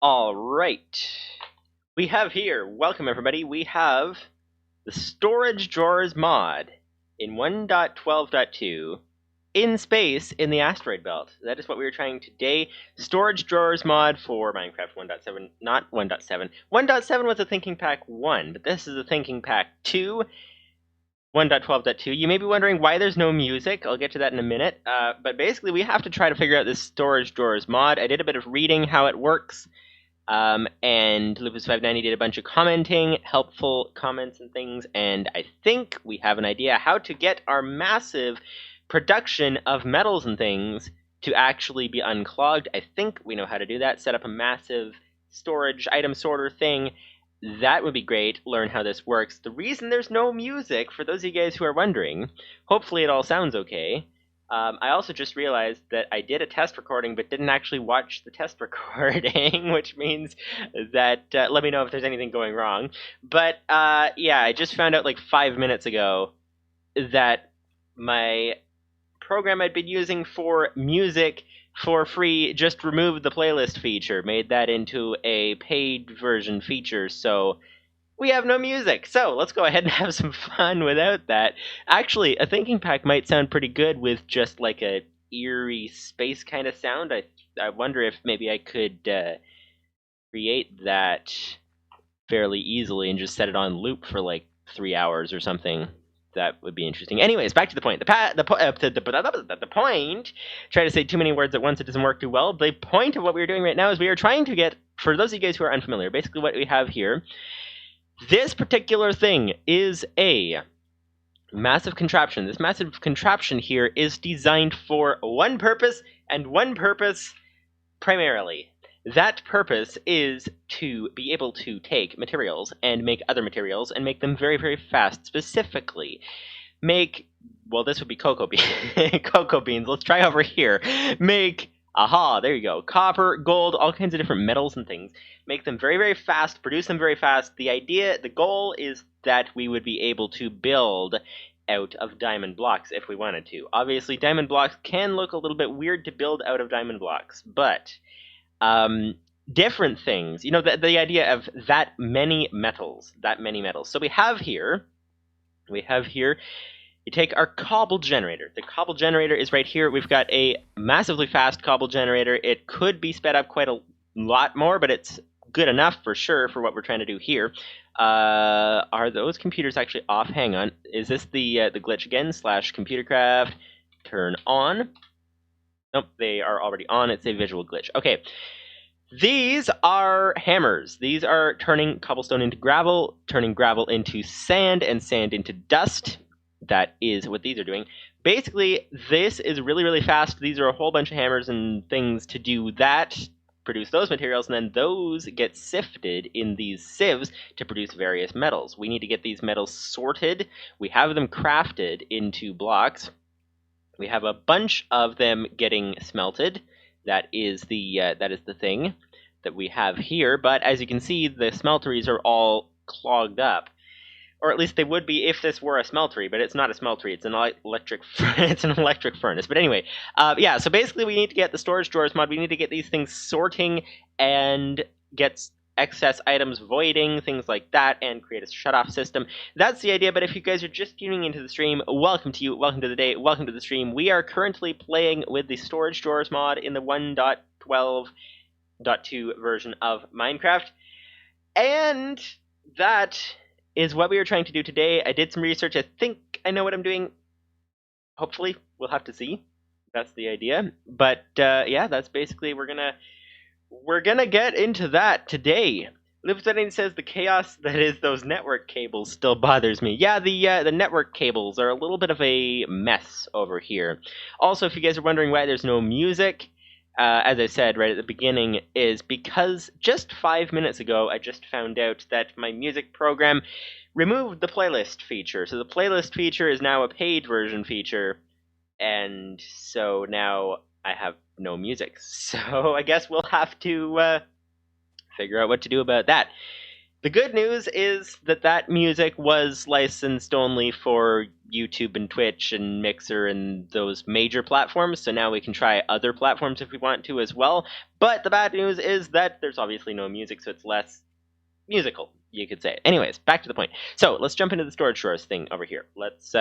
All right. We have here, welcome everybody, we have the Storage Drawers mod in 1.12.2 in space in the Asteroid Belt. That is what we were trying today. Storage Drawers mod for Minecraft 1.7, not 1.7. 1.7 was a Thinking Pack 1, but this is a Thinking Pack 2. 1.12.2. You may be wondering why there's no music. I'll get to that in a minute. But basically, we have to try to figure out this Storage Drawers mod. I did a bit of reading how it works. And Lupus590 did a bunch of commenting, helpful comments and things, and I think we have an idea how to get our massive production of metals and things to actually be unclogged. I think we know how to do that. Set up a massive storage item sorter thing. That would be great. Learn how this works. The reason there's no music, for those of you guys who are wondering, hopefully it all sounds okay. I also just realized that I did a test recording but didn't actually watch the test recording, which means that, let me know if there's anything going wrong. But, yeah, I just found out like 5 minutes ago that my program I'd been using for music for free just removed the playlist feature, made that into a paid version feature, so we have no music, so let's go ahead and have some fun without that. Actually, a thinking pack might sound pretty good with just like a eerie space kind of sound. I wonder if maybe I could create that fairly easily and just set it on loop for like 3 hours or something. That would be interesting. Anyways, back to the point. The point. Try to say too many words at once; it doesn't work too well. The point of what we're doing right now is we are trying to get, for those of you guys who are unfamiliar, basically what we have here. This particular thing is a massive contraption. This massive contraption here is designed for one purpose, and one purpose primarily. That purpose is to be able to take materials and make other materials and make them very, very fast. Specifically, make, well, this would be cocoa beans. Let's try over here. Make, aha, there you go, copper, gold, all kinds of different metals and things. Make them very, very fast, produce them very fast. The goal is that we would be able to build out of diamond blocks if we wanted to. Obviously, diamond blocks can look a little bit weird to build out of diamond blocks, but different things. You know, the idea of that many metals. So we have here, you take our cobble generator. The cobble generator is right here. We've got a massively fast cobble generator. It could be sped up quite a lot more, but it's good enough for sure for what we're trying to do here. Are those computers actually off? Hang on. Is this the glitch again? /ComputerCraft. Turn on. Nope, they are already on. It's a visual glitch. Okay. These are hammers. These are turning cobblestone into gravel, turning gravel into sand, and sand into dust. That is what these are doing. Basically, this is really, really fast. These are a whole bunch of hammers and things to do that, produce those materials, and then those get sifted in these sieves to produce various metals. We need to get these metals sorted. We have them crafted into blocks. We have a bunch of them getting smelted. That is the thing that we have here. But as you can see, the smelteries are all clogged up. Or at least they would be if this were a smeltery, but it's not a smeltery. It's an electric furnace. But anyway, yeah. So basically, we need to get the storage drawers mod. We need to get these things sorting and get excess items voiding, things like that, and create a shut-off system. That's the idea. But if you guys are just tuning into the stream, welcome to you. Welcome to the day. Welcome to the stream. We are currently playing with the storage drawers mod in the 1.12.2 version of Minecraft, and that is what we were trying to do today. I did some research. I think I know what I'm doing. Hopefully, we'll have to see. That's the idea. But yeah, that's basically we're gonna get into that today. Lipsetting says the chaos that is those network cables still bothers me. Yeah, the network cables are a little bit of a mess over here. Also, if you guys are wondering why there's no music, as I said right at the beginning, is because just 5 minutes ago I just found out that my music program removed the playlist feature. So the playlist feature is now a paid version feature, and so now I have no music. So I guess we'll have to figure out what to do about that. The good news is that that music was licensed only for YouTube and Twitch and Mixer and those major platforms, so now we can try other platforms if we want to as well. But the bad news is that there's obviously no music, so it's less musical, you could say. Anyways, back to the point. So let's jump into the storage drawers thing over here. Let's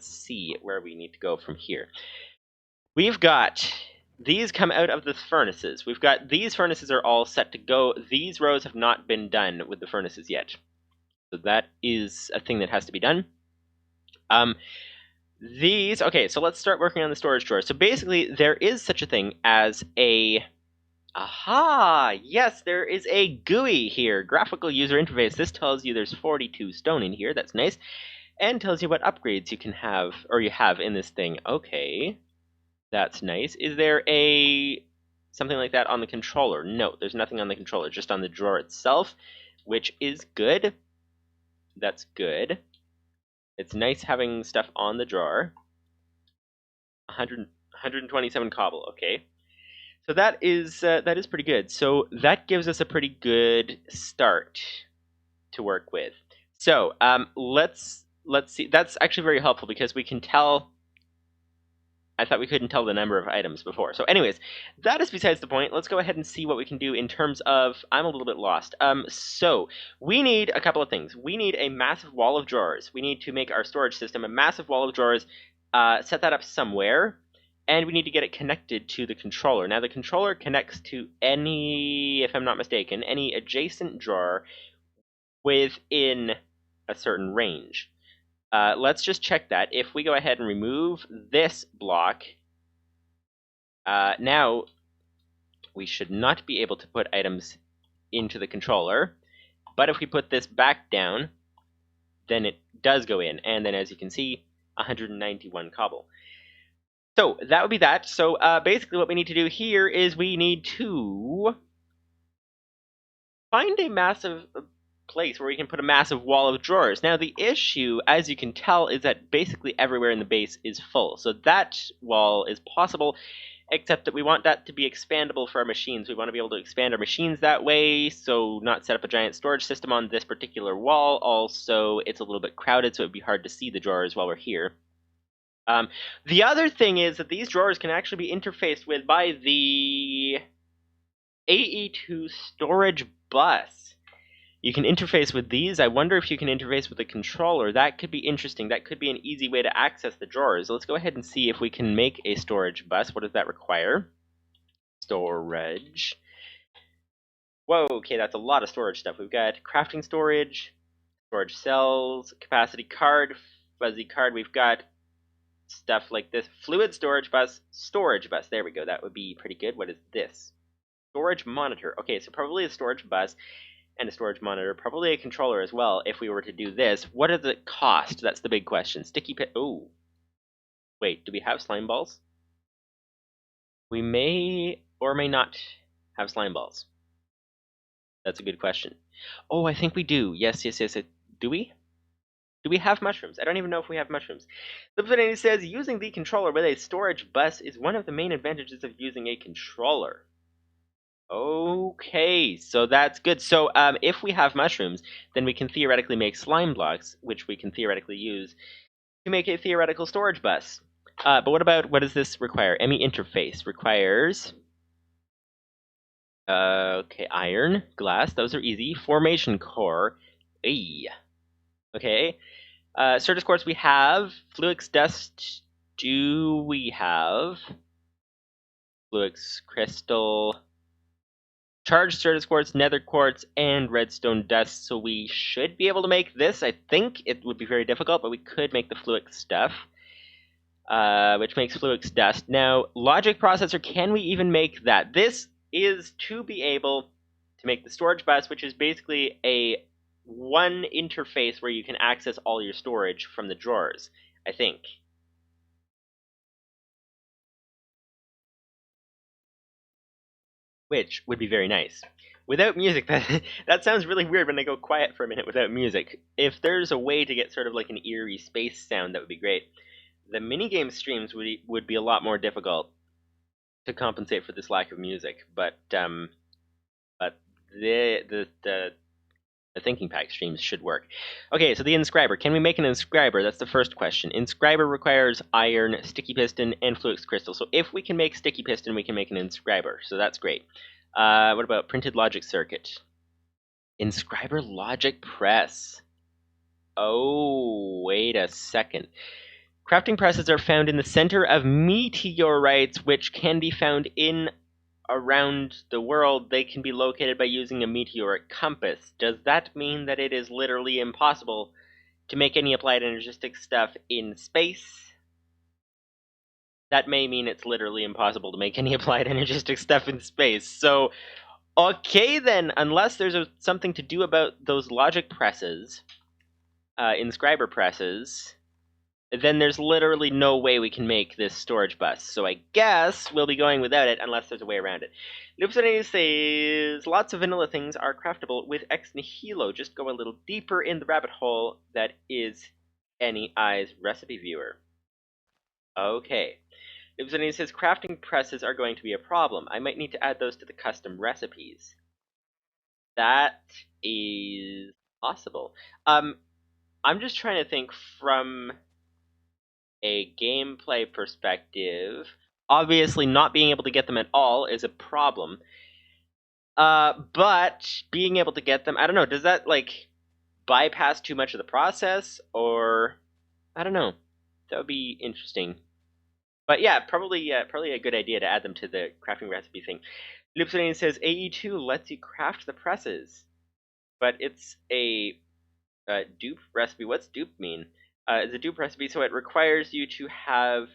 see where we need to go from here. We've got these come out of the furnaces. We've got these furnaces are all set to go. These rows have not been done with the furnaces yet. So that is a thing that has to be done. Okay, so let's start working on the storage drawers. So basically, there is such a thing as a... Aha! Yes, there is a GUI here, graphical user interface. This tells you there's 42 stone in here. That's nice. And tells you what upgrades you can have, or you have in this thing. Okay. That's nice. Is there something like that on the controller? No, there's nothing on the controller, just on the drawer itself, which is good. That's good. It's nice having stuff on the drawer. 127 cobble, okay. So that is pretty good. So that gives us a pretty good start to work with. So let's see. That's actually very helpful because we can tell. I thought we couldn't tell the number of items before. So anyways, that is besides the point. Let's go ahead and see what we can do in terms of... I'm a little bit lost. So we need a couple of things. We need a massive wall of drawers. We need to make our storage system a massive wall of drawers, set that up somewhere, and we need to get it connected to the controller. Now the controller connects to any, if I'm not mistaken, any adjacent drawer within a certain range. Let's just check that. If we go ahead and remove this block, now we should not be able to put items into the controller. But if we put this back down, then it does go in. And then as you can see, 191 cobble. So that would be that. So basically what we need to do here is we need to find a massive place where we can put a massive wall of drawers. Now the issue, as you can tell, is that basically everywhere in the base is full. So that wall is possible, except that we want that to be expandable for our machines. We want to be able to expand our machines that way, so not set up a giant storage system on this particular wall. Also, it's a little bit crowded, so it would be hard to see the drawers while we're here. The other thing is that these drawers can actually be interfaced with by the AE2 storage bus. You can interface with these. I wonder if you can interface with the controller. That could be interesting. That could be an easy way to access the drawers. Let's go ahead and see if we can make a storage bus. What does that require? Storage. Whoa, okay, that's a lot of storage stuff. We've got crafting storage, storage cells, capacity card, fuzzy card. We've got stuff like this. Fluid storage bus, storage bus. There we go. That would be pretty good. What is this? Storage monitor. Okay, so probably a storage bus and a storage monitor, probably a controller as well if we were to do this. What does it cost? That's the big question. Sticky pit. Oh. Wait, do we have slime balls? We may or may not have slime balls. That's a good question. Oh, I think we do. Yes. Do we? Do we have mushrooms? I don't even know if we have mushrooms. Subsidiary says, using the controller with a storage bus is one of the main advantages of using a controller. Okay, so that's good. So if we have mushrooms, then we can theoretically make slime blocks, which we can theoretically use to make a theoretical storage bus. But what does this require? ME interface requires... okay, iron, glass, those are easy. Formation core. Okay. Certus quartz we have. Fluix dust, do we have? Fluix crystal... Charged Certus quartz, nether quartz, and redstone dust. So we should be able to make this. I think it would be very difficult, but we could make the Fluix stuff, which makes Fluix dust. Now, logic processor, can we even make that? This is to be able to make the storage bus, which is basically a one interface where you can access all your storage from the drawers, I think. Which would be very nice. Without music, that sounds really weird when I go quiet for a minute without music. If there's a way to get sort of like an eerie space sound, that would be great. The minigame streams would be a lot more difficult to compensate for this lack of music, but the The thinking pack streams should work. Okay, so the inscriber. Can we make an inscriber? That's the first question. Inscriber requires iron, sticky piston, and flux crystal. So if we can make sticky piston, we can make an inscriber. So that's great. What about printed logic circuit? Inscriber logic press. Oh, wait a second. Crafting presses are found in the center of meteorites, which can be found in around the world. They can be located by using a meteoric compass. Does that mean that it is literally impossible to make any applied energistic stuff in space? That may mean it's literally impossible to make any applied energistic stuff in space. So, okay then, unless there's something to do about those logic presses, inscriber presses, then there's literally no way we can make this storage bus. So I guess we'll be going without it unless there's a way around it. Loopsonity says, lots of vanilla things are craftable with ex nihilo. Just go a little deeper in the rabbit hole that is NEI's recipe viewer. Okay. Loopsonity says, crafting presses are going to be a problem. I might need to add those to the custom recipes. That is possible. I'm just trying to think from a gameplay perspective. Obviously, not being able to get them at all is a problem. But being able to get them, I don't know, does that, like, bypass too much of the process? Or, I don't know. That would be interesting. But yeah, probably a good idea to add them to the crafting recipe thing. Loopsonian says, AE2 lets you craft the presses. But it's a dupe recipe. What's dupe mean? It's a dupe recipe, so it requires you to have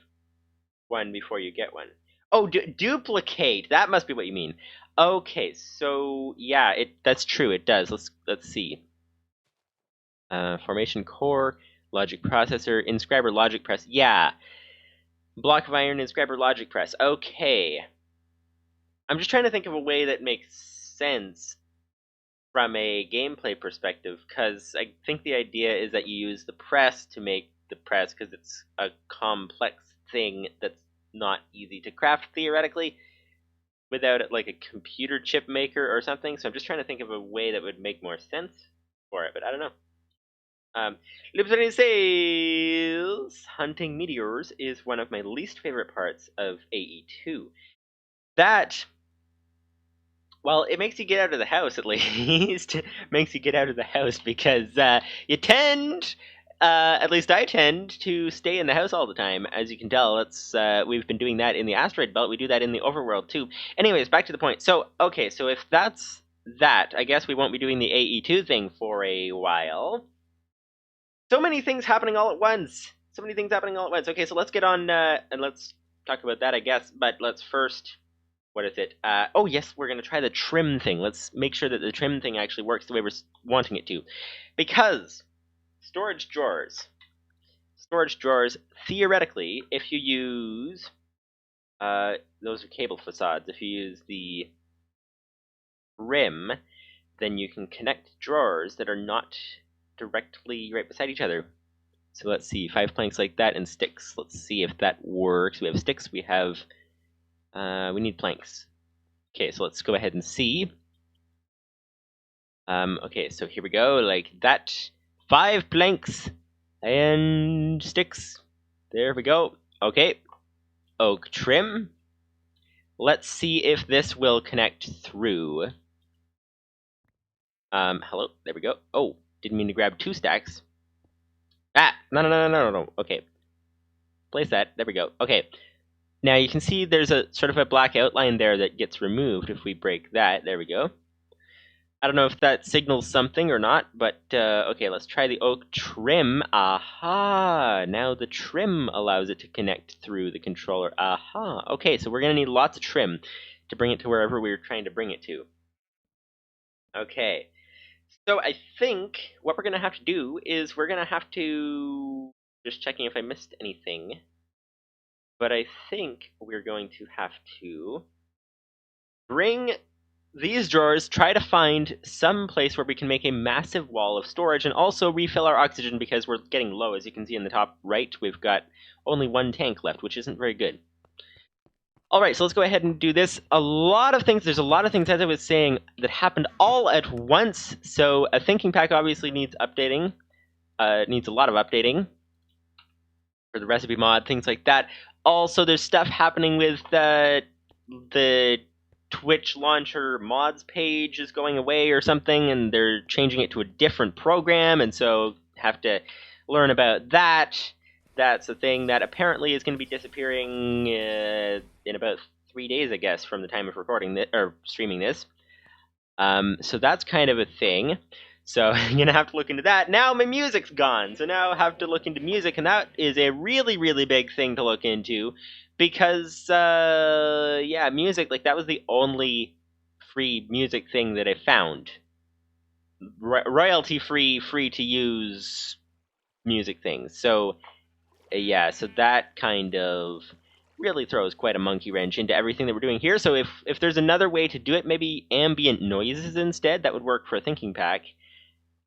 one before you get one. Oh, duplicate. That must be what you mean. Okay, so yeah, that's true. It does. Let's see. Formation core, logic processor, inscriber logic press. Yeah, block of iron, inscriber logic press. Okay. I'm just trying to think of a way that makes sense from a gameplay perspective, because I think the idea is that you use the press to make the press, because it's a complex thing that's not easy to craft theoretically without it, like a computer chip maker or something. So I'm just trying to think of a way that would make more sense for it, but I don't know. Libsony says, hunting meteors is one of my least favorite parts of AE2. That, well, it makes you get out of the house, at least. Makes you get out of the house because you tend, at least I tend, to stay in the house all the time. As you can tell, we've been doing that in the Asteroid Belt. We do that in the overworld, too. Anyways, back to the point. So, okay, so if that's that, I guess we won't be doing the AE2 thing for a while. So many things happening all at once. So many things happening all at once. Okay, so let's get on, and let's talk about that, I guess. But let's first... What is it? Oh, yes, we're going to try the trim thing. Let's make sure that the trim thing actually works the way we're wanting it to. Because storage drawers, theoretically, if you use, those are cable facades, if you use the rim, then you can connect drawers that are not directly right beside each other. So let's see, 5 planks like that and sticks. Let's see if that works. We have sticks, we have... we need planks. Okay, so let's go ahead and see. Okay, so here we go, like that. 5 planks and sticks. There we go. Okay. Oak trim. Let's see if this will connect through. Hello, there we go. Oh, didn't mean to grab 2 stacks. Ah, no. Okay. Place that, there we go. Okay. Now you can see there's a sort of a black outline there that gets removed if we break that. There we go. I don't know if that signals something or not, but okay, let's try the oak trim. Aha! Now the trim allows it to connect through the controller. Aha! Okay, so we're going to need lots of trim to bring it to wherever we're trying to bring it to. Okay. So I think what we're going to have to do is we're going to have to... Just checking if I missed anything. But I think we're going to have to bring these drawers, try to find some place where we can make a massive wall of storage and also refill our oxygen because we're getting low. As you can see in the top right, we've got only 1 tank left, which isn't very good. Alright, so let's go ahead and do this. There's a lot of things, as I was saying, that happened all at once. So a thinking pack obviously needs updating. It needs a lot of updating for the recipe mod, things like that. Also, there's stuff happening with the Twitch launcher mods page is going away or something, and they're changing it to a different program, and so have to learn about that. That's a thing that apparently is going to be disappearing in about 3 days, I guess, from the time of recording this or streaming this. So that's kind of a thing. So I'm gonna have to look into that. Now my music's gone, so now I have to look into music, and that is a really, really big thing to look into, because yeah, music, like, that was the only free music thing that I found. Royalty free, free to use music things. So yeah, so that kind of really throws quite a monkey wrench into everything that we're doing here. So if there's another way to do it, maybe ambient noises instead, that would work for a thinking pack.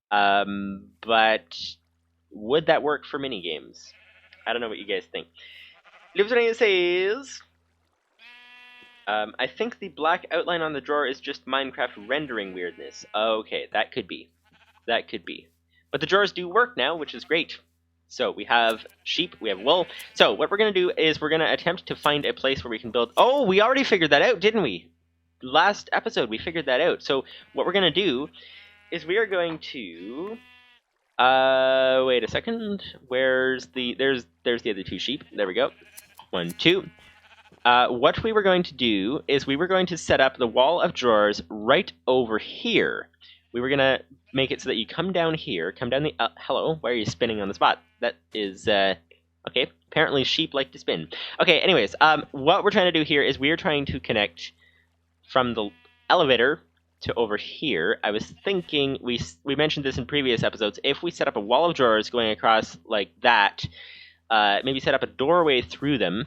But would that work for minigames? I don't know what you guys think. Living says, I think the black outline on the drawer is just Minecraft rendering weirdness. Okay, that could be. That could be. But the drawers do work now, which is great. So we have sheep, we have wool. So what we're going to do is we're going to attempt to find a place where we can build... Oh, we already figured that out, didn't we? Last episode, we figured that out. So what we're going to do is we are going to... wait a second. Where's the... There's the other two sheep. There we go. 1, 2. What we were going to do is we were going to set up the wall of drawers right over here. We were going to make it so that you come down here, come down the... hello, why are you spinning on the spot? That is... okay, apparently sheep like to spin. Okay, anyways, what we're trying to do here is we are trying to connect from the elevator to over here. I was thinking, we mentioned this in previous episodes, if we set up a wall of drawers going across like that, maybe set up a doorway through them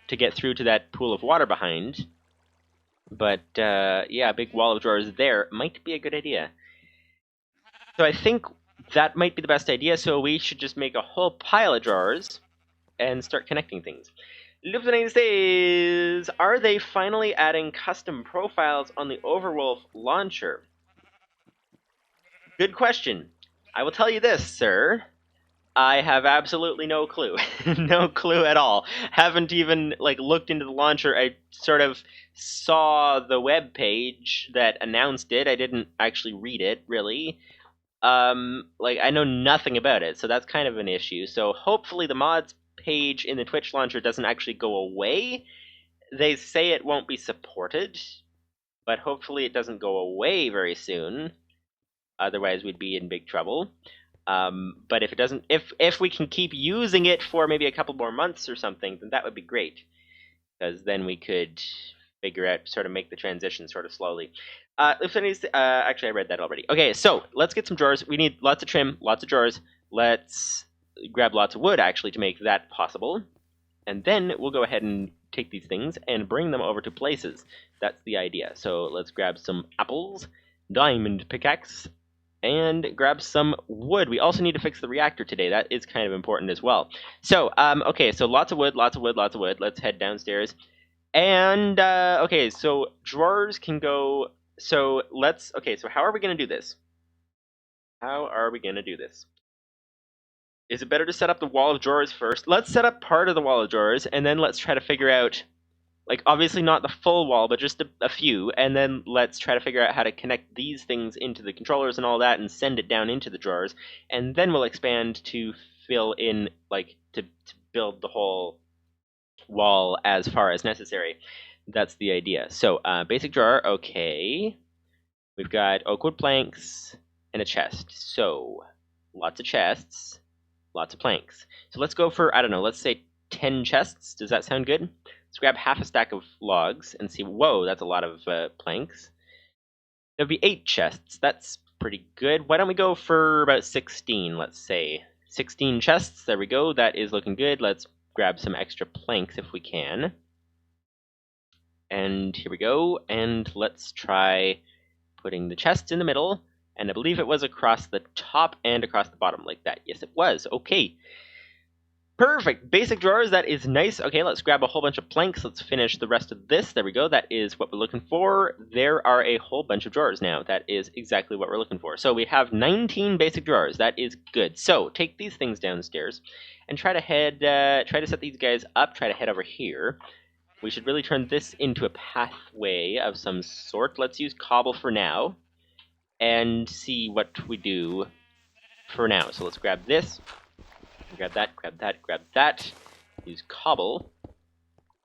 to get through to that pool of water behind. But, yeah, a big wall of drawers there might be a good idea. So I think that might be the best idea, so we should just make a whole pile of drawers and start connecting things. Lieutenant says, are they finally adding custom profiles on the Overwolf launcher? Good question. I will tell you this, sir. I have absolutely no clue. No clue at all. Haven't even, like, looked into the launcher. I sort of saw the web page that announced it. I didn't actually read it, really. Like, I know nothing about it, so that's kind of an issue. So hopefully the mods page in the Twitch launcher doesn't actually go away. They say it won't be supported, but hopefully it doesn't go away very soon. Otherwise we'd be in big trouble. But if it doesn't, if we can keep using it for maybe a couple more months or something, then that would be great, because then we could figure out, sort of make the transition sort of slowly. Actually, I read that already. Okay, so let's get some drawers. We need lots of trim, lots of drawers. Let's grab lots of wood, actually, to make that possible. And then we'll go ahead and take these things and bring them over to places. That's the idea. So let's grab some apples, diamond pickaxe, and grab some wood. We also need to fix the reactor today. That is kind of important as well. So, okay, so lots of wood, lots of wood, lots of wood. Let's head downstairs. And, okay, so drawers can go... So let's... Okay, so how are we going to do this? How are we going to do this? Is it better to set up the wall of drawers first? Let's set up part of the wall of drawers, and then let's try to figure out... Like, obviously not the full wall, but just a few, and then let's try to figure out how to connect these things into the controllers and all that and send it down into the drawers, and then we'll expand to fill in, like, to build the whole wall as far as necessary. That's the idea. So, basic drawer, okay. We've got oak wood planks and a chest. So, lots of chests, lots of planks. So let's go for, I don't know, let's say 10 chests. Does that sound good? Let's grab half a stack of logs and see. Whoa, that's a lot of planks. There'll be 8 chests. That's pretty good. Why don't we go for about 16, let's say. 16 chests. There we go. That is looking good. Let's grab some extra planks if we can. And here we go. And let's try putting the chests in the middle. And I believe it was across the top and across the bottom like that. Yes, it was. Okay. Perfect. Basic drawers, that is nice. Okay, let's grab a whole bunch of planks. Let's finish the rest of this. There we go. That is what we're looking for. There are a whole bunch of drawers now. That is exactly what we're looking for. So we have 19 basic drawers. That is good. So take these things downstairs and try to set these guys up. Try to head over here. We should really turn this into a pathway of some sort. Let's use cobble for now and see what we do for now. So let's grab this. Grab that, grab that, grab that. Use cobble.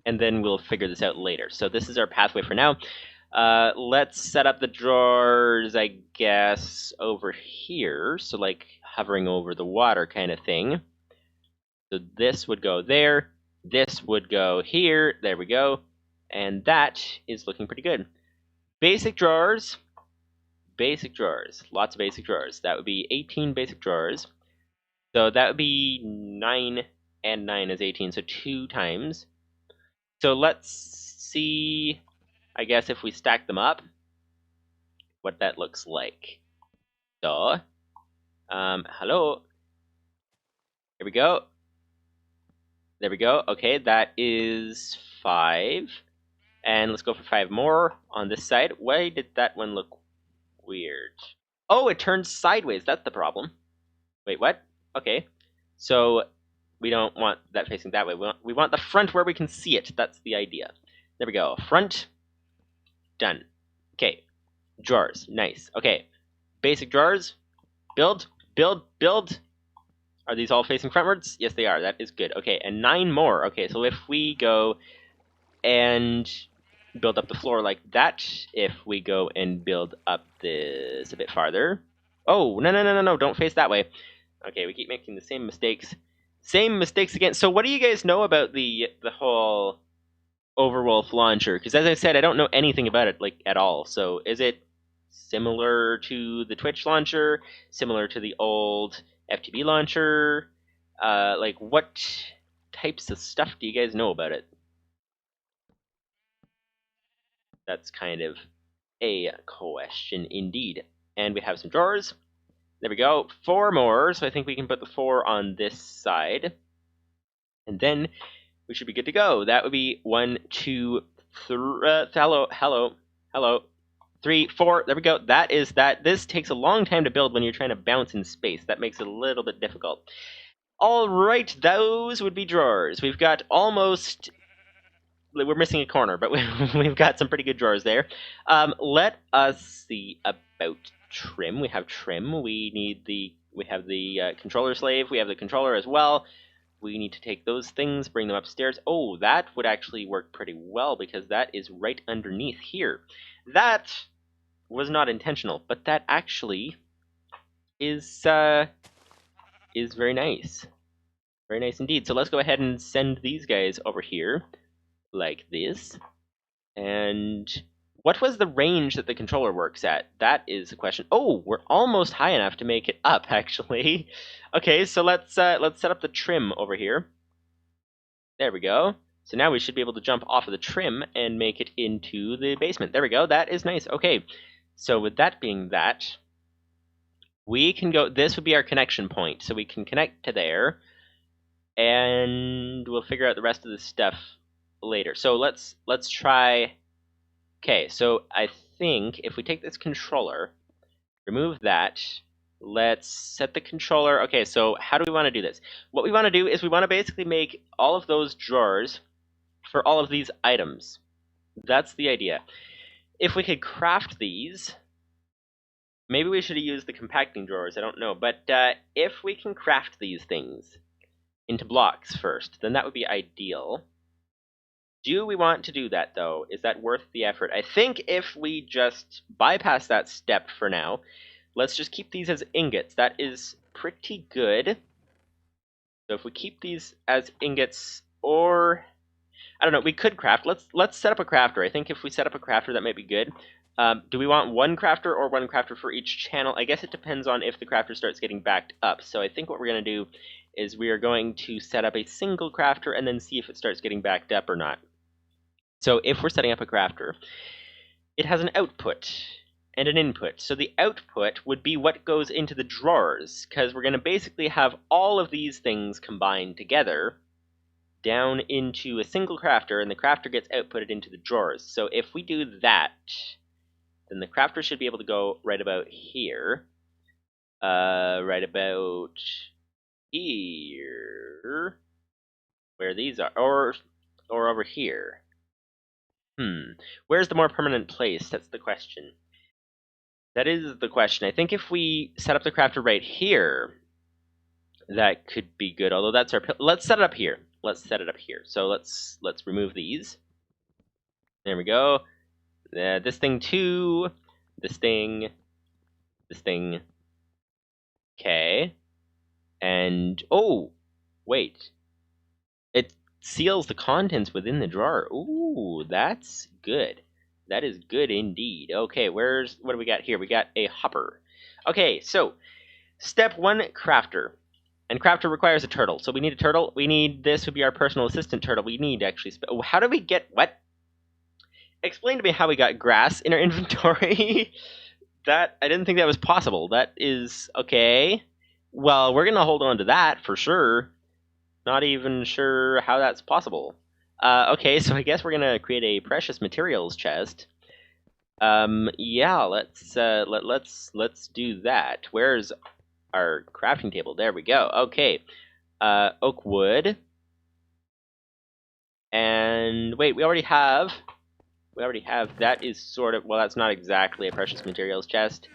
And then we'll figure this out later. So this is our pathway for now. Let's set up the drawers, I guess, over here. So like hovering over the water kind of thing. So this would go there. This would go here. There we go. And that is looking pretty good. Basic drawers. Basic drawers. Lots of basic drawers. That would be 18 basic drawers. So that would be 9 and 9 is 18, so 2 times. So let's see, I guess, if we stack them up, what that looks like. So, hello. Here we go. There we go. Okay, that is 5. And let's go for 5 more on this side. Why did that one look weird? Oh, it turns sideways. That's the problem. Wait, what? Okay, so we don't want that facing that way. We want the front where we can see it. That's the idea. There we go. Front. Done. Okay. Drawers. Nice. Okay. Basic drawers. Build. Build. Build. Are these all facing frontwards? Yes, they are. That is good. Okay, and 9 more. Okay, so if we go and build up the floor like that, if we go and build up this a bit farther. Oh, no. Don't face that way. Okay, we keep making the same mistakes. Same mistakes again. So what do you guys know about the whole Overwolf launcher? Because as I said, I don't know anything about it, like, at all. So is it similar to the Twitch launcher? Similar to the old FTB launcher? Like, what types of stuff do you guys know about it? That's kind of a question indeed. And we have some drawers. There we go. 4 more, so I think we can put the 4 on this side. And then we should be good to go. That would be 1, 2, 3, hello, 3, 4, there we go. That is that. This takes a long time to build when you're trying to bounce in space. That makes it a little bit difficult. All right, those would be drawers. We've got almost... We're missing a corner, but we've got some pretty good drawers there. Let us see about trim. We have trim. We have the controller slave. We have the controller as well. We need to take those things, bring them upstairs. Oh, that would actually work pretty well because that is right underneath here. That was not intentional, but that actually is very nice. Very nice indeed. So let's go ahead and send these guys over here like this. And what was the range that the controller works at? That is the question. Oh, we're almost high enough to make it up, actually. Okay, so let's set up the trim over here. There we go. So now we should be able to jump off of the trim and make it into the basement. There we go. That is nice. Okay, so with that being that, we can go... This would be our connection point. So we can connect to there, and we'll figure out the rest of this stuff later. So let's try... Okay, so I think if we take this controller, remove that, let's set the controller... Okay, so how do we want to do this? What we want to do is we want to basically make all of those drawers for all of these items. That's the idea. If we could craft these, maybe we should have used the compacting drawers, I don't know. But if we can craft these things into blocks first, then that would be ideal. Do we want to do that, though? Is that worth the effort? I think if we just bypass that step for now, let's just keep these as ingots. That is pretty good. So if we keep these as ingots, or... I don't know, we could craft. Let's set up a crafter. I think if we set up a crafter, that might be good. Do we want one crafter or one crafter for each channel? I guess it depends on if the crafter starts getting backed up. So I think what we're going to do is we are going to set up a single crafter and then see if it starts getting backed up or not. So if we're setting up a crafter, it has an output. and an input. So the output would be what goes into the drawers, because we're going to basically have all of these things combined together down into a single crafter, and the crafter gets outputted into the drawers. So if we do that, then the crafter should be able to go right about here. Right about here, where these are, or over here. Where's the more permanent place? That's the question. That is the question. I think if we set up the crafter right here, that could be good. Although that's our. Let's set it up here. Let's set it up here. So let's remove these. There we go. This thing too. This thing. This thing. Okay. And oh, wait. It seals the contents within the drawer. Ooh, that's good. That is good indeed. Okay, what do we got here? We got a hopper. Okay, so step 1, crafter. And crafter requires a turtle. So we need a turtle. We need, this would be our personal assistant turtle. We need actually, how do we get, what? Explain to me how we got grass in our inventory. I didn't think that was possible. That is, okay. Well, we're going to hold on to that for sure. Not even sure how that's possible. Okay, so I guess we're going to create a precious materials chest. Yeah, let's do that. Where's our crafting table? There we go. Okay. Oak wood. And wait, we already have, that is sort of, well, that's not exactly a precious materials chest.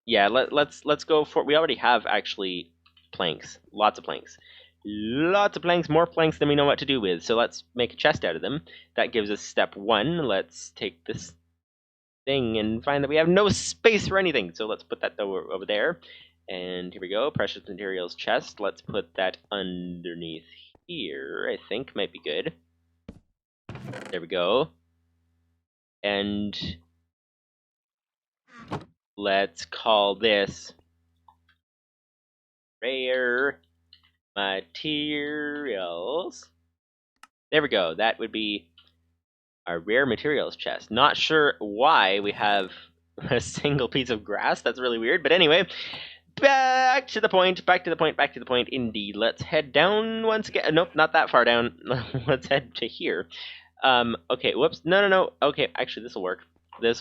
Yeah, let's go for, we already have actually planks. Lots of planks. Lots of planks, more planks than we know what to do with. So let's make a chest out of them. That gives us step 1. Let's take this thing and find that we have no space for anything. So let's put that over there. And here we go, precious materials chest. Let's put that underneath here, I think might be good. There we go. And let's call this rare materials. There we go. That would be our rare materials chest. Not sure why we have a single piece of grass. That's really weird. But anyway, back to the point. Indeed. Let's head down once again. Nope, not that far down. Let's head to here. Okay, whoops. No. Okay, actually, this will work. Let's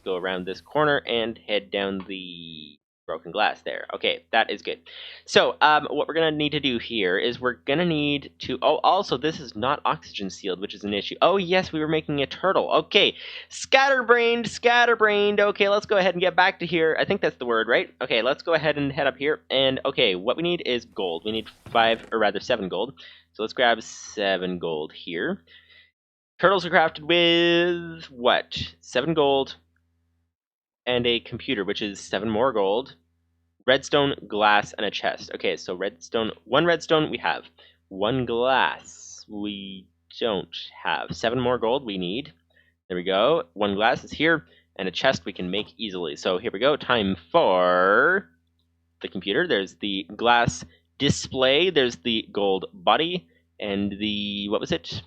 go around this corner and head down the broken glass there. Okay, that is good. So, what we're going to need to do here is we're going to need to... Oh, also, this is not oxygen sealed, which is an issue. Oh, yes, we were making a turtle. Okay, scatterbrained. Okay, let's go ahead and get back to here. I think that's the word, right? Okay, let's go ahead and head up here. And, okay, what we need is gold. We need 7 gold. So let's grab 7 gold here. Turtles are crafted with, what? 7 gold and a computer, which is 7 more gold. Redstone, glass, and a chest. Okay, so redstone, 1 redstone we have. 1 glass we don't have. 7 more gold we need. There we go. 1 glass is here, and a chest we can make easily. So here we go. Time for the computer. There's the glass display. There's the gold body, and the, what was it?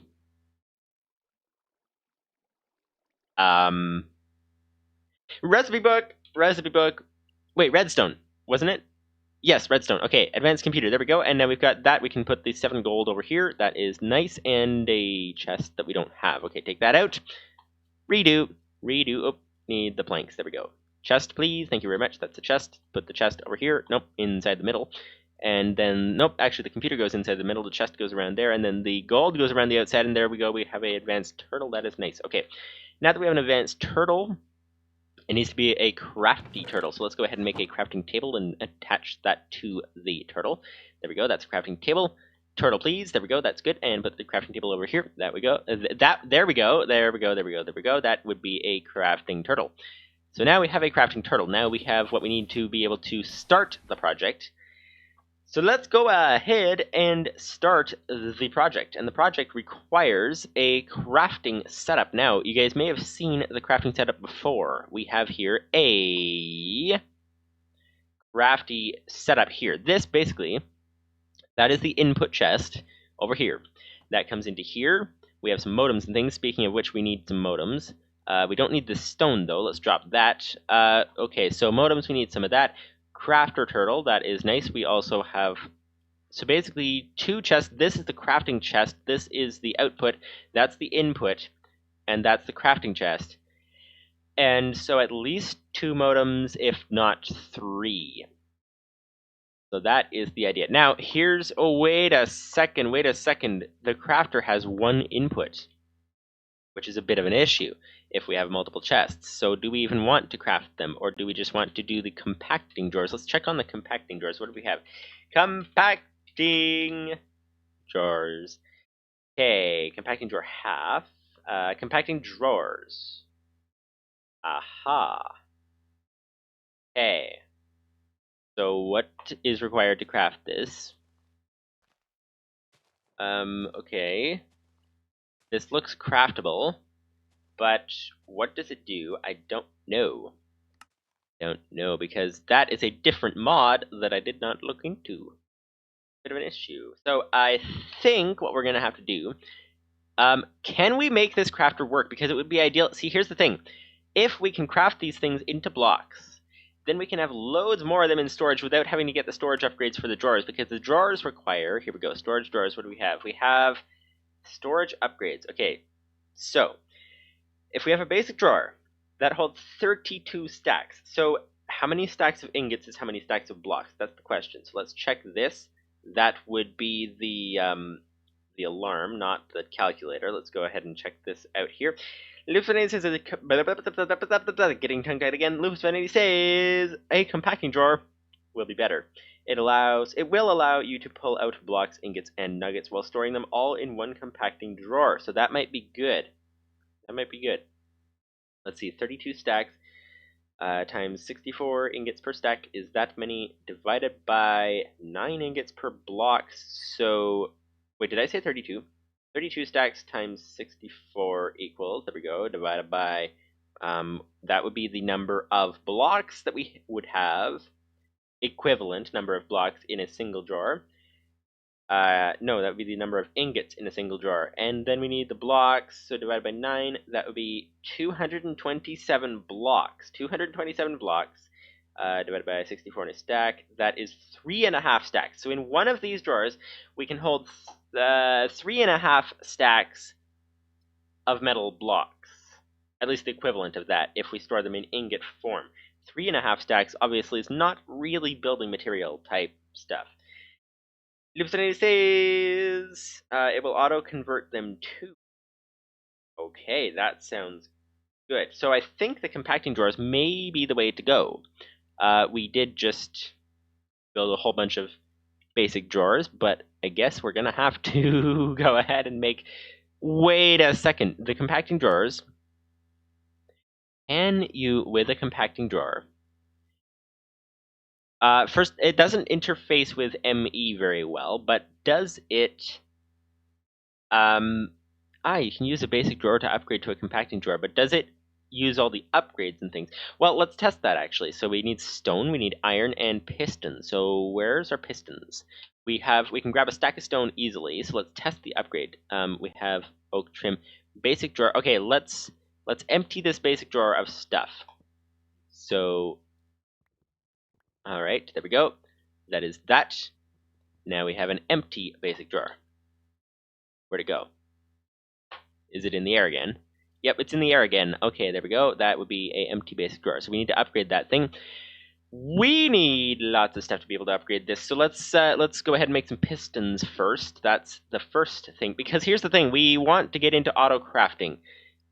Recipe book. Wait, redstone, wasn't it? Yes, redstone. Okay, advanced computer. There we go. And now we've got that. We can put the 7 gold over here. That is nice. And a chest that we don't have. Okay, take that out. Redo. Oh, need the planks. There we go. Chest, please. Thank you very much. That's a chest. Put the chest over here. Nope, inside the middle. And then, nope, actually the computer goes inside the middle. The chest goes around there. And then the gold goes around the outside. And there we go. We have an advanced turtle. That is nice. Okay, now that we have an advanced turtle, it needs to be a crafty turtle. So let's go ahead and make a crafting table and attach that to the turtle. There we go. That's a crafting table. Turtle, please. There we go. That's good. And put the crafting table over here. There we go. There we go. That would be a crafting turtle. So now we have a crafting turtle. Now we have what we need to be able to start the project. So let's go ahead and start the project. And the project requires a crafting setup. Now, you guys may have seen the crafting setup before. We have here a crafty setup here. This basically, that is the input chest over here. That comes into here. We have some modems and things. Speaking of which, we need some modems. We don't need the stone, though. Let's drop that. Okay, so modems, we need some of that. Crafter turtle, that is nice. We also have... So basically, 2 chests. This is the crafting chest. This is the output. That's the input. And that's the crafting chest. And so at least 2 modems, if not 3. So that is the idea. Now, here's... Oh, wait a second. The crafter has 1 input, which is a bit of an issue if we have multiple chests. So do we even want to craft them, or do we just want to do the compacting drawers? Let's check on the compacting drawers. What do we have? Compacting drawers. Okay, compacting drawer half. Compacting drawers. Aha. Okay. So what is required to craft this? Okay. This looks craftable, but what does it do? I don't know. Because that is a different mod that I did not look into. Bit of an issue. So I think what we're going to have to do, can we make this crafter work? Because it would be ideal. See, here's the thing. If we can craft these things into blocks, then we can have loads more of them in storage without having to get the storage upgrades for the drawers, because the drawers require, here we go, storage drawers, what do we have? We have storage upgrades. Okay, so if we have a basic drawer that holds 32 stacks, so how many stacks of ingots is how many stacks of blocks? That's the question. So let's check this. That would be the alarm, not the calculator. Let's go ahead and check this out here. Loops 180 says, getting tongue-tied again. Loops 180 says a compacting drawer will be better. It will allow you to pull out blocks, ingots, and nuggets while storing them all in one compacting drawer. So that might be good. Let's see, 32 stacks times 64 ingots per stack is that many divided by 9 ingots per block. So, wait, did I say 32? 32 stacks times 64 equals, there we go, divided by, that would be the number of blocks that we would have, equivalent number of blocks in a single drawer. No, that would be the number of ingots in a single drawer. And then we need the blocks, so divided by 9, that would be 227 blocks. 227 blocks divided by 64 in a stack, that is 3.5 stacks. So in one of these drawers, we can hold 3.5 stacks of metal blocks. At least the equivalent of that, if we store them in ingot form. 3.5 stacks, obviously, is not really building material type stuff. Lupsanity says it will auto-convert them too. Okay, that sounds good. So I think the compacting drawers may be the way to go. We did just build a whole bunch of basic drawers, but I guess we're going to have to go ahead and make... Wait a second. The compacting drawers... Can you, with a compacting drawer... first, it doesn't interface with ME very well, but does it... you can use a basic drawer to upgrade to a compacting drawer, but does it use all the upgrades and things? Well, let's test that, actually. So we need stone, we need iron, and pistons. So where's our pistons? We can grab a stack of stone easily, so let's test the upgrade. We have oak trim, basic drawer. Okay, let's empty this basic drawer of stuff. So... Alright, there we go. That is that. Now we have an empty basic drawer. Where'd it go? Is it in the air again? Yep, it's in the air again. Okay, there we go. That would be an empty basic drawer. So we need to upgrade that thing. We need lots of stuff to be able to upgrade this. So let's go ahead and make some pistons first. That's the first thing. Because here's the thing. We want to get into auto crafting.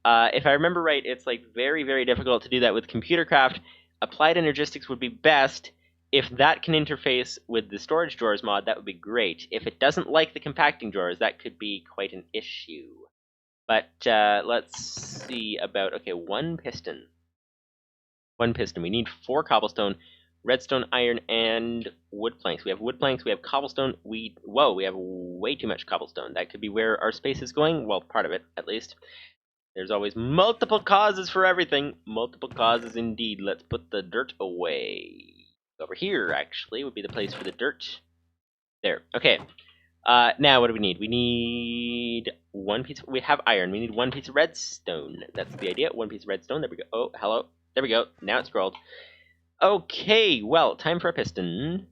If I remember right, it's like very, very difficult to do that with ComputerCraft. Applied Energistics would be best. If that can interface with the storage drawers mod, that would be great. If it doesn't like the compacting drawers, that could be quite an issue. But let's see about, okay, one piston. One piston. We need 4 cobblestone, redstone, iron, and wood planks. We have wood planks, we have cobblestone. Whoa, we have way too much cobblestone. That could be where our space is going. Well, part of it, at least. There's always multiple causes for everything. Multiple causes indeed. Let's put the dirt away. Over here, actually, would be the place for the dirt. There. Okay. Now what do we need? We need one piece. We have iron. We need one piece of redstone. That's the idea. One piece of redstone. There we go. Oh, hello. There we go. Now it's scrolled. Okay, well, time for a piston.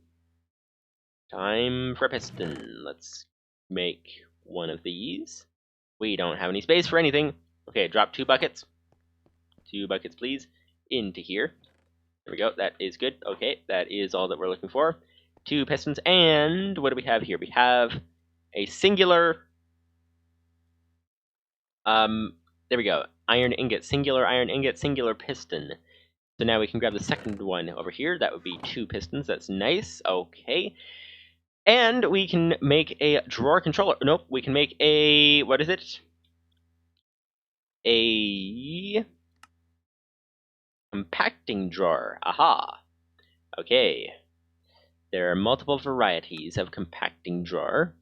Time for a piston. Let's make one of these. We don't have any space for anything. Okay, drop 2 buckets. 2 buckets, please, into here. There we go. That is good. Okay, that is all that we're looking for. 2 pistons, and what do we have here? We have a singular... there we go. Iron ingot, singular piston. So now we can grab the second one over here. That would be 2 pistons. That's nice. Okay. And we can make a drawer controller. Nope, we can make a... what is it? A... compacting drawer. Aha. Okay. There are multiple varieties of compacting drawer.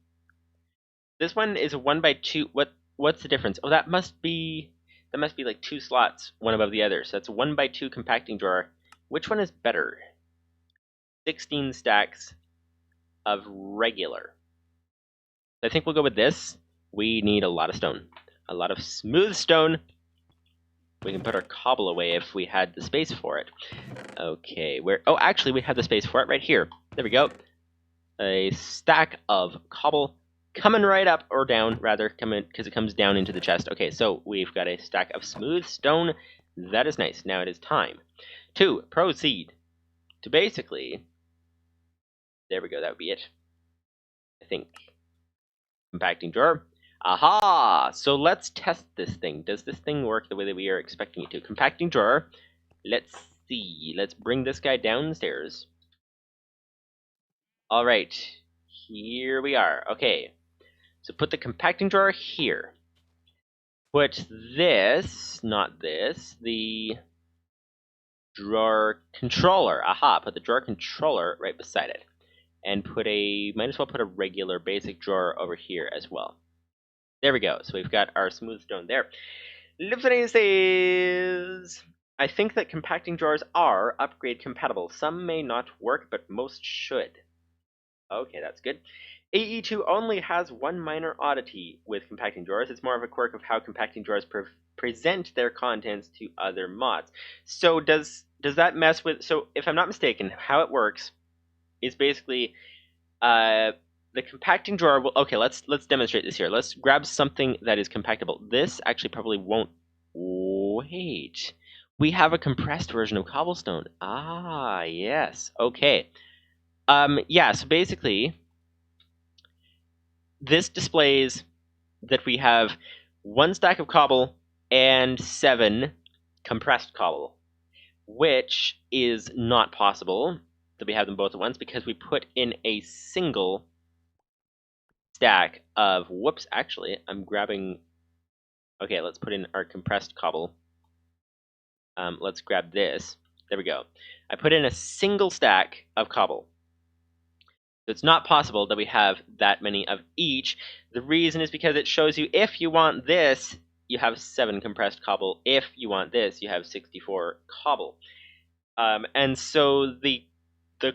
This one is a 1x2. What's the difference? Oh, that must be like 2 slots, one above the other. So that's a 1x2 compacting drawer. Which one is better? 16 stacks of regular. I think we'll go with this. We need a lot of stone. A lot of smooth stone. We can put our cobble away if we had the space for it. Okay, where... oh, actually, we have the space for it right here. There we go. A stack of cobble coming right up, or down, rather, coming, because it comes down into the chest. Okay, so we've got a stack of smooth stone. That is nice. Now it is time to proceed to basically... there we go, that would be it. I think. Compacting drawer. Aha! So let's test this thing. Does this thing work the way that we are expecting it to? Compacting drawer. Let's see. Let's bring this guy downstairs. All right. Here we are. Okay. So put the compacting drawer here. Put this, not this, the drawer controller. Aha! Put the drawer controller right beside it. And put a, might as well put a regular basic drawer over here as well. There we go. So we've got our smooth stone there. Listening says, I think that compacting drawers are upgrade compatible. Some may not work, but most should. Okay, that's good. AE2 only has one minor oddity with compacting drawers. It's more of a quirk of how compacting drawers present their contents to other mods. So does that mess with... so if I'm not mistaken, how it works is basically the compacting drawer will... okay, let's demonstrate this here. Let's grab something that is compactable. This actually probably won't... wait. We have a compressed version of cobblestone. Ah, yes. Okay. Yeah, so basically, this displays that we have 1 stack of cobble and 7 compressed cobble, which is not possible that we have them both at once because we put in a single stack of... whoops, actually, I'm grabbing... okay, let's put in our compressed cobble. Let's grab this. There we go. I put in a single stack of cobble. So it's not possible that we have that many of each. The reason is because it shows you if you want this, you have 7 compressed cobble. If you want this, you have 64 cobble. And so the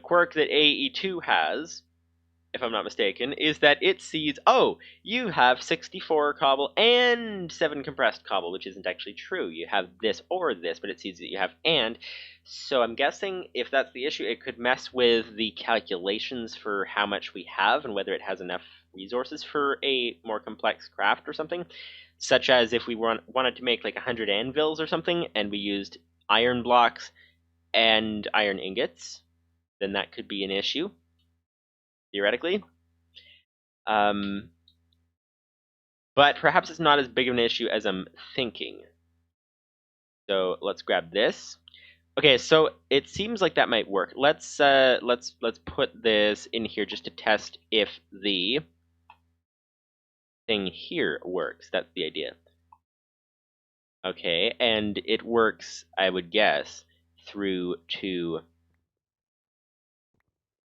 quirk that AE2 has, if I'm not mistaken, is that it sees, oh, you have 64 cobble and 7 compressed cobble, which isn't actually true. You have this or this, but it sees that you have and. So I'm guessing if that's the issue, it could mess with the calculations for how much we have and whether it has enough resources for a more complex craft or something. Such as if we wanted to make like 100 anvils or something, and we used iron blocks and iron ingots, then that could be an issue, theoretically. But perhaps it's not as big of an issue as I'm thinking. So let's grab this. Okay, so it seems like that might work. Let's put this in here just to test if the thing here works. That's the idea. Okay, and it works, I would guess, through to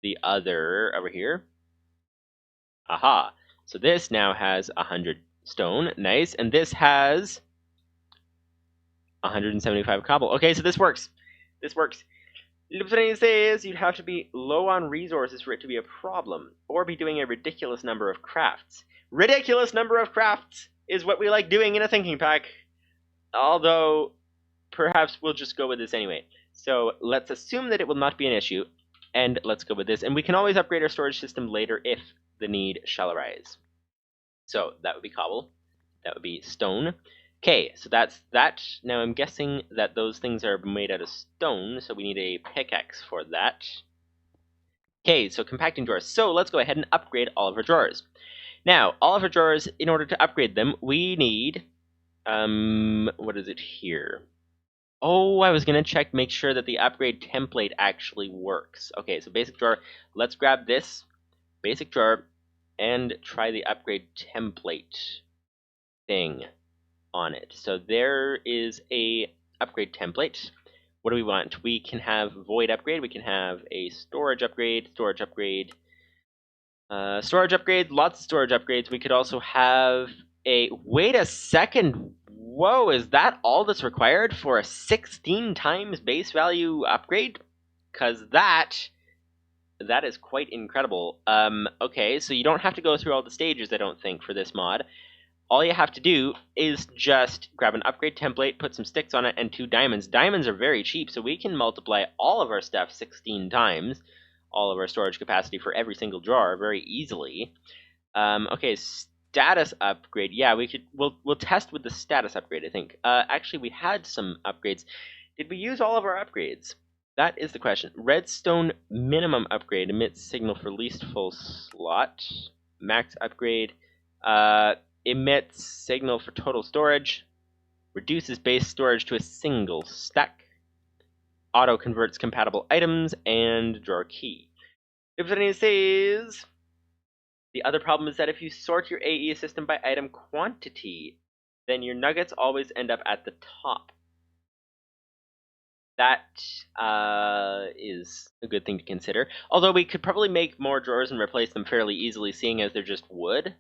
the other over here. Aha. So this now has 100 stone. Nice. And this has 175 cobble. Okay, so this works. This works. Lipton says you'd have to be low on resources for it to be a problem, or be doing a ridiculous number of crafts. Ridiculous number of crafts is what we like doing in a thinking pack. Although, perhaps we'll just go with this anyway. So let's assume that it will not be an issue, and let's go with this. And we can always upgrade our storage system later if the need shall arise. So that would be cobble. That would be stone. Okay, so that's that. Now I'm guessing that those things are made out of stone, so we need a pickaxe for that. Okay, so compacting drawers. So let's go ahead and upgrade all of our drawers. Now, all of our drawers, in order to upgrade them, we need, what is it here? Oh, I was going to check, make sure that the upgrade template actually works. Okay, so basic drawer. Let's grab this basic drawer and try the upgrade template thing on it. So there is a upgrade template. What do we want? We can have void upgrade. We can have a storage upgrade, storage upgrade, storage upgrade, lots of storage upgrades. We could also have a, wait a second. Whoa, is that all that's required for a 16 times base value upgrade? Because that is quite incredible. Okay, so you don't have to go through all the stages, I don't think, for this mod. All you have to do is just grab an upgrade template, put some sticks on it, and 2 diamonds. Diamonds are very cheap, so we can multiply all of our stuff 16 times, all of our storage capacity for every single drawer very easily. Okay, status upgrade. Yeah, we'll test with the status upgrade, I think. Actually, we had some upgrades. Did we use all of our upgrades? That is the question. Redstone minimum upgrade emits signal for least full slot. Max upgrade. Emits signal for total storage, reduces base storage to a single stack, auto converts compatible items, and drawer key. If anything says, the other problem is that if you sort your AE system by item quantity, then your nuggets always end up at the top. That is a good thing to consider. Although we could probably make more drawers and replace them fairly easily, seeing as they're just wood,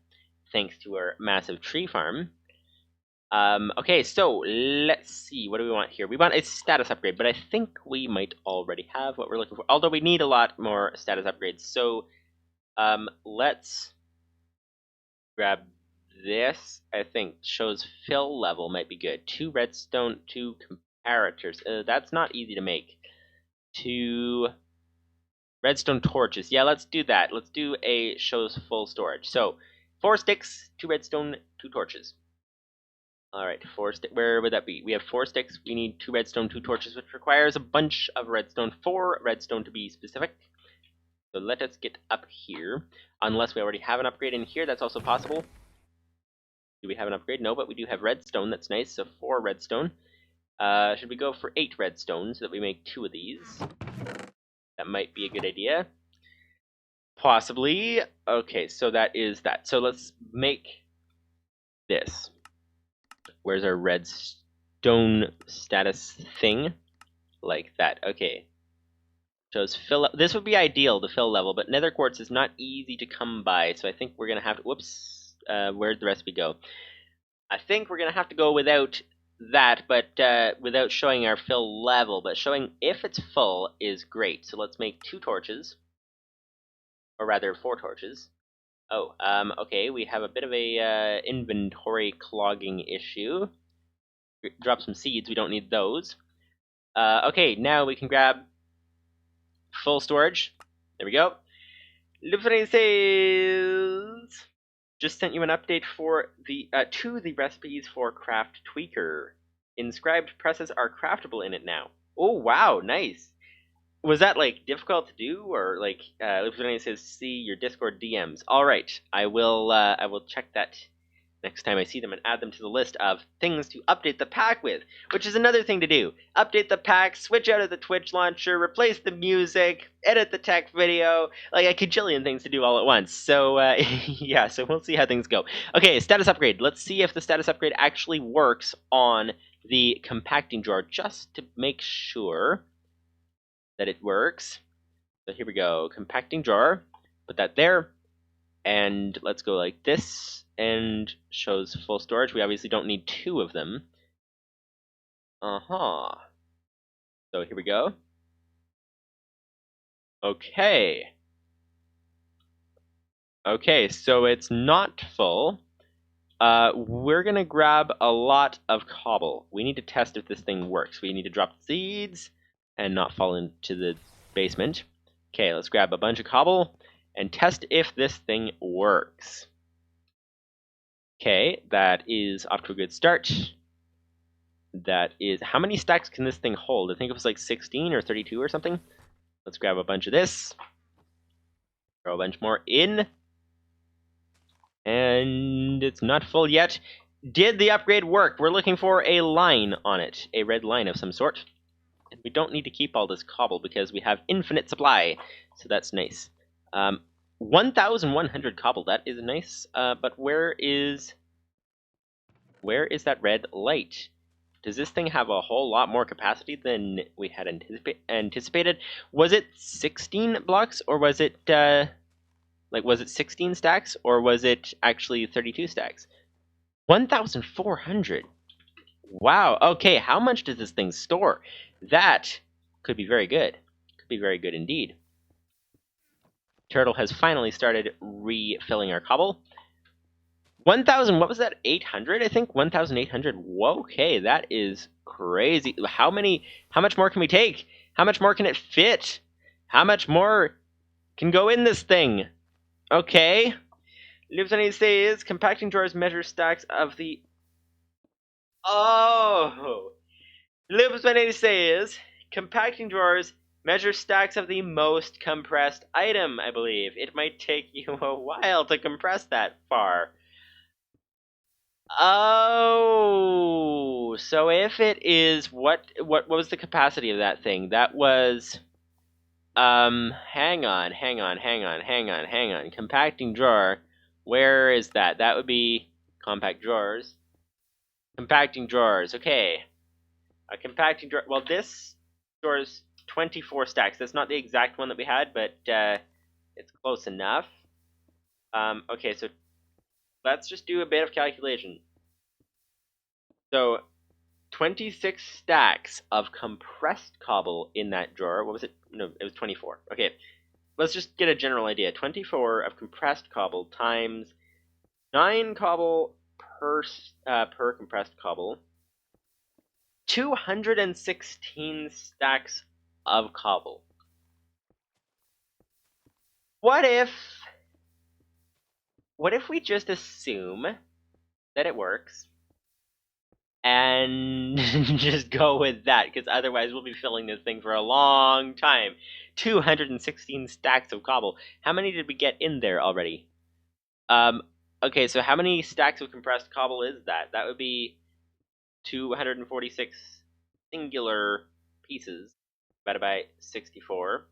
thanks to our massive tree farm. Okay, so let's see. What do we want here? We want a status upgrade, but I think we might already have what we're looking for. Although we need a lot more status upgrades. So let's grab this. I think shows fill level might be good. 2 redstone, 2 comparators. That's not easy to make. 2 redstone torches. Yeah, let's do that. Let's do a shows full storage. So 4 sticks, 2 redstone, 2 torches. Alright, 4 sticks. Where would that be? We have 4 sticks. We need 2 redstone, 2 torches, which requires a bunch of redstone. 4 redstone to be specific. So let us get up here. Unless we already have an upgrade in here, that's also possible. Do we have an upgrade? No, but we do have redstone. That's nice. So 4 redstone. Should we go for 8 redstone so that we make 2 of these? That might be a good idea. Possibly. Okay, so that is that. So let's make this. Where's our redstone status thing? Like that. Okay. Shows fill. This would be ideal, the fill level, but nether quartz is not easy to come by, so I think we're gonna have to. Whoops. Where'd the recipe go? I think we're gonna have to go without that, but without showing our fill level. But showing if it's full is great. So let's make 2 torches, or rather 4 torches. Oh, okay, we have a bit of a inventory clogging issue. Drop some seeds, we don't need those. Okay, now we can grab full storage. There we go. Lufrey says, just sent you an update for the to the recipes for Craft Tweaker. Inscribed presses are craftable in it now. Oh wow, nice. Was that like difficult to do, or like Lufrey says, see your Discord DMs. All right, I will check that next time I see them and add them to the list of things to update the pack with, which is another thing to do. Update the pack, switch out of the Twitch launcher, replace the music, edit the tech video, like a cajillion things to do all at once. So, yeah, so we'll see how things go. Okay, status upgrade. Let's see if the status upgrade actually works on the compacting drawer, just to make sure that it works. So here we go, compacting drawer, put that there, and let's go like this, and shows full storage. We obviously don't need 2 of them. So here we go. Okay. Okay, so it's not full. We're gonna grab a lot of cobble. We need to test if this thing works. We need to drop seeds and not fall into the basement. Okay, let's grab a bunch of cobble and test if this thing works. Okay, that is off to a good start. That is, how many stacks can this thing hold? I think it was like 16 or 32 or something. Let's grab a bunch of this. Throw a bunch more in. And it's not full yet. Did the upgrade work? We're looking for a line on it, a red line of some sort. And we don't need to keep all this cobble because we have infinite supply, so that's nice. 1,100 cobble, that is nice. But where is that red light? Does this thing have a whole lot more capacity than we had anticipated? Was it 16 blocks, or was it was it 16 stacks, or was it actually 32 stacks? 1,400. Wow. Okay, how much does this thing store? That could be very good. Could be very good indeed. Turtle has finally started refilling our cobble. 1,000, what was that? 800, I think? 1,800. Whoa, okay, that is crazy. How much more can we take? How much more can it fit? How much more can go in this thing? Okay. Livable says compacting drawers measure stacks of the... Oh! Livable says compacting drawers measure stacks of the most compressed item, I believe. It might take you a while to compress that far. Oh, so if it is, what was the capacity of that thing? That was, hang on. Compacting drawer. Where is that? That would be compact drawers. Compacting drawers, okay. A compacting drawer, well, this stores 24 stacks. That's not the exact one that we had, but it's close enough. Okay, so let's just do a bit of calculation. So 26 stacks of compressed cobble in that drawer. What was it? No, it was 24. Okay, let's just get a general idea. 24 of compressed cobble times 9 cobble per compressed cobble. 216 stacks of cobble. What if we just assume that it works and just go with that, because otherwise we'll be filling this thing for a long time. 216 stacks of cobble. How many did we get in there already? Okay, so how many stacks of compressed cobble is that? That would be 246 singular pieces divided by 64.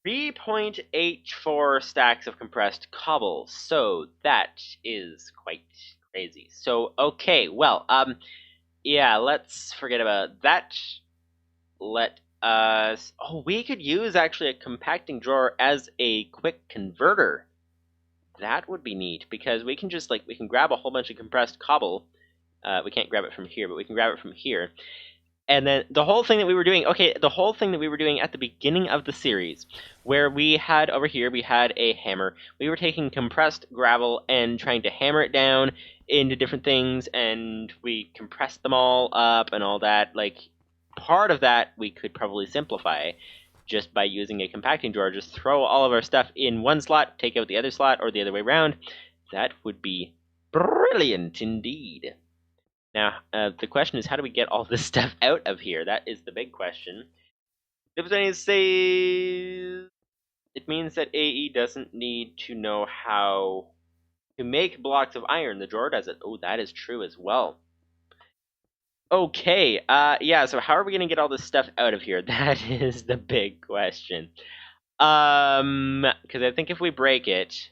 3.84 stacks of compressed cobble. So that is quite crazy. So, okay, well, yeah, let's forget about that. Let us... Oh, we could use, actually, a compacting drawer as a quick converter. That would be neat, because we can just, we can grab a whole bunch of compressed cobble. We can't grab it from here, but we can grab it from here. And then the whole thing that we were doing, the whole thing that we were doing at the beginning of the series, where we had, over here, we had a hammer. We were taking compressed gravel and trying to hammer it down into different things, and we compressed them all up and all that. Part of that we could probably simplify just by using a compacting drawer. Just throw all of our stuff in one slot, take out the other slot, or the other way around. That would be brilliant indeed. Now, the question is, how do we get all this stuff out of here? That is the big question. It says it means that AE doesn't need to know how to make blocks of iron. The drawer does it. Oh, that is true as well. Okay, yeah, so how are we going to get all this stuff out of here? That is the big question. Because I think if we break it,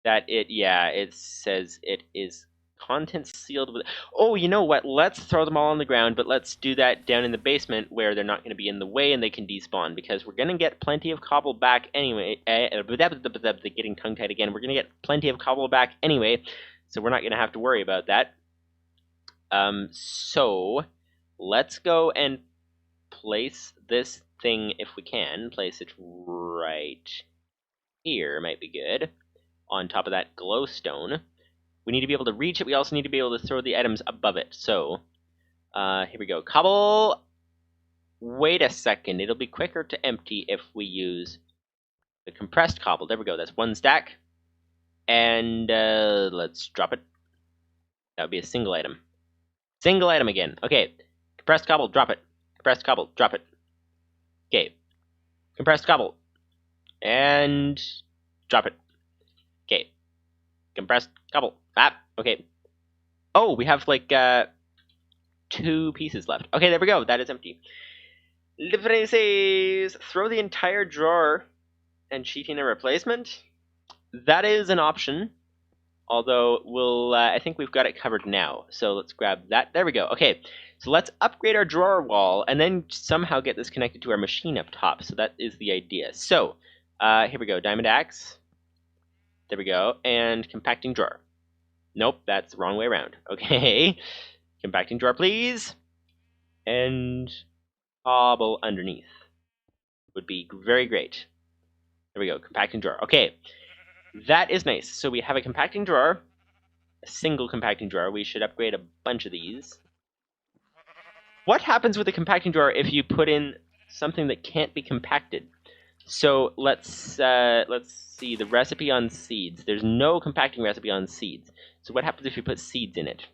it says it is contents sealed with... Oh, you know what? Let's throw them all on the ground, but let's do that down in the basement where they're not going to be in the way and they can despawn, because we're going to get plenty of cobble back anyway. Getting tongue-tied again. We're going to get plenty of cobble back anyway, so we're not going to have to worry about that. So let's go and place this thing if we can. Place it right here might be good. On top of that glowstone. We need to be able to reach it. We also need to be able to throw the items above it. So, here we go. Cobble. Wait a second. It'll be quicker to empty if we use the compressed cobble. There we go. That's one stack. And let's drop it. That would be a single item. Single item again. Okay. Compressed cobble, drop it. Compressed cobble, drop it. Okay. Compressed cobble. And drop it. Okay. Compressed cobble. Ah, okay. Oh, we have like 2 pieces left. Okay, there we go. That is empty. Says, throw the entire drawer and cheating a replacement. That is an option. Although we'll, I think we've got it covered now. So let's grab that. There we go. Okay, so let's upgrade our drawer wall and then somehow get this connected to our machine up top. So that is the idea. So here we go. Diamond axe. There we go. And compacting drawer. Nope, that's the wrong way around. Okay. Compacting drawer, please. And cobble underneath would be very great. There we go. Compacting drawer. Okay. That is nice. So we have a compacting drawer, a single compacting drawer. We should upgrade a bunch of these. What happens with a compacting drawer if you put in something that can't be compacted? So let's see the recipe on seeds. There's no compacting recipe on seeds. So what happens if you put seeds in it?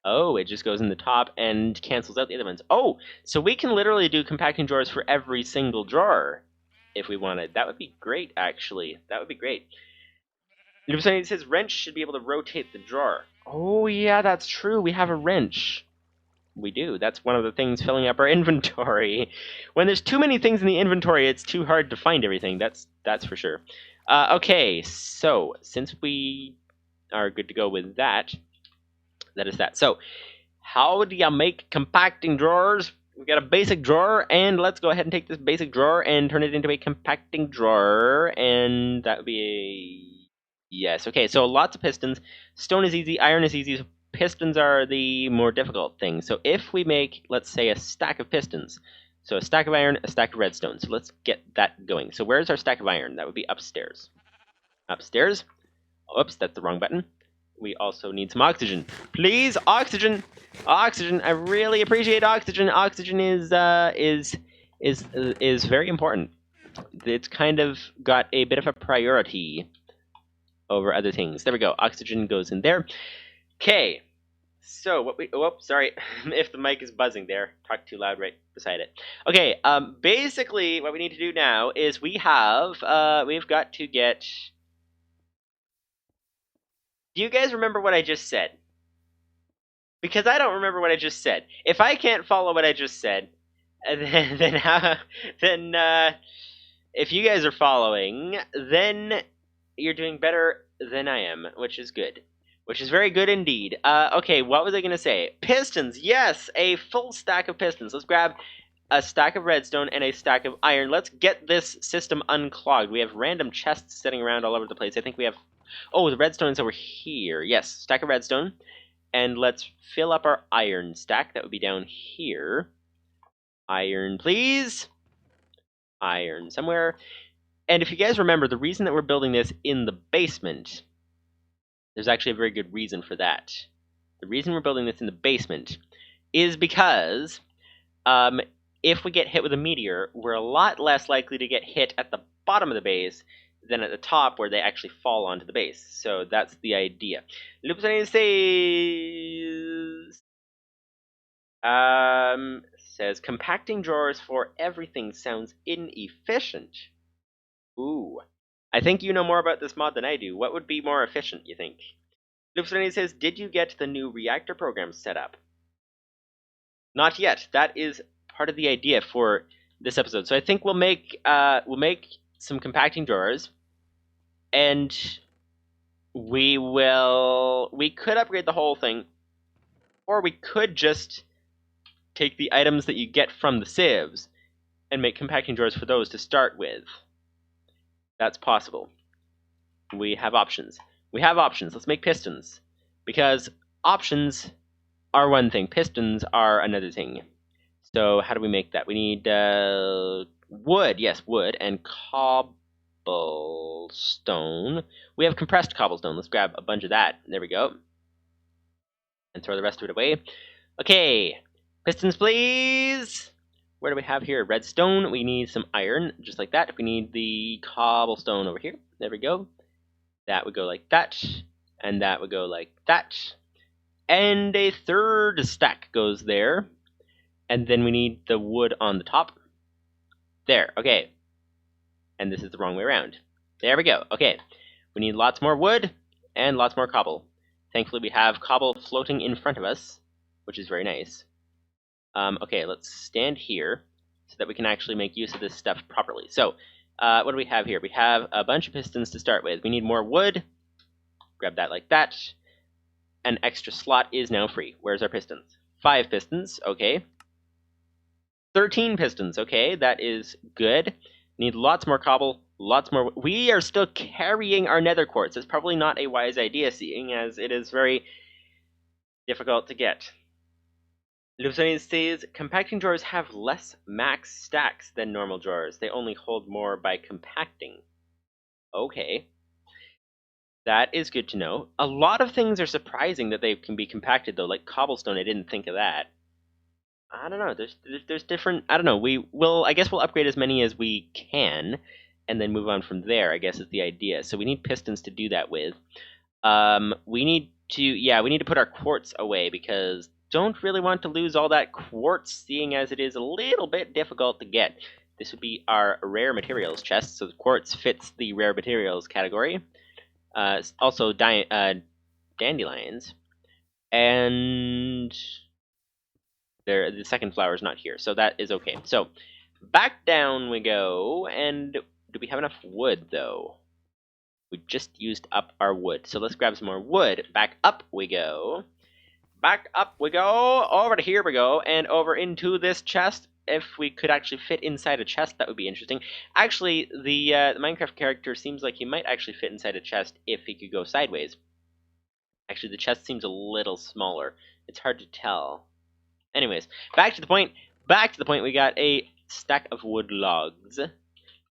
Oh, it just goes in the top and cancels out the other ones. Oh, so we can literally do compacting drawers for every single drawer. If we wanted. That would be great, actually. That would be great. It says wrench should be able to rotate the drawer. Oh, yeah, that's true. We have a wrench. We do. That's one of the things filling up our inventory. When there's too many things in the inventory, it's too hard to find everything. That's for sure. Okay, so since we are good to go with that, that is that. So, how do you make compacting drawers? We've got a basic drawer, and let's go ahead and take this basic drawer and turn it into a compacting drawer, and that would be a... Yes, okay, so lots of pistons. Stone is easy, iron is easy, so pistons are the more difficult thing. So if we make, let's say, a stack of pistons, so a stack of iron, a stack of redstone, so let's get that going. So where's our stack of iron? That would be upstairs. Upstairs. Oops, that's the wrong button. We also need some oxygen. Please, oxygen! Oxygen! I really appreciate oxygen. Oxygen is very important. It's kind of got a bit of a priority over other things. There we go. Oxygen goes in there. Okay. So what we... Oh, sorry. If the mic is buzzing there, talk too loud right beside it. Okay. Basically, what we need to do now is we've got to get... Do you guys remember what I just said? Because I don't remember what I just said. If I can't follow what I just said, then if you guys are following, then you're doing better than I am, which is good. Which is very good indeed. Okay, what was I going to say? Pistons, yes! A full stack of pistons. Let's grab a stack of redstone and a stack of iron. Let's get this system unclogged. We have random chests sitting around all over the place. I think we have... Oh, the redstone is over here. Yes, stack of redstone. And let's fill up our iron stack. That would be down here. Iron, please. Iron somewhere. And if you guys remember, the reason that we're building this in the basement, there's actually a very good reason for that. The reason we're building this in the basement is because if we get hit with a meteor, we're a lot less likely to get hit at the bottom of the base than at the top where they actually fall onto the base. So that's the idea. Says compacting drawers for everything sounds inefficient. Ooh. I think you know more about this mod than I do. What would be more efficient, you think? Loopsonini says, did you get the new reactor program set up? Not yet. That is part of the idea for this episode. So I think we'll make some compacting drawers, and we could upgrade the whole thing, or we could just take the items that you get from the sieves and make compacting drawers for those to start with. That's possible. We have options. Let's make pistons, because options are one thing, pistons are another thing. So how do we make that? We need wood. Yes, wood and cobblestone. We have compressed cobblestone. Let's grab a bunch of that. There we go. And throw the rest of it away. Okay, pistons, please. Where do we have here? Redstone. We need some iron, just like that. We need the cobblestone over here. There we go. That would go like that. And that would go like that. And a third stack goes there. And then we need the wood on the top. There, okay. And this is the wrong way around. There we go, okay. We need lots more wood and lots more cobble. Thankfully we have cobble floating in front of us, which is very nice. Okay, let's stand here so that we can actually make use of this stuff properly. So, what do we have here? We have a bunch of pistons to start with. We need more wood. Grab that like that. An extra slot is now free. Where's our pistons? 5 pistons, okay. 13 pistons, okay, that is good. Need lots more cobble, lots more. We are still carrying our nether quartz. It's probably not a wise idea, seeing as it is very difficult to get. Lucinian says, compacting drawers have less max stacks than normal drawers. They only hold more by compacting. Okay. That is good to know. A lot of things are surprising that they can be compacted, though, like cobblestone. I didn't think of that. I don't know. There's different. I don't know. I guess we'll upgrade as many as we can, and then move on from there. I guess is the idea. So we need pistons to do that with. We need to put our quartz away because don't really want to lose all that quartz, seeing as it is a little bit difficult to get. This would be our rare materials chest. So the quartz fits the rare materials category. Also dandelions, and the second flower is not here, so that is okay. So back down we go, and do we have enough wood though? We just used up our wood, so let's grab some more wood. Back up we go. Back up we go. Over to here we go, and over into this chest. If we could actually fit inside a chest, that would be interesting. Actually, the Minecraft character seems like he might actually fit inside a chest if he could go sideways. Actually, the chest seems a little smaller. It's hard to tell. Anyways, back to the point. We got a stack of wood logs.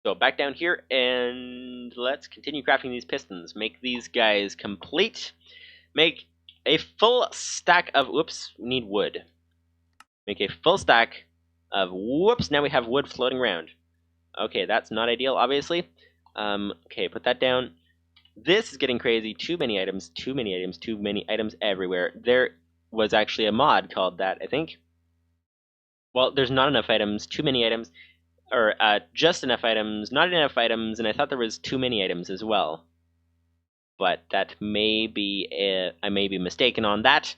So back down here, and let's continue crafting these pistons. Make these guys complete. Make a full stack of... Whoops, we need wood. Make a full stack of... Whoops, now we have wood floating around. Okay, that's not ideal, obviously. Okay, put that down. This is getting crazy. Too many items everywhere. There was actually a mod called that, I think. Well, there's not enough items, too many items, or just enough items, not enough items, and I thought there was too many items as well. But that may be, I may be mistaken on that.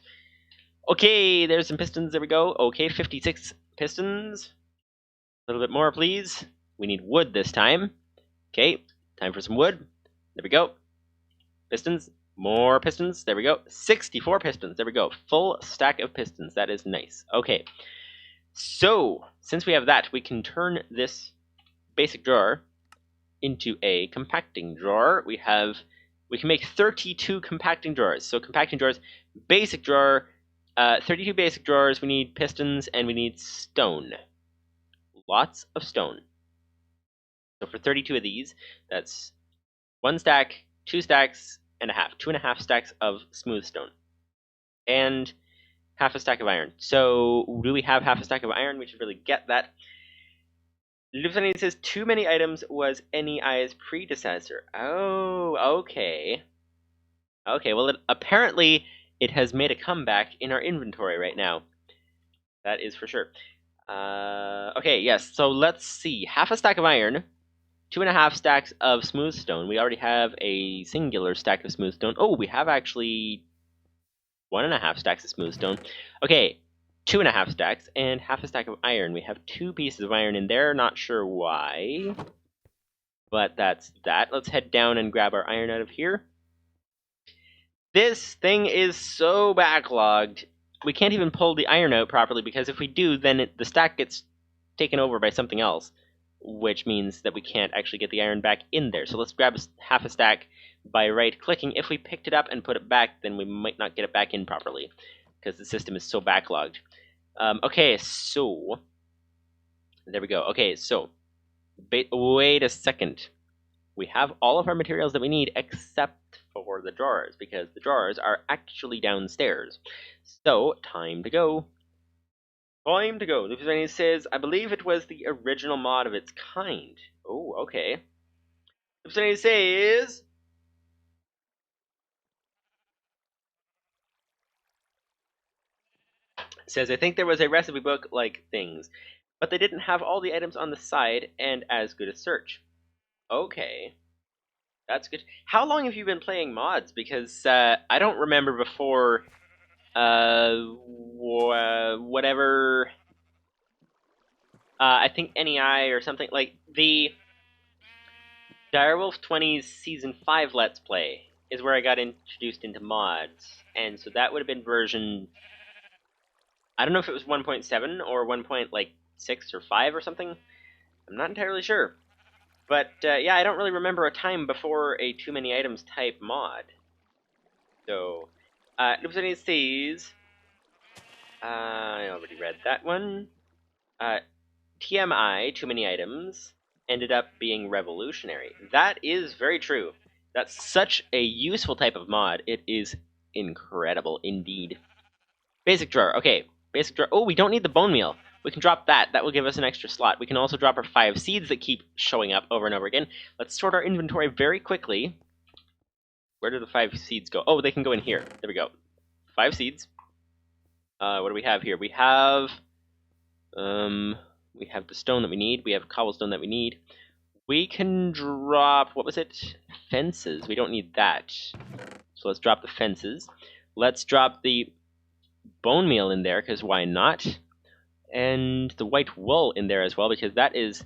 Okay, there's some pistons, there we go. Okay, 56 pistons. A little bit more, please. We need wood this time. Okay, time for some wood. There we go. Pistons. More pistons. There we go. 64 pistons. There we go. Full stack of pistons. That is nice. Okay. So, since we have that, we can turn this basic drawer into a compacting drawer. We can make 32 compacting drawers. So compacting drawers, basic drawer, 32 basic drawers. We need pistons and we need stone. Lots of stone. So for 32 of these, that's 1 stack, 2 stacks, and a half. 2.5 stacks of smooth stone. And half a stack of iron. So do we have half a stack of iron? We should really get that. Lieutenant says too many items was NEI's predecessor. Oh, okay. Okay, well, apparently it has made a comeback in our inventory right now. That is for sure. Okay, yes, so let's see. Half a stack of iron, 2.5 stacks of smooth stone. We already have a singular stack of smooth stone. Oh, we have actually 1.5 stacks of smooth stone. Okay, 2.5 stacks and half a stack of iron. We have 2 pieces of iron in there. Not sure why, but that's that. Let's head down and grab our iron out of here. This thing is so backlogged. We can't even pull the iron out properly because if we do, then the stack gets taken over by something else, which means that we can't actually get the iron back in there. So let's grab half a stack by right-clicking. If we picked it up and put it back, then we might not get it back in properly because the system is so backlogged. Okay, so there we go. Okay, so wait a second. We have all of our materials that we need except for the drawers, because the drawers are actually downstairs. So, time to go. Time to go. Living says, I believe it was the original mod of its kind. Oh, okay. Living says, I think there was a recipe book like things, but they didn't have all the items on the side and as good a search. Okay. That's good. How long have you been playing mods? Because I don't remember before whatever. I think NEI or something like the Direwolf 20's Season 5 Let's Play is where I got introduced into mods. And so that would have been version, I don't know if it was 1.7 or 1.6 or 5 or something. I'm not entirely sure. But yeah, I don't really remember a time before a too many items type mod. So, Lupsani says, I already read that one. TMI, too many items, ended up being revolutionary. That is very true. That's such a useful type of mod. It is incredible indeed. Basic drawer. Okay, basic drawer. Oh, we don't need the bone meal. We can drop that. That will give us an extra slot. We can also drop our 5 seeds that keep showing up over and over again. Let's sort our inventory very quickly. Where do the 5 seeds go? Oh, they can go in here. There we go. 5 seeds. What do we have here? We have the stone that we need. We have cobblestone that we need. We can drop, what was it? Fences. We don't need that. So let's drop the fences. Let's drop the bone meal in there, because why not? And the white wool in there as well, because that is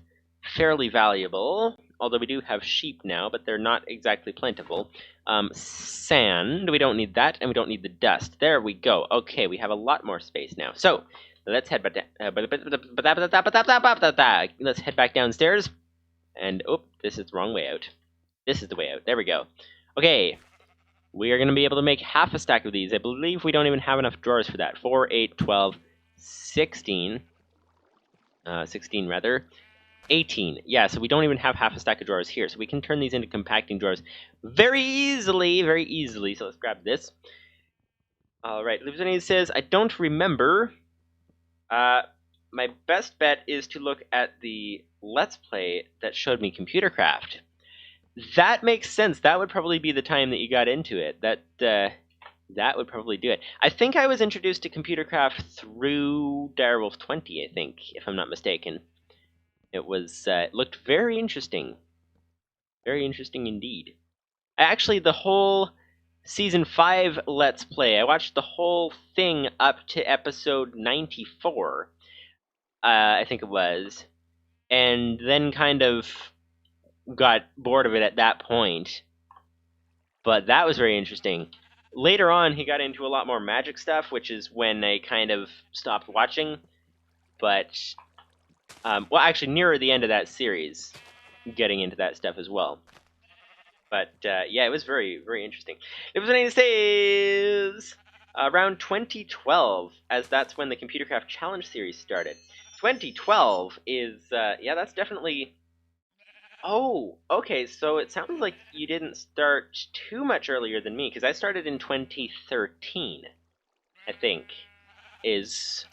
fairly valuable. Although we do have sheep now, but they're not exactly plentiful. Sand, we don't need that, and we don't need the dust. There we go. Okay, we have a lot more space now. So, let's head back let's head back downstairs. And, oh, this is the wrong way out. This is the way out. There we go. Okay, we are going to be able to make half a stack of these. I believe we don't even have enough drawers for that. 4, 8, 12, 16. 16, rather. 18. Yeah, so we don't even have half a stack of drawers here. So we can turn these into compacting drawers very easily, very easily. So let's grab this. All right, Lupzani says, I don't remember. My best bet is to look at the Let's Play that showed me ComputerCraft. That makes sense. That would probably be the time that you got into it. That would probably do it. I think I was introduced to ComputerCraft through Direwolf 20, I think, if I'm not mistaken. It was, it looked very interesting. Very interesting indeed. Actually, the whole Season 5 Let's Play, I watched the whole thing up to episode 94, I think it was, and then kind of got bored of it at that point. But that was very interesting. Later on, he got into a lot more magic stuff, which is when I kind of stopped watching. But, well, actually, nearer the end of that series, getting into that stuff as well. But, yeah, it was very, very interesting. It was an says around 2012, as that's when the ComputerCraft Challenge series started. 2012 is, yeah, that's definitely... Oh, okay, so it sounds like you didn't start too much earlier than me, because I started in 2013, I think, is...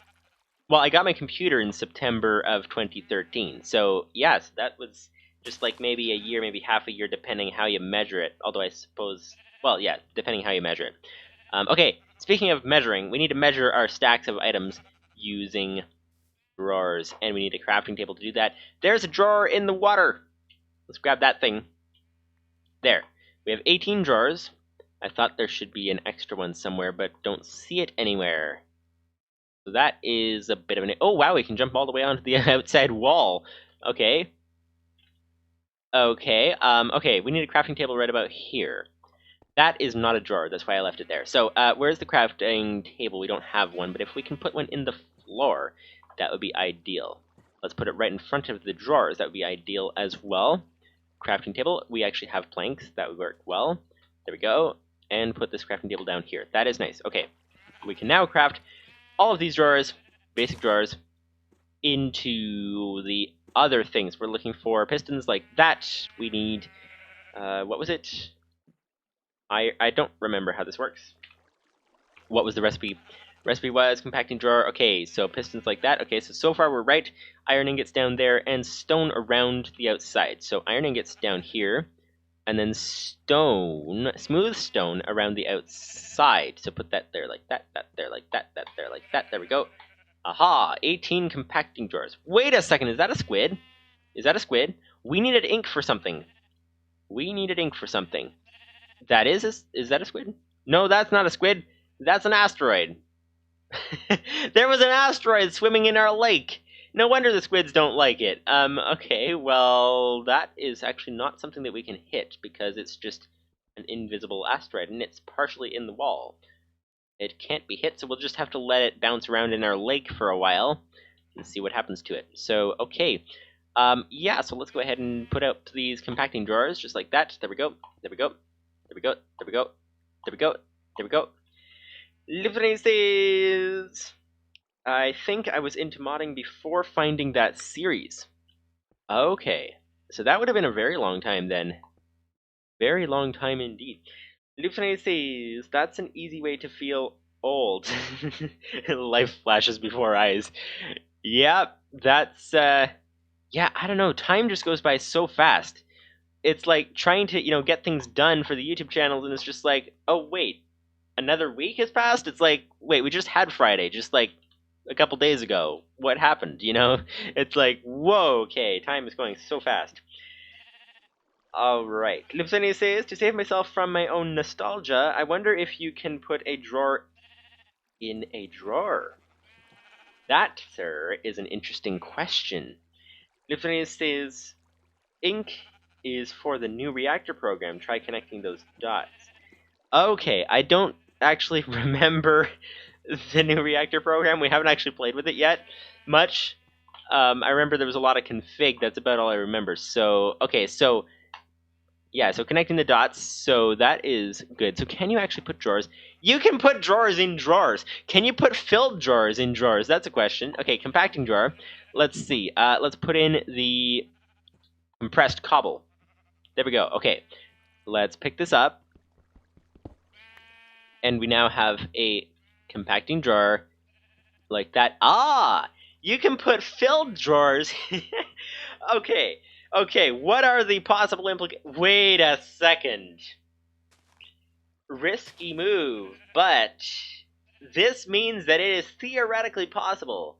Well, I got my computer in September of 2013, so yes, that was just like maybe a year, maybe half a year, depending how you measure it, although I suppose... Well, yeah, depending how you measure it. Okay, speaking of measuring, we need to measure our stacks of items using drawers, and we need a crafting table to do that. There's a drawer in the water! Let's grab that thing. There. We have 18 drawers. I thought there should be an extra one somewhere, but don't see it anywhere. So that is a bit of an... Oh, wow, we can jump all the way onto the outside wall. Okay. Okay, okay, we need a crafting table right about here. That is not a drawer, that's why I left it there. So, where's the crafting table? We don't have one, but if we can put one in the floor, that would be ideal. Let's put it right in front of the drawers. That would be ideal as well. Crafting table, we actually have planks. That would work well. There we go. And put this crafting table down here. That is nice. Okay. We can now craft all of these drawers basic drawers into the other things. We're looking for pistons like that. We need, what was it? I don't remember how this works. What was the recipe? Recipe was compacting drawer. Okay, so pistons like that. Okay, so far we're right. Iron ingots down there and stone around the outside. So iron ingots down here, and then stone, smooth stone around the outside. So put that there like that there like that there like that. There we go. Aha, 18 compacting drawers. Wait a second, is that a squid? Is that a squid? We needed ink for something. We needed ink for something. That is that a squid? No, that's not a squid. That's an asteroid. There was an asteroid swimming in our lake. No wonder the squids don't like it. Okay, well, that is actually not something that we can hit because it's just an invisible asteroid and it's partially in the wall. It can't be hit, so we'll just have to let it bounce around in our lake for a while and see what happens to it. So, okay. Yeah, so let's go ahead and put out these compacting drawers just like that. There we go. There we go. There we go. There we go. There we go. There we go. Livraces! I think I was into modding before finding that series. Okay. So that would have been a very long time then. Very long time indeed. Livraces! That's an easy way to feel old. Life flashes before eyes. Yeah, that's, yeah, I don't know. Time just goes by so fast. It's like trying to, get things done for the YouTube channels, and it's just like, oh, wait. Another week has passed? It's like, wait, we just had Friday, just like a couple days ago. What happened, It's like, whoa, okay, time is going so fast. Alright. Lipsani says, to save myself from my own nostalgia, I wonder if you can put a drawer in a drawer. That, sir, is an interesting question. Lipsani says, ink is for the new reactor program. Try connecting those dots. Okay, I don't actually remember the new reactor program. We haven't actually played with it yet much. I remember there was a lot of config. That's about all I remember. So, okay, so, yeah, so connecting the dots. So that is good. So can you actually put drawers? You can put drawers in drawers. Can you put filled drawers in drawers? That's a question. Okay, compacting drawer. Let's see. Let's put in the compressed cobble. There we go. Okay, let's pick this up. And we now have a compacting drawer like that. Ah! You can put filled drawers. Okay, what are the possible implications? Wait a second. Risky move, but this means that it is theoretically possible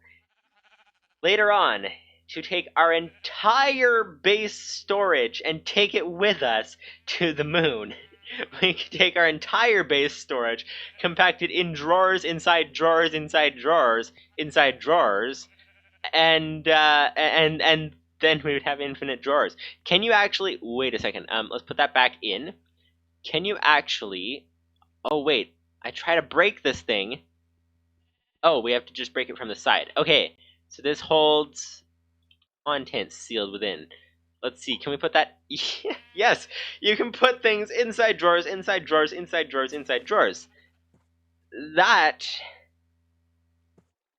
later on to take our entire base storage and take it with us to the moon. We can take our entire base storage, compact it in drawers, inside drawers, inside drawers, inside drawers, and then we would have infinite drawers. Can you actually... Wait a second. Let's put that back in. Can you actually... Oh, wait. I try to break this thing. Oh, we have to just break it from the side. Okay, so this holds contents sealed within. Let's see, can we put that? Yes, you can put things inside drawers, inside drawers, inside drawers, inside drawers. That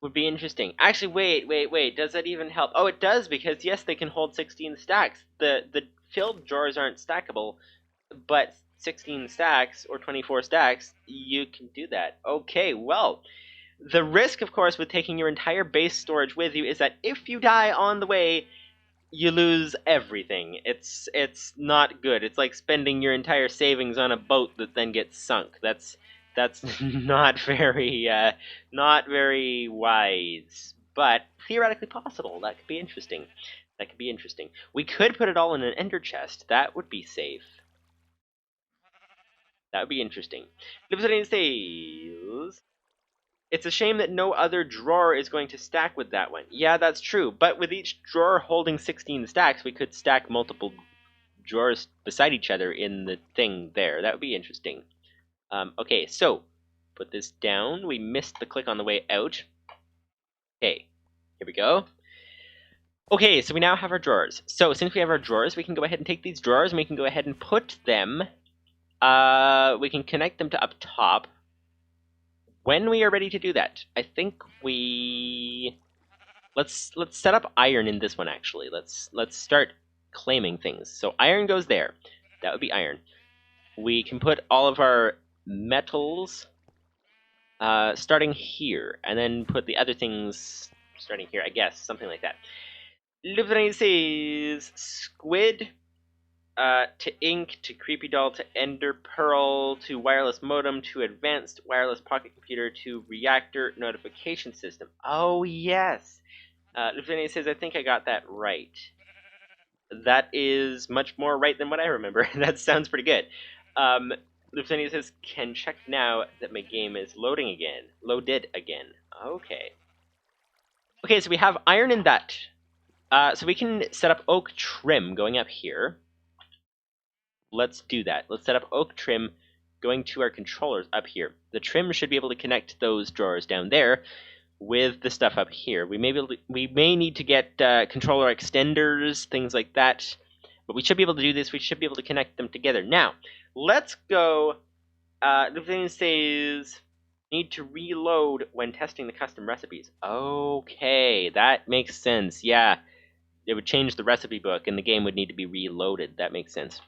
would be interesting. Actually, wait, does that even help? Oh, it does, because yes, they can hold 16 stacks. The filled drawers aren't stackable, but 16 stacks, or 24 stacks, you can do that. Okay, well, the risk, of course, with taking your entire base storage with you is that if you die on the way, you lose everything. It's not good. It's like spending your entire savings on a boat that then gets sunk. That's not very wise, but theoretically possible. That could be interesting. We could put it all in an ender chest. That would be safe. That would be interesting. It's a shame that no other drawer is going to stack with that one. Yeah, that's true. But with each drawer holding 16 stacks, we could stack multiple drawers beside each other in the thing there. That would be interesting. Okay, so put this down. We missed the click on the way out. Okay, here we go. Okay, so we now have our drawers. So since we have our drawers, we can go ahead and take these drawers and we can go ahead and put them. We can connect them to up top. when we are ready to do that, I think let's set up iron in this one actually. Let's start claiming things. So iron goes there. That would be iron. We can put all of our metals starting here, and then put the other things starting here, I guess, something like that. Living says squid to ink to creepy doll to ender pearl to wireless modem to advanced wireless pocket computer to reactor notification system. Oh yes, Living says I think I got that right. That is much more right than what I remember. That sounds pretty good. Living says can check now that my game is loading again. Loaded again. Okay. Okay, so we have iron in that. So we can set up oak trim going up here. Let's do that. Let's set up oak trim going to our controllers up here. The trim should be able to connect those drawers down there with the stuff up here. We may need to get controller extenders, things like that. But we should be able to do this. We should be able to connect them together. Now, let's go. The thing says need to reload when testing the custom recipes. Okay, that makes sense. Yeah. It would change the recipe book, and the game would need to be reloaded. That makes sense.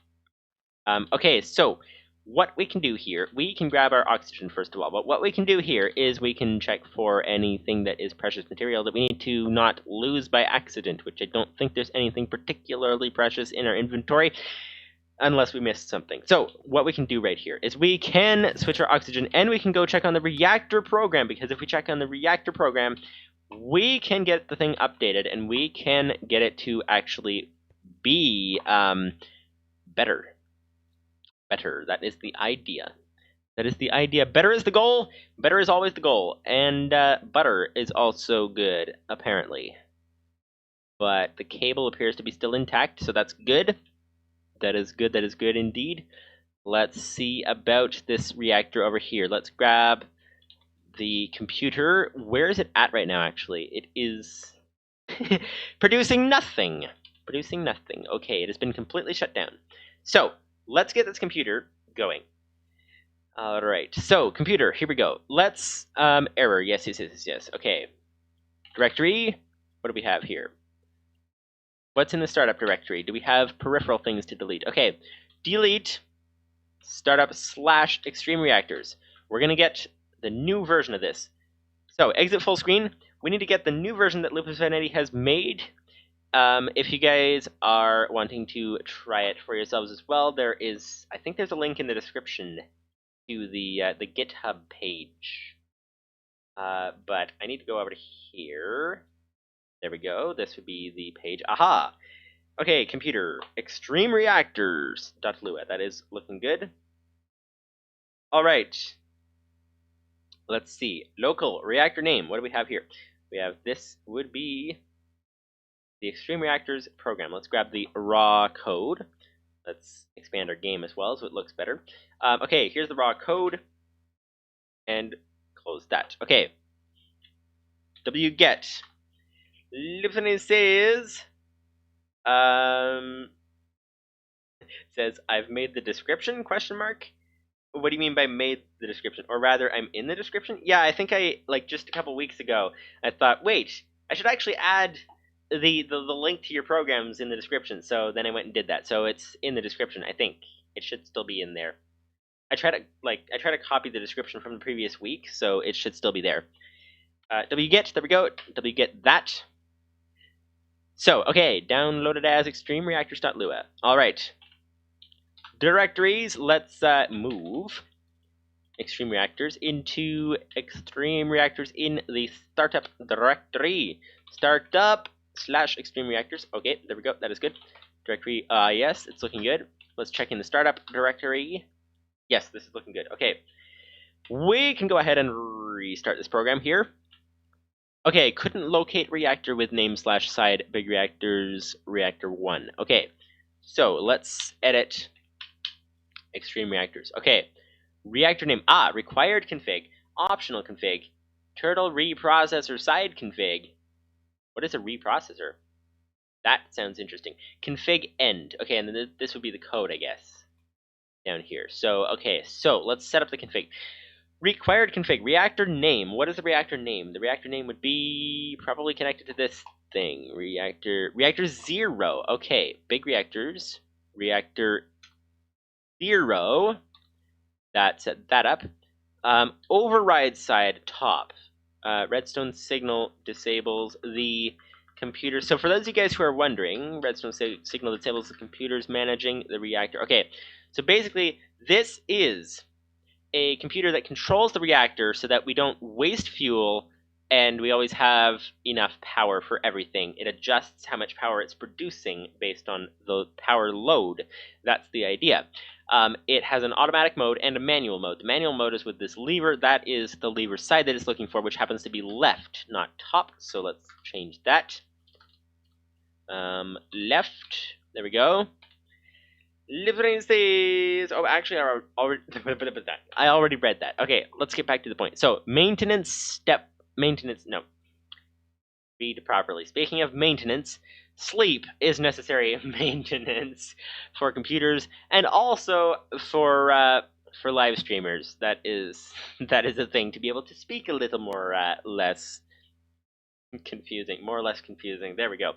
Okay, so what we can do here, we can grab our oxygen first of all, but what we can do here is we can check for anything that is precious material that we need to not lose by accident, which I don't think there's anything particularly precious in our inventory, unless we missed something. So what we can do right here is we can switch our oxygen, and we can go check on the reactor program, because if we check on the reactor program, we can get the thing updated, and we can get it to actually be better. Better. That is the idea. That is the idea. Better is the goal. Better is always the goal. And butter is also good, apparently. But the cable appears to be still intact, so that's good. That is good. That is good indeed. Let's see about this reactor over here. Let's grab the computer. Where is it at right now, actually? It is producing nothing. Producing nothing. Okay, it has been completely shut down. So, let's get this computer going. Alright, so, computer, here we go. Let's, error, yes. Okay. Directory, what do we have here? What's in the startup directory? Do we have peripheral things to delete? Okay, delete startup / extreme reactors. We're going to get the new version of this. So, exit full screen. We need to get the new version that Lupus Vanity has made. If you guys are wanting to try it for yourselves as well, I think there's a link in the description to the GitHub page. But I need to go over to here. There we go. This would be the page. Aha! Okay, computer. Extreme reactors.lua. That is looking good. Alright. Let's see. Local reactor name. What do we have here? We have this would be the Extreme Reactors program. Let's grab the raw code. Let's expand our game as well so it looks better. Okay, here's the raw code. And close that. Okay. wget. Living says, says, I've made the description, question mark. What do you mean by made the description? Or rather, I'm in the description? Yeah, I think just a couple weeks ago, I thought, wait, I should actually add the link to your programs in the description. So then I went and did that. So it's in the description, I think. It should still be in there. I try to copy the description from the previous week, so it should still be there. wget, there we go. Wget that. So, okay, downloaded as extremereactors.lua. Alright. Directories, let's move Extreme Reactors into Extreme Reactors in the startup directory. Startup / Extreme Reactors. Okay, there we go. That is good. Directory, yes, it's looking good. Let's check in the startup directory. Yes, this is looking good. Okay. We can go ahead and restart this program here. Okay, couldn't locate reactor with name / side big reactors reactor 1. Okay, so let's edit Extreme Reactors. Okay, reactor name. Required config, optional config, turtle reprocessor side config. What is a reprocessor? That sounds interesting. Config end. Okay, and then this would be the code, I guess, down here. So, okay, so let's set up the config. Required config. Reactor name. What is the reactor name? The reactor name would be probably connected to this thing. Reactor 0. Okay, big reactors. Reactor 0. That set that up. Override side top. Redstone signal disables the computer. So for those of you guys who are wondering, redstone signal disables the computers managing the reactor. Okay, so basically this is a computer that controls the reactor so that we don't waste fuel and we always have enough power for everything. It adjusts how much power it's producing based on the power load. That's the idea. It has an automatic mode and a manual mode. The manual mode is with this lever. That is the lever side that it's looking for, which happens to be left, not top. So let's change that. Left. There we go. Livraces. Oh, actually, I already read that. Okay, let's get back to the point. So, maintenance step. Maintenance. No. Read properly. Speaking of maintenance, sleep is necessary maintenance for computers and also for live streamers. That is a thing to be able to speak a little more less confusing, more or less confusing. There we go.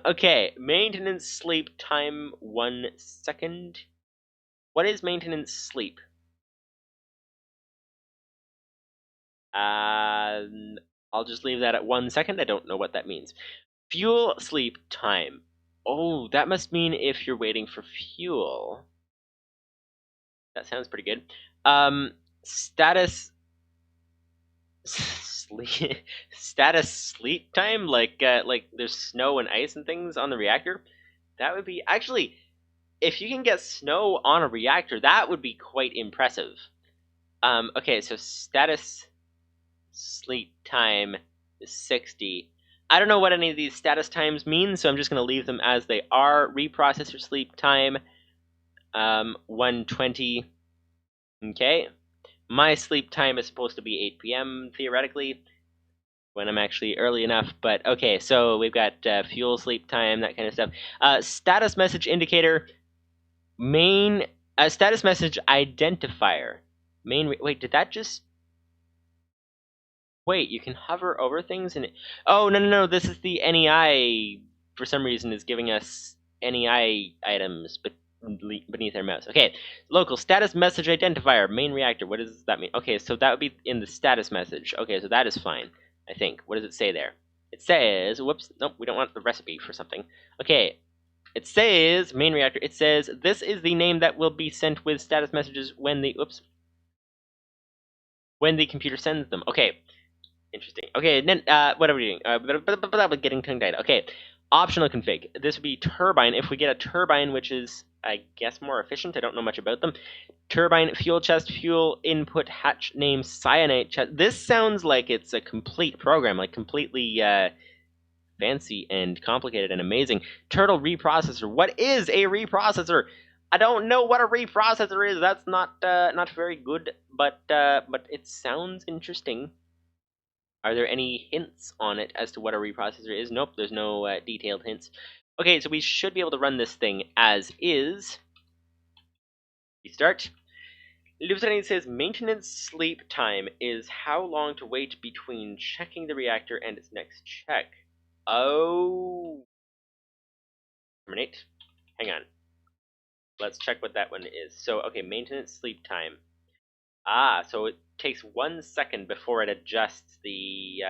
Okay, maintenance sleep time 1 second. What is maintenance sleep? I'll just leave that at 1 second. I don't know what that means. Fuel sleep time. Oh, that must mean if you're waiting for fuel. That sounds pretty good. Status sleep status sleep time, like there's snow and ice and things on the reactor. That would be actually, if you can get snow on a reactor, that would be quite impressive. Okay, so status sleep time is 60. I don't know what any of these status times mean, so I'm just going to leave them as they are. Reprocessor sleep time, 120. Okay. My sleep time is supposed to be 8 p.m. theoretically, when I'm actually early enough. But okay, so we've got fuel sleep time, that kind of stuff. Status message indicator, main status message identifier. Wait, did that just... Wait, you can hover over things and... Oh, no, this is the NEI, for some reason, is giving us NEI items beneath our mouse. Okay, local status message identifier, main reactor. What does that mean? Okay, so that would be in the status message. Okay, so that is fine, I think. What does it say there? It says... Whoops, nope, we don't want the recipe for something. Okay, it says, main reactor, it says, this is the name that will be sent with status messages when the... Oops. When the computer sends them. Okay. Interesting. Okay, then what are we doing? Getting tongue-tied. Okay, optional config. This would be turbine. If we get a turbine, which is, I guess, more efficient. I don't know much about them. Turbine, fuel chest, fuel input, hatch name, cyanide chest. This sounds like it's a complete program, like completely fancy and complicated and amazing. Turtle reprocessor. What is a reprocessor? I don't know what a reprocessor is. That's not very good, but it sounds interesting. Are there any hints on it as to what a reprocessor is? Nope, there's no detailed hints. Okay, so we should be able to run this thing as is. Restart. Lieutenant says maintenance sleep time is how long to wait between checking the reactor and its next check. Oh. Terminate. Hang on. Let's check what that one is. So, okay, maintenance sleep time. Ah, so it takes 1 second before it adjusts the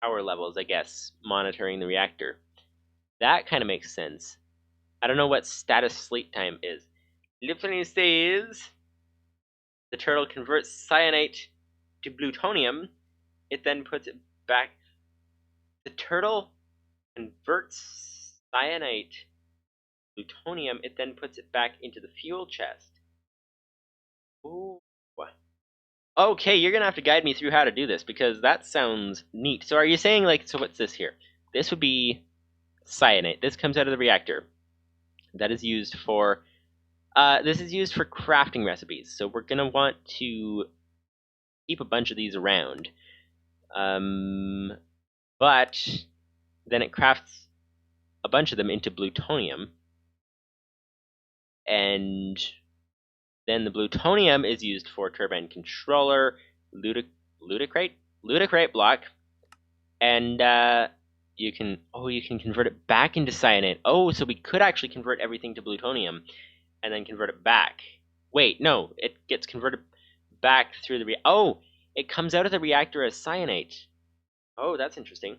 power levels, I guess, monitoring the reactor. That kind of makes sense. I don't know what status sleep time is. Lieutenant says the turtle converts cyanide to plutonium. It then puts it back. The turtle converts cyanide to plutonium. It then puts it back into the fuel chest. Ooh. Okay, you're gonna have to guide me through how to do this because that sounds neat. So are you saying, like, so what's this here? This would be cyanide. This comes out of the reactor. That is used for this is used for crafting recipes. So we're gonna want to keep a bunch of these around. But then it crafts a bunch of them into plutonium. And Then the plutonium is used for turbine controller, ludicrate block, and you can convert it back into cyanide. Oh, so we could actually convert everything to plutonium and then convert it back. Wait, no, it gets converted back through the it comes out of the reactor as cyanate. Oh, that's interesting.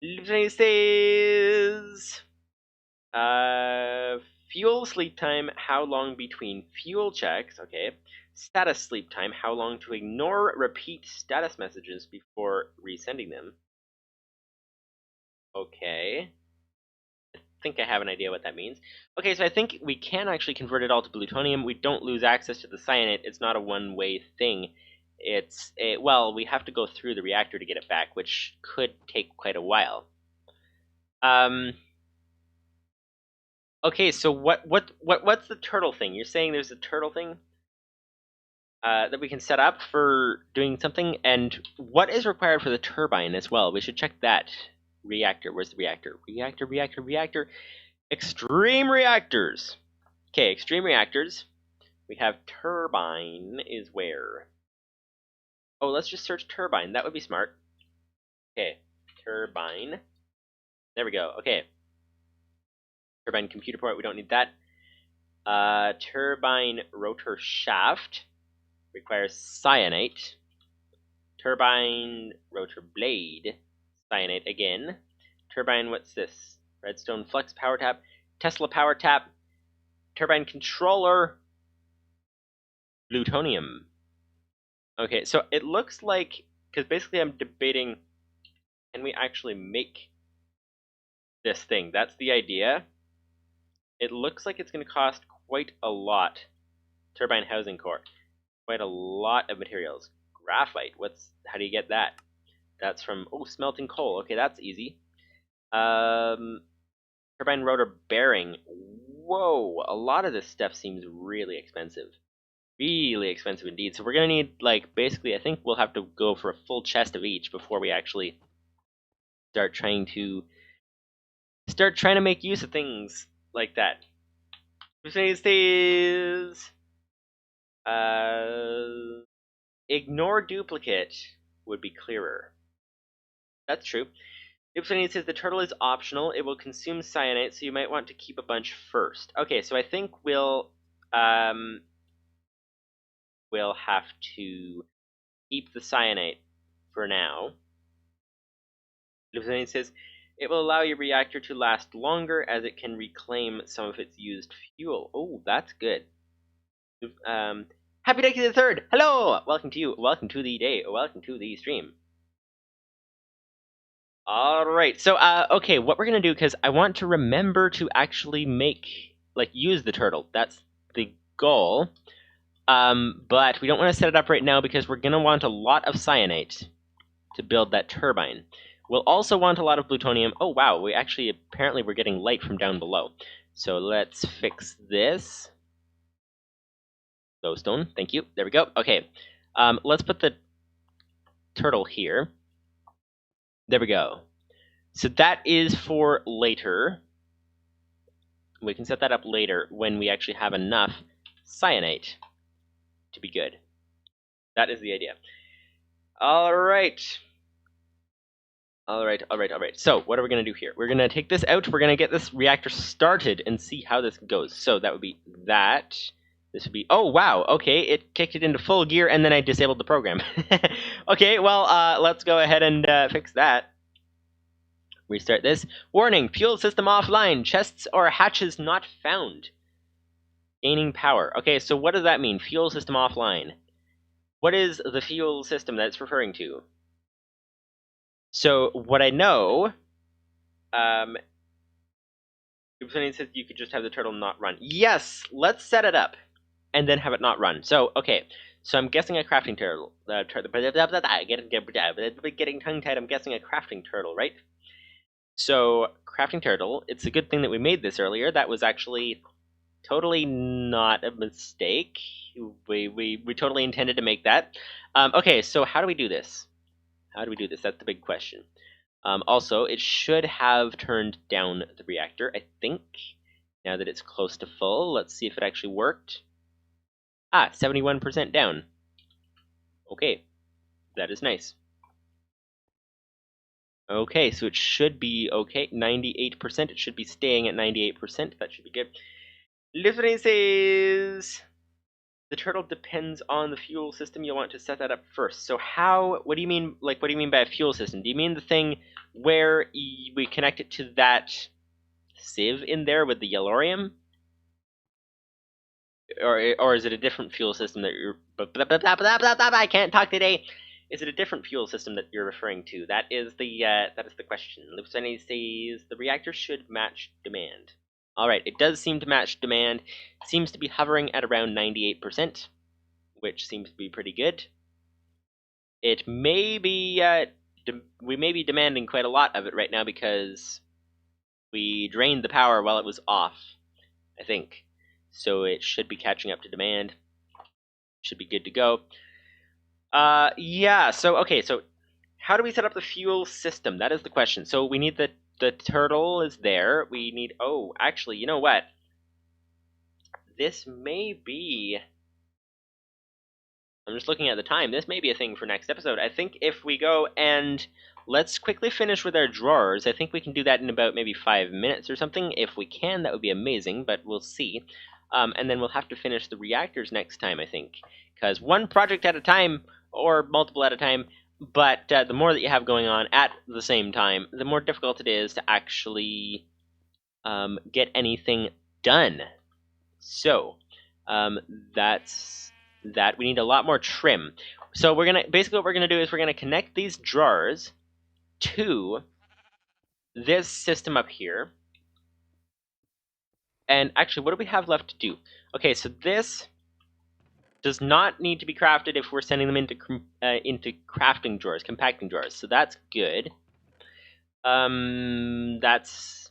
It says fuel sleep time, how long between fuel checks, okay. Status sleep time, how long to ignore repeat status messages before resending them. Okay. I think I have an idea what that means. Okay, so I think we can actually convert it all to plutonium. We don't lose access to the cyanate. It's not a one-way thing. Well, we have to go through the reactor to get it back, which could take quite a while. Okay, so what's the turtle thing? You're saying there's a turtle thing that we can set up for doing something, and what is required for the turbine as well? We should check that. Reactor, where's the reactor? Reactor. Extreme reactors. Okay, extreme reactors. We have turbine is where? Oh, let's just search turbine. That would be smart. Okay, turbine. There we go. Okay. Turbine computer port, we don't need that. Turbine rotor shaft requires cyanate. Turbine rotor blade, cyanate again. Turbine, what's this? Redstone flux power tap, Tesla power tap, turbine controller, plutonium. Okay, so it looks like, because basically I'm debating, can we actually make this thing? That's the idea. It looks like it's going to cost quite a lot. Turbine housing core. Quite a lot of materials. Graphite, how do you get that? That's from, smelting coal. Okay, that's easy. Turbine rotor bearing. Whoa, a lot of this stuff seems really expensive. Really expensive indeed. So we're gonna need, basically, I think we'll have to go for a full chest of each before we actually start trying to make use of things like that. Ignore duplicate would be clearer. That's true. It says the turtle is optional. It will consume cyanate, so you might want to keep a bunch first. Okay, so I think we'll have to keep the cyanate for now. It says it will allow your reactor to last longer as it can reclaim some of its used fuel. Oh, that's good. Happy Day the 3rd! Hello! Welcome to you. Welcome to the day. Welcome to the stream. Alright, so, okay, what we're gonna do, because I want to remember to actually use the turtle. That's the goal. But we don't want to set it up right now because we're gonna want a lot of cyanate to build that turbine. We'll also want a lot of plutonium. Oh, wow, apparently we're getting light from down below. So let's fix this. Glowstone, thank you. There we go. Okay, let's put the turtle here. There we go. So that is for later. We can set that up later when we actually have enough cyanate to be good. That is the idea. All right. So what are we going to do here? We're going to take this out. We're going to get this reactor started and see how this goes. So that would be that. This would be, oh, wow. Okay, it kicked it into full gear, and then I disabled the program. Okay, well, let's go ahead and fix that. Restart this. Warning, fuel system offline. Chests or hatches not found. Gaining power. Okay, so what does that mean? Fuel system offline. What is the fuel system that it's referring to? So what I know, it says you could just have the turtle not run. Yes, let's set it up and then have it not run. So, okay, so I'm guessing a crafting turtle. Getting tongue-tied, I'm guessing a crafting turtle, right? So, crafting turtle, it's a good thing that we made this earlier. That was actually totally not a mistake. We totally intended to make that. Okay, so how do we do this? How do we do this? That's the big question. Also, it should have turned down the reactor, I think. Now that it's close to full, let's see if it actually worked. Ah, 71% down. Okay, that is nice. Okay, so it should be okay. 98%. It should be staying at 98%. That should be good. Listening says the turtle depends on the fuel system. You'll want to set that up first. So how? What do you mean? Like, what do you mean by a fuel system? Do you mean the thing where we connect it to that sieve in there with the yellorium? Or is it a different fuel system that you're... I can't talk today. Is it a different fuel system that you're referring to? That is the question. Lupsani says the reactor should match demand. All right, it does seem to match demand. It seems to be hovering at around 98%, which seems to be pretty good. It may be we may be demanding quite a lot of it right now because we drained the power while it was off, I think. So it should be catching up to demand. Should be good to go. Yeah, so, okay, so how do we set up the fuel system? That is the question. So we need the turtle is there. We need, oh, actually, you know what? This may be, I'm just looking at the time. This may be a thing for next episode. I think if we go and let's quickly finish with our drawers. I think we can do that in about maybe 5 minutes or something. If we can, that would be amazing, but we'll see. And then we'll have to finish the reactors next time, I think. Because one project at a time, or multiple at a time, but the more that you have going on at the same time, the more difficult it is to actually get anything done. So, that's that. We need a lot more trim. So we're gonna, basically what we're gonna do is we're gonna connect these drawers to this system up here. And actually, what do we have left to do? Okay, so this does not need to be crafted if we're sending them into crafting drawers, compacting drawers. So that's good. That's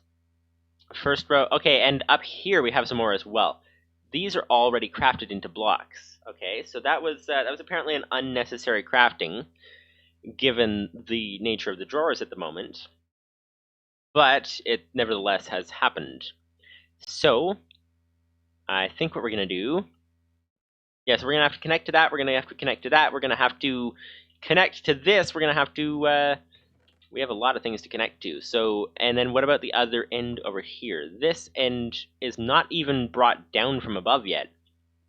first row. Okay, and up here we have some more as well. These are already crafted into blocks. Okay, so that was apparently an unnecessary crafting, given the nature of the drawers at the moment. But it nevertheless has happened. So I think what we're gonna do. Yeah, so we're going to have to connect to that, we're going to have to connect to that, we're going to have to connect to this, we're going to have to, we have a lot of things to connect to. So, and then what about the other end over here? This end is not even brought down from above yet.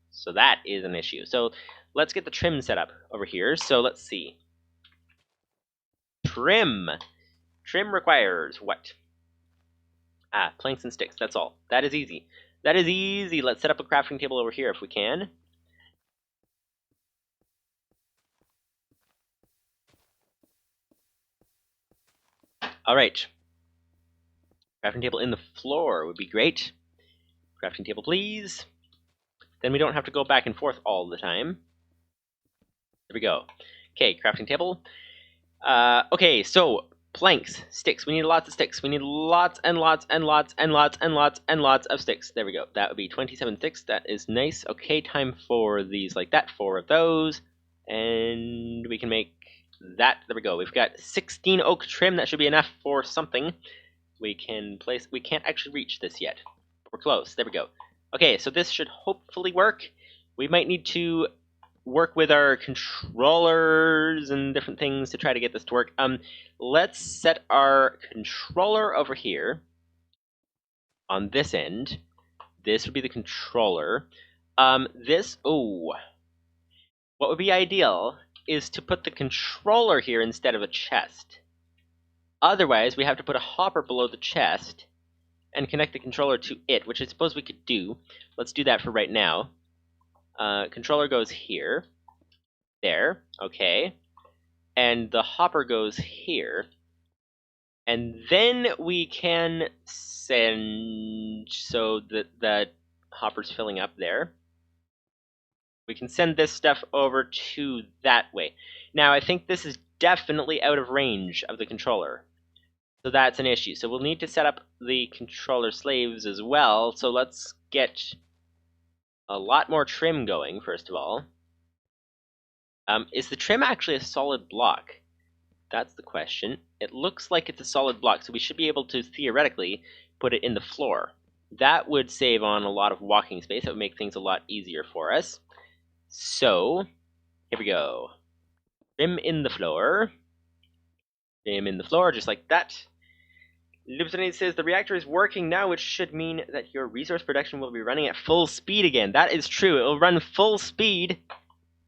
So that is an issue. So let's get the trim set up over here. So let's see. Trim. Trim requires what? Ah, planks and sticks, that's all. That is easy. That is easy. Let's set up a crafting table over here if we can. All right. Crafting table in the floor would be great. Crafting table, please. Then we don't have to go back and forth all the time. There we go. Okay, crafting table. Okay, so planks, sticks. We need lots of sticks. We need lots and lots and lots and lots and lots and lots of sticks. There we go. That would be 27 sticks. That is nice. Okay, time for these like that. 4 of those. And we can make that. There we go. We've got 16 oak trim. That should be enough for something. We can place. We can't actually reach this yet. We're close. There we go. Okay, so this should hopefully work. We might need to work with our controllers and different things to try to get this to work. Let's set our controller over here on this end. This would be the controller. What would be ideal is to put the controller here instead of a chest. Otherwise, we have to put a hopper below the chest and connect the controller to it, which I suppose we could do. Let's do that for right now. Controller goes here. There. Okay. And the hopper goes here. And then we can send, so that the hopper's filling up there. We can send this stuff over to that way. Now, I think this is definitely out of range of the controller. So that's an issue. So we'll need to set up the controller slaves as well. So let's get a lot more trim going, first of all. Is the trim actually a solid block? That's the question. It looks like it's a solid block, so we should be able to, theoretically, put it in the floor. That would save on a lot of walking space. That would make things a lot easier for us. so here we go. Trim in the floor. Trim in the floor, just like that. Lubsonate says the reactor is working now, which should mean that your resource production will be running at full speed again. That is true. It will run full speed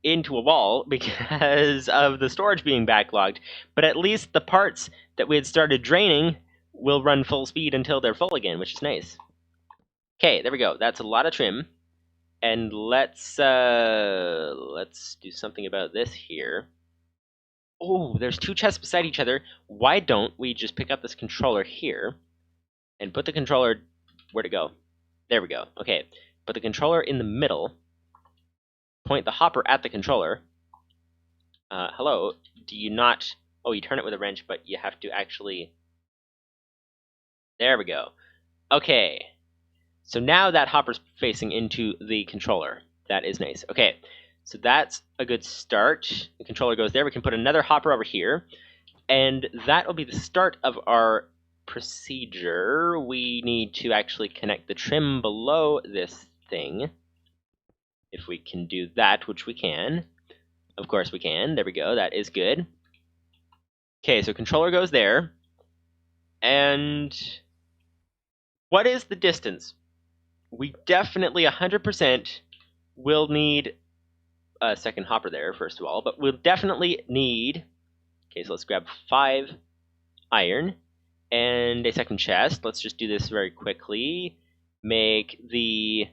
into a wall because of the storage being backlogged. But at least the parts that we had started draining will run full speed until they're full again, which is nice. Okay, there we go. That's a lot of trim. And let's do something about this here. Oh, there's two chests beside each other. Why don't we just pick up this controller here and put the controller... Where'd it go? There we go. Okay, put the controller in the middle. Point the hopper at the controller. Hello, do you not... Oh, you turn it with a wrench, but you have to actually... There we go. Okay, so now that hopper's facing into the controller. That is nice. Okay, so that's a good start. The controller goes there. We can put another hopper over here. And that will be the start of our procedure. We need to actually connect the trim below this thing. If we can do that, which we can. Of course we can. There we go. That is good. Okay, so controller goes there. And what is the distance? We definitely 100% will need a second hopper there, first of all, but we'll definitely need... Okay, so let's grab 5 iron and a second chest. Let's just do this very quickly. Make the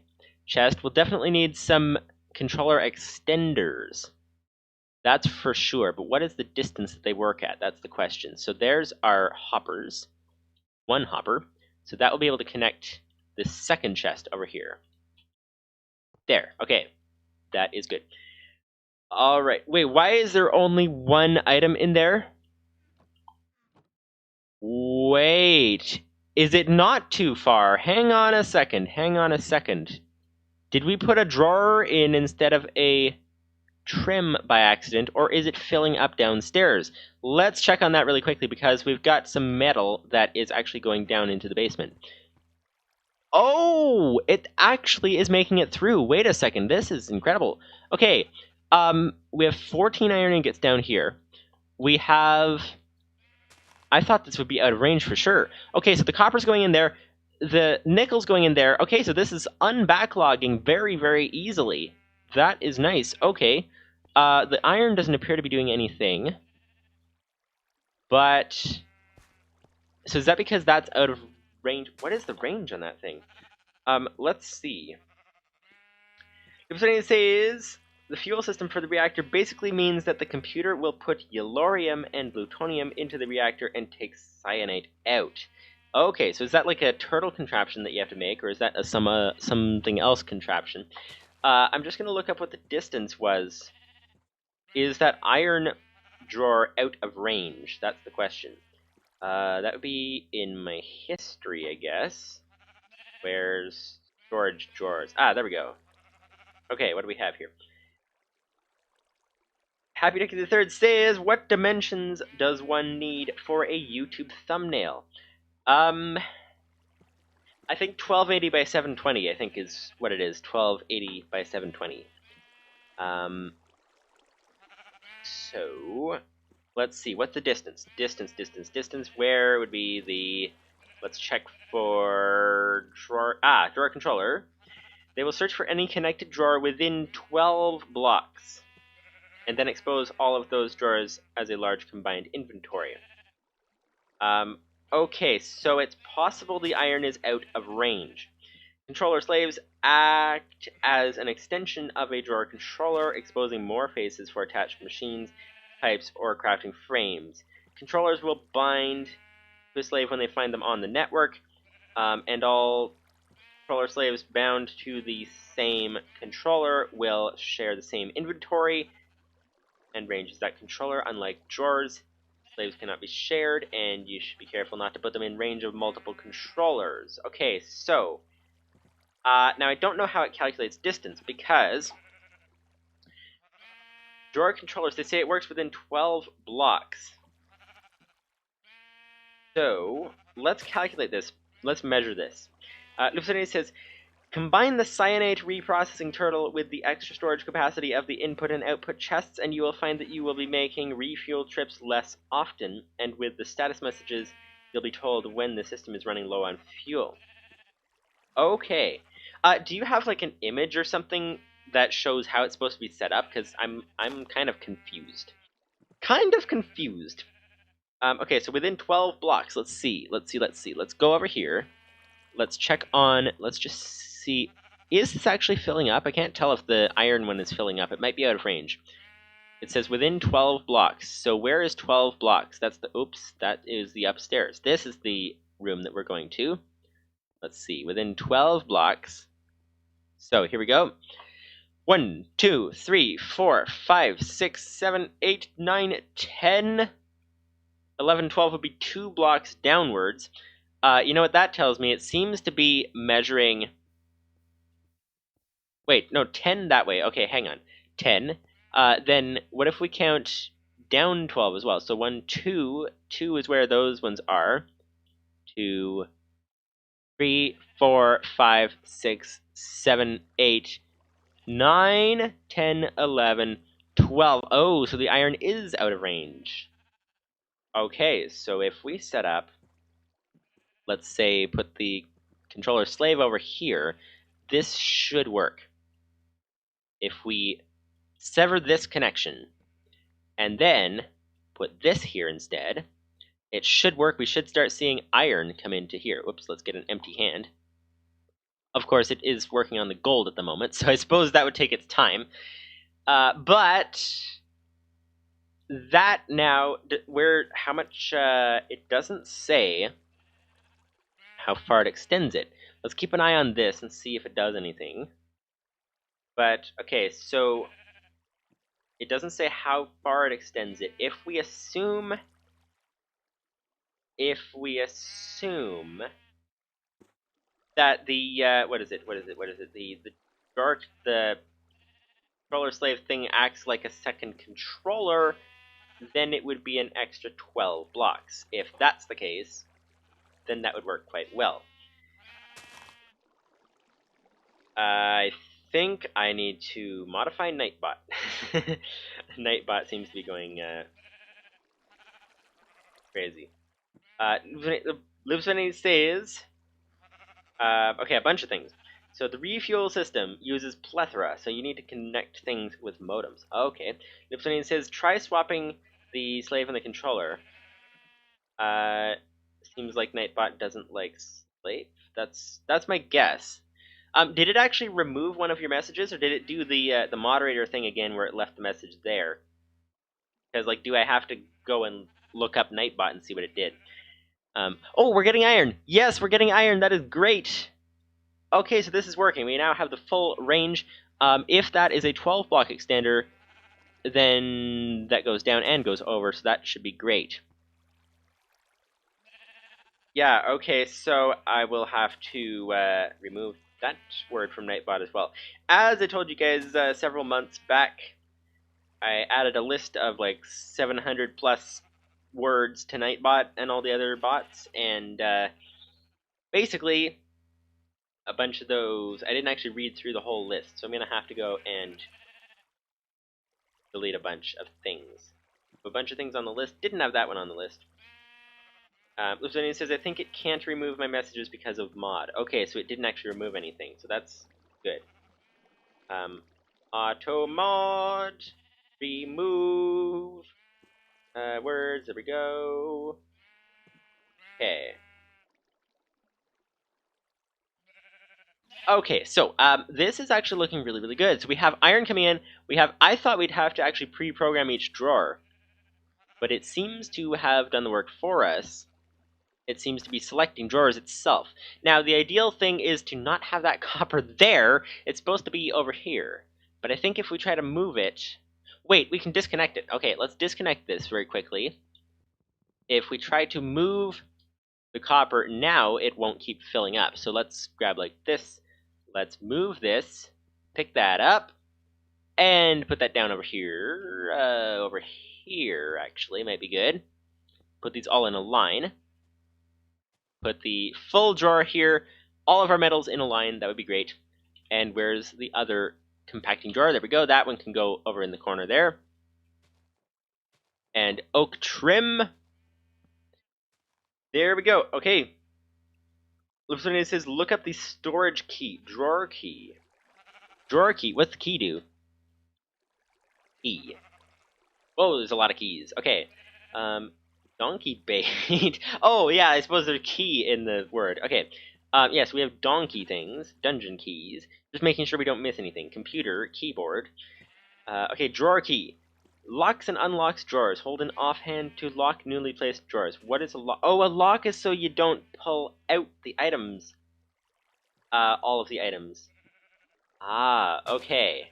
chest. We'll definitely need some controller extenders. That's for sure, but what is the distance that they work at? That's the question. So there's our hoppers. 1 hopper. So that will be able to connect this second chest over here. There. Okay. That is good. All right. Wait, why is there only 1 item in there? Wait. Is it not too far? Hang on a second. Hang on a second. Did we put a drawer in instead of a trim by accident, or is it filling up downstairs? Let's check on that really quickly because we've got some metal that is actually going down into the basement. Oh, it actually is making it through. Wait a second. This is incredible. Okay. We have 14 iron ingots down here. We have... I thought this would be out of range for sure. Okay, so the copper's going in there. The nickel's going in there. Okay, so this is unbacklogging very, very easily. That is nice. Okay. The iron doesn't appear to be doing anything. But... So is that because that's out of range? What is the range on that thing? Let's see. What it says... The fuel system for the reactor basically means that the computer will put yellorium and plutonium into the reactor and take cyanide out. Okay, so is that like a turtle contraption that you have to make, or is that a something else contraption? I'm just going to look up what the distance was. Is that iron drawer out of range? That's the question. That would be in my history, I guess. Where's storage drawers? Ah, there we go. Okay, what do we have here? Happy Nicky the Third says, what dimensions does one need for a YouTube thumbnail? I think 1280 by 720, I think is what it is. 1280 by 720. So, let's see. What's the distance? Distance. Where would be the... Let's check for drawer... drawer controller. They will search for any connected drawer within 12 blocks. And then expose all of those drawers as a large combined inventory. Okay, so it's possible the iron is out of range. Controller slaves act as an extension of a drawer controller, exposing more faces for attached machines, types, or crafting frames. Controllers will bind to a slave when they find them on the network, and all controller slaves bound to the same controller will share the same inventory and range as that controller. Unlike drawers, slaves cannot be shared, and you should be careful not to put them in range of multiple controllers. Okay, so, now I don't know how it calculates distance, because drawer controllers, they say it works within 12 blocks. So, let's calculate this. Let's measure this. Lucinity says, Combine the cyanate reprocessing turtle with the extra storage capacity of the input and output chests, and you will find that you will be making refuel trips less often, and with the status messages, you'll be told when the system is running low on fuel. Okay. Do you have like an image or something that shows how it's supposed to be set up? Because I'm kind of confused. Okay, so within 12 blocks, let's see. Let's go over here. Let's check on, let's just see, is this actually filling up? I can't tell if the iron one is filling up. It might be out of range. It says within 12 blocks. So where is 12 blocks? That's the, oops, that is the upstairs. This is the room that we're going to. Let's see, within 12 blocks. So here we go. 1, 2, 3, 4, 5, 6, 7, 8, 9, 10, 11, 12 would be 2 blocks downwards. You know what that tells me? It seems to be measuring... Wait, no, 10 that way. Okay, hang on. 10. Then what if we count down 12 as well? So 1, 2. 2 is where those ones are. 2, 3, 4, 5, 6, 7, 8, 9, 10, 11, 12. Oh, so the iron is out of range. Okay, so if we set up, let's say, put the controller slave over here, this should work. If we sever this connection and then put this here instead, it should work. We should start seeing iron come into here. Whoops, let's get an empty hand. Of course, it is working on the gold at the moment, so I suppose that would take its time. But that now, how much, it doesn't say how far it extends it. Let's keep an eye on this and see if it does anything. But, okay, so it doesn't say how far it extends it. If we assume that the, what is it? The controller slave thing acts like a second controller, then it would be an extra 12 blocks. If that's the case, then that would work quite well. I think I need to modify Nightbot. Nightbot seems to be going crazy. Livesvenny says, okay, a bunch of things. So the refuel system uses plethora, so you need to connect things with modems. Okay. Livesvenny says, try swapping the slave and the controller. Seems like Nightbot doesn't like slave. That's my guess. Did it actually remove one of your messages, or did it do the moderator thing again where it left the message there? Because, like, do I have to go and look up Nightbot and see what it did? Oh, we're getting iron! Yes, we're getting iron! That is great! Okay, so this is working. We now have the full range. If that is a 12-block extender, then that goes down and goes over, so that should be great. Yeah, okay, so I will have to remove that word from Nightbot as well. As I told you guys several months back, I added a list of like 700 plus words to Nightbot and all the other bots, and basically a bunch of those, I didn't actually read through the whole list, so I'm going to have to go and delete a bunch of things. A bunch of things on the list, didn't have that one on the list. Livesvenny says, I think it can't remove my messages because of mod. Okay, so it didn't actually remove anything, so that's good. Auto mod, remove, words, there we go. Okay. Okay, so this is actually looking really, really good. So we have iron coming in. I thought we'd have to actually pre-program each drawer, but it seems to have done the work for us. It seems to be selecting drawers itself. Now, the ideal thing is to not have that copper there. It's supposed to be over here. But I think if we try to move it... Wait, we can disconnect it. Okay, let's disconnect this very quickly. If we try to move the copper now, it won't keep filling up. So let's grab like this. Let's move this. Pick that up. And put that down over here. Over here, actually, might be good. Put these all in a line. Put the full drawer here, all of our metals in a line, that would be great. And where's the other compacting drawer? There we go. That one can go over in the corner there. And oak trim. There we go. Okay. It says look up the storage key. Drawer key. Drawer key. What's the key do? Key. Oh, there's a lot of keys. Okay. Donkey bait. Oh, yeah, I suppose there's a key in the word. Okay. Yes, we have donkey things. Dungeon keys. Just making sure we don't miss anything. Computer, keyboard. Okay, drawer key. Locks and unlocks drawers. Hold an offhand to lock newly placed drawers. What is a lock? Oh, a lock is so you don't pull out the items. All of the items. Ah, okay.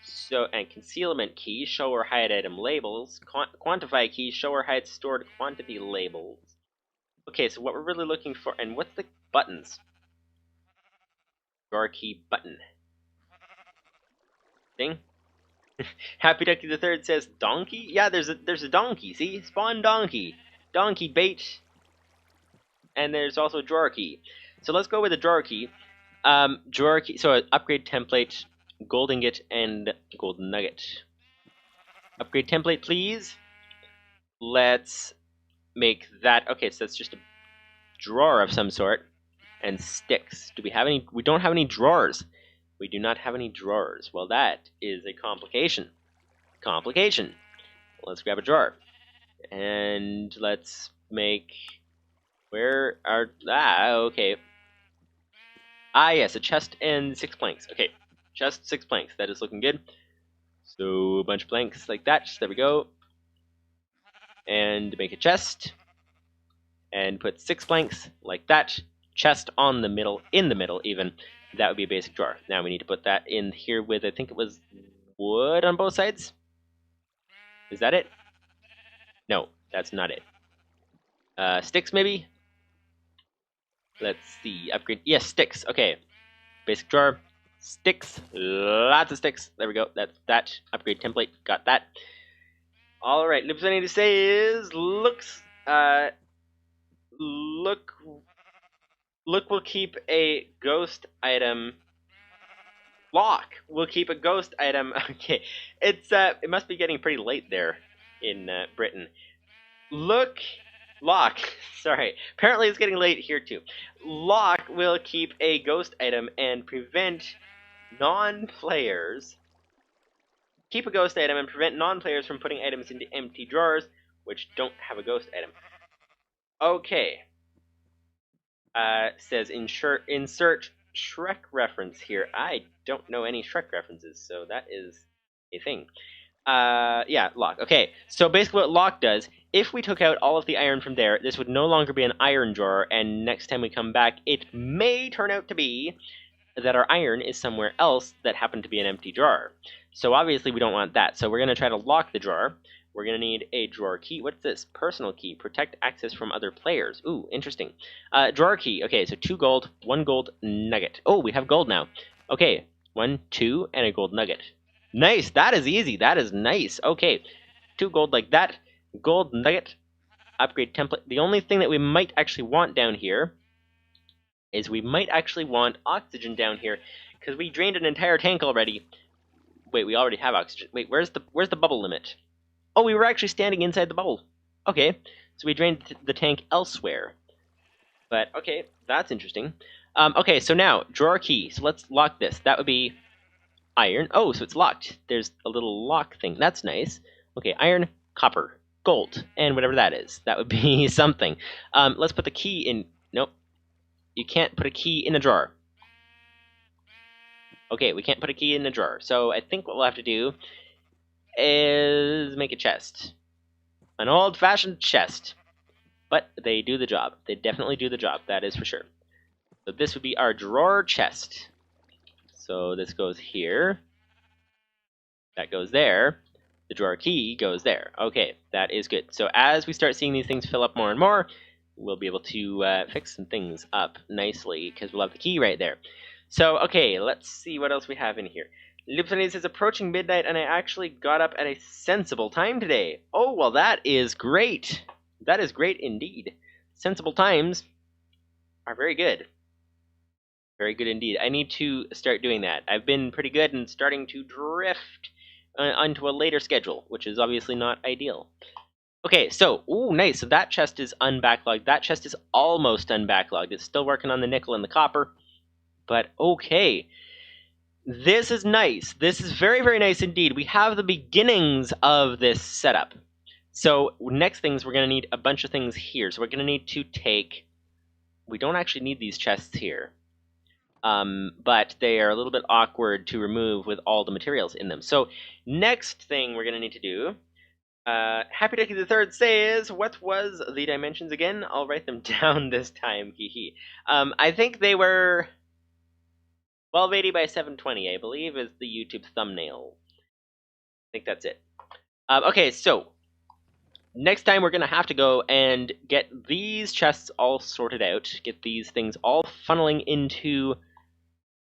So, and concealment key, show or hide item labels. Quantify key, show or hide stored quantity labels. Okay, so what we're really looking for, and what's the buttons? Drawer key button. Thing? Happy Ducky the Third says donkey? Yeah, there's a donkey, see? Spawn donkey. Donkey bait. And there's also a drawer key. So let's go with the drawer key. Drawer key, so upgrade template, gold ingot, and gold nugget. Upgrade template, please. Let's make that, okay, so that's just a drawer of some sort. And sticks. Do we have any? We don't have any drawers. We do not have any drawers. Well, that is a complication. Complication. Let's grab a drawer. And let's make... Where are... okay. Yes, a chest and 6 planks. Okay, chest, 6 planks. That is looking good. So, a bunch of planks like that. There we go. And make a chest. And put 6 planks like that. Chest on the middle, in the middle even. That would be a basic drawer. Now we need to put that in here with, I think it was wood on both sides? Is that it? No, that's not it. Sticks maybe? Let's see, upgrade, yes, sticks, okay. Basic drawer, sticks, lots of sticks. There we go, that's that. Upgrade template, got that. Alright, lips I need to say is, Look will keep a ghost item. Lock will keep a ghost item. Okay, it must be getting pretty late there in Britain. Lock. Sorry. Apparently it's getting late here too. Lock will keep a ghost item and prevent non-players. Keep a ghost item and prevent non-players from putting items into empty drawers which don't have a ghost item. Okay. Says insert Shrek reference here. I don't know any Shrek references, so that is a thing. Yeah, lock. Okay, so basically what lock does, if we took out all of the iron from there, this would no longer be an iron drawer, and next time we come back, it may turn out to be that our iron is somewhere else that happened to be an empty drawer. So obviously we don't want that, so we're going to try to lock the drawer. We're going to need a drawer key. What's this? Personal key. Protect access from other players. Ooh, interesting. Drawer key. Okay, so 2 gold, 1 gold nugget. Oh, we have gold now. Okay, 1, 2, and a gold nugget. Nice. That is easy. That is nice. Okay, 2 gold like that. Gold nugget. Upgrade template. The only thing that we might actually want down here is we might actually want oxygen down here because we drained an entire tank already. Wait, we already have oxygen. Wait, where's the bubble limit? Oh, we were actually standing inside the bubble. Okay, so we drained the tank elsewhere. But, okay, that's interesting. Okay, so now, drawer key. So let's lock this. That would be iron. Oh, so it's locked. There's a little lock thing. That's nice. Okay, iron, copper, gold, and whatever that is. That would be something. Let's put the key in. Nope. You can't put a key in a drawer. Okay, we can't put a key in a drawer. So I think what we'll have to do is make a chest. An old-fashioned chest. But they do the job. They definitely do the job, that is for sure. So this would be our drawer chest. So this goes here. That goes there. The drawer key goes there. Okay, that is good. So as we start seeing these things fill up more and more, we'll be able to fix some things up nicely, because we'll have the key right there. So, okay, let's see what else we have in here. Lipsonese says, approaching midnight, and I actually got up at a sensible time today. Oh, well, that is great. That is great indeed. Sensible times are very good. Very good indeed. I need to start doing that. I've been pretty good and starting to drift onto a later schedule, which is obviously not ideal. Okay, so, ooh, nice. So that chest is unbacklogged. That chest is almost unbacklogged. It's still working on the nickel and the copper, but okay. This is nice. This is very, very nice indeed. We have the beginnings of this setup. So next things, we're going to need a bunch of things here. So we're going to need to take... We don't actually need these chests here. But they are a little bit awkward to remove with all the materials in them. So next thing we're going to need to do... Happy Ducky the Third says, what was the dimensions again? I'll write them down this time, hee. I think they were 1280 by 720, I believe, is the YouTube thumbnail. I think that's it. Okay, so next time we're going to have to go and get these chests all sorted out, get these things all funneling into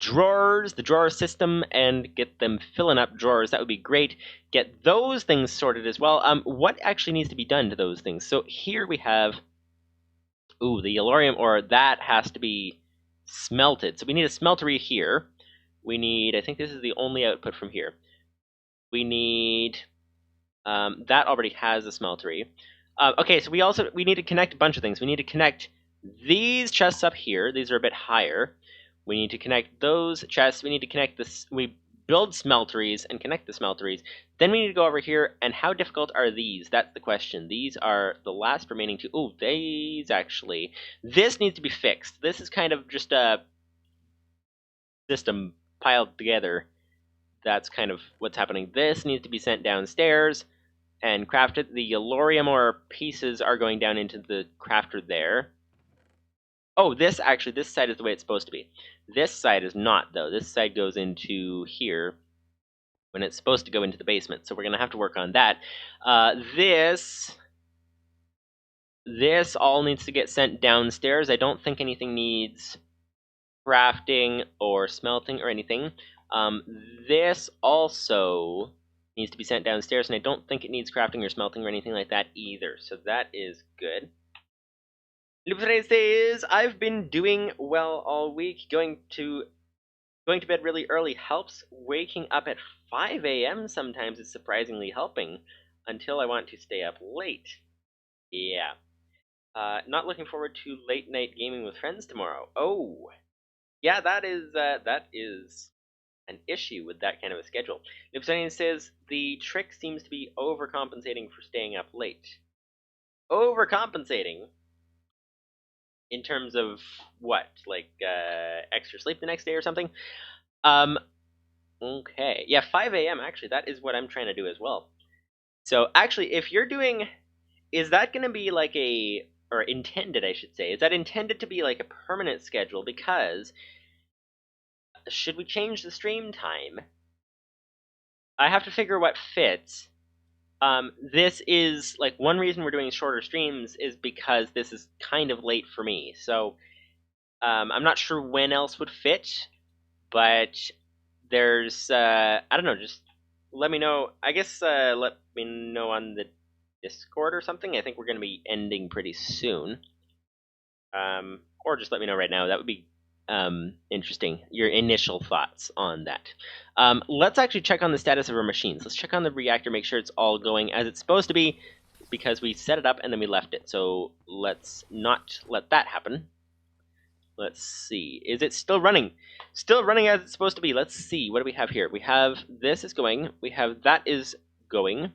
drawers, the drawer system, and get them filling up drawers. That would be great. Get those things sorted as well. What actually needs to be done to those things? So here we have, ooh, the yellorium ore, that has to be smelted. So we need a smeltery here. We need, I think this is the only output from here. We need, that already has a smeltery. Okay, so we need to connect a bunch of things. We need to connect these chests up here. These are a bit higher. We need to connect those chests. We need to connect this. We build smelteries and connect the smelteries. Then we need to go over here. And how difficult are these? That's the question. These are the last remaining two. Oh, these actually. This needs to be fixed. This is kind of just a system piled together. That's kind of what's happening. This needs to be sent downstairs and crafted. The yellorium ore pieces are going down into the crafter there. Oh, this side is the way it's supposed to be. This side is not, though. This side goes into here when it's supposed to go into the basement. So we're going to have to work on that. This all needs to get sent downstairs. I don't think anything needs crafting or smelting or anything. This also needs to be sent downstairs, and I don't think it needs crafting or smelting or anything like that either. So that is good. Livable says, I've been doing well all week. Going to bed really early helps. Waking up at 5 a.m. sometimes is surprisingly helping until I want to stay up late. Yeah. Not looking forward to late night gaming with friends tomorrow. Oh. Yeah, that is an issue with that kind of a schedule. Livable says, the trick seems to be overcompensating for staying up late. Overcompensating? In terms of what? Like, extra sleep the next day or something? Okay. Yeah, 5 a.m. actually, that is what I'm trying to do as well. So, actually, if you're doing... Is that going to be like a... Or intended, I should say. Is that intended to be like a permanent schedule? Because... Should we change the stream time? I have to figure what fits. This is, like, one reason we're doing shorter streams is because this is kind of late for me. So, I'm not sure when else would fit, but there's, I don't know, just let me know. I guess, let me know on the Discord or something. I think we're going to be ending pretty soon. Or just let me know right now. That would be interesting. Your initial thoughts on that. Let's actually check on the status of our machines. Let's check on the reactor, make sure it's all going as it's supposed to be, because we set it up and then we left it. So let's not let that happen. Let's see. Is it still running? Still running as it's supposed to be. Let's see. What do we have here? We have this is going. We have that is going.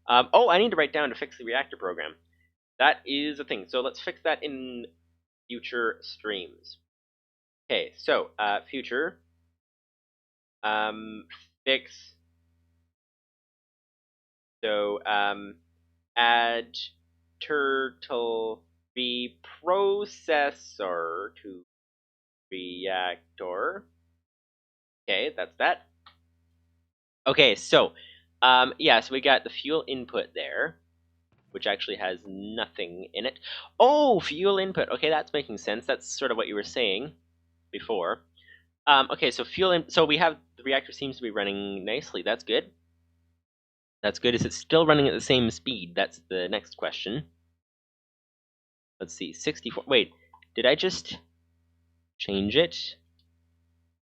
Oh, I need to write down to fix the reactor program. That is a thing. So let's fix that in future streams. Okay, so, future, fix, so, add turtle reprocessor to reactor. Okay, that's that. Okay, so, yeah, so we got the fuel input there, which actually has nothing in it. Oh, fuel input. Okay, that's making sense. That's sort of what you were saying before. Okay, so so we have the reactor seems to be running nicely. That's good. That's good. Is it still running at the same speed? That's the next question. Let's see, 64. Wait, did I just change it?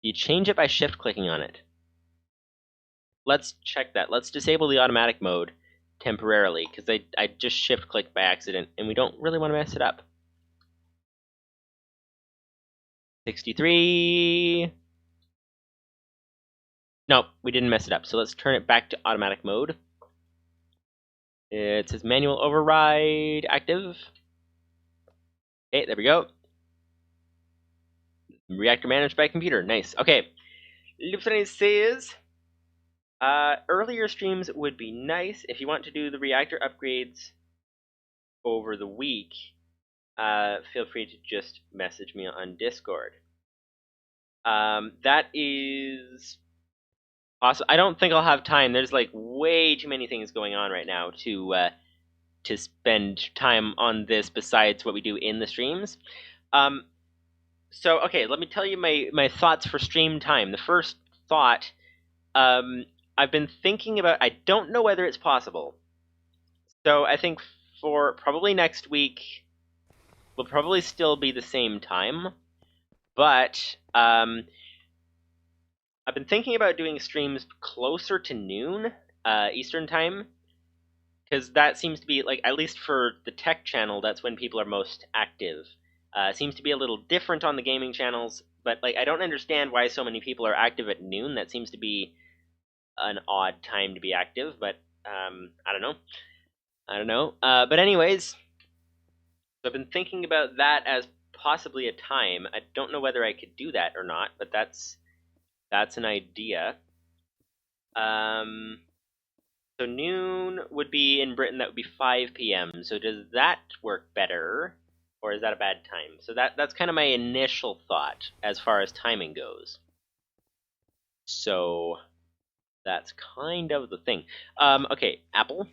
You change it by shift-clicking on it. Let's check that. Let's disable the automatic mode temporarily, because I just shift-clicked by accident, and we don't really want to mess it up. 63... Nope, we didn't mess it up. So let's turn it back to automatic mode. It says manual override active. Okay, there we go. Reactor managed by computer. Nice. Okay. Lupin says earlier streams would be nice if you want to do the reactor upgrades over the week. Feel free to just message me on Discord. That is awesome. I don't think I'll have time. There's like way too many things going on right now to spend time on this besides what we do in the streams. So okay, let me tell you my thoughts for stream time. The first thought, I've been thinking about. I don't know whether it's possible. So I think for probably next week, will probably still be the same time, but I've been thinking about doing streams closer to noon Eastern time, because that seems to be, like, at least for the tech channel, that's when people are most active. Seems to be a little different on the gaming channels, but like I don't understand why so many people are active at noon. That seems to be an odd time to be active, but I don't know. But anyways, so I've been thinking about that as possibly a time. I don't know whether I could do that or not, but that's an idea. So noon would be in Britain. That would be 5 p.m. So does that work better, or is that a bad time? So that's kind of my initial thought as far as timing goes. So that's kind of the thing. Okay, Apple.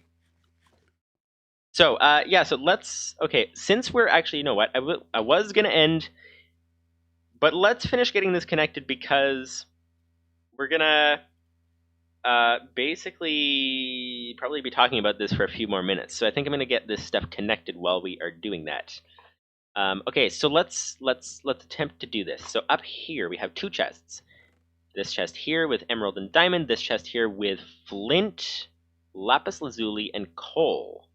So yeah, so let's, okay, since we're actually, you know what, I was gonna end, but let's finish getting this connected, because we're gonna basically probably be talking about this for a few more minutes. So I think I'm gonna get this stuff connected while we are doing that. Okay, so let's attempt to do this. So up here we have two chests. This chest here with emerald and diamond. This chest here with flint, lapis lazuli, and coal.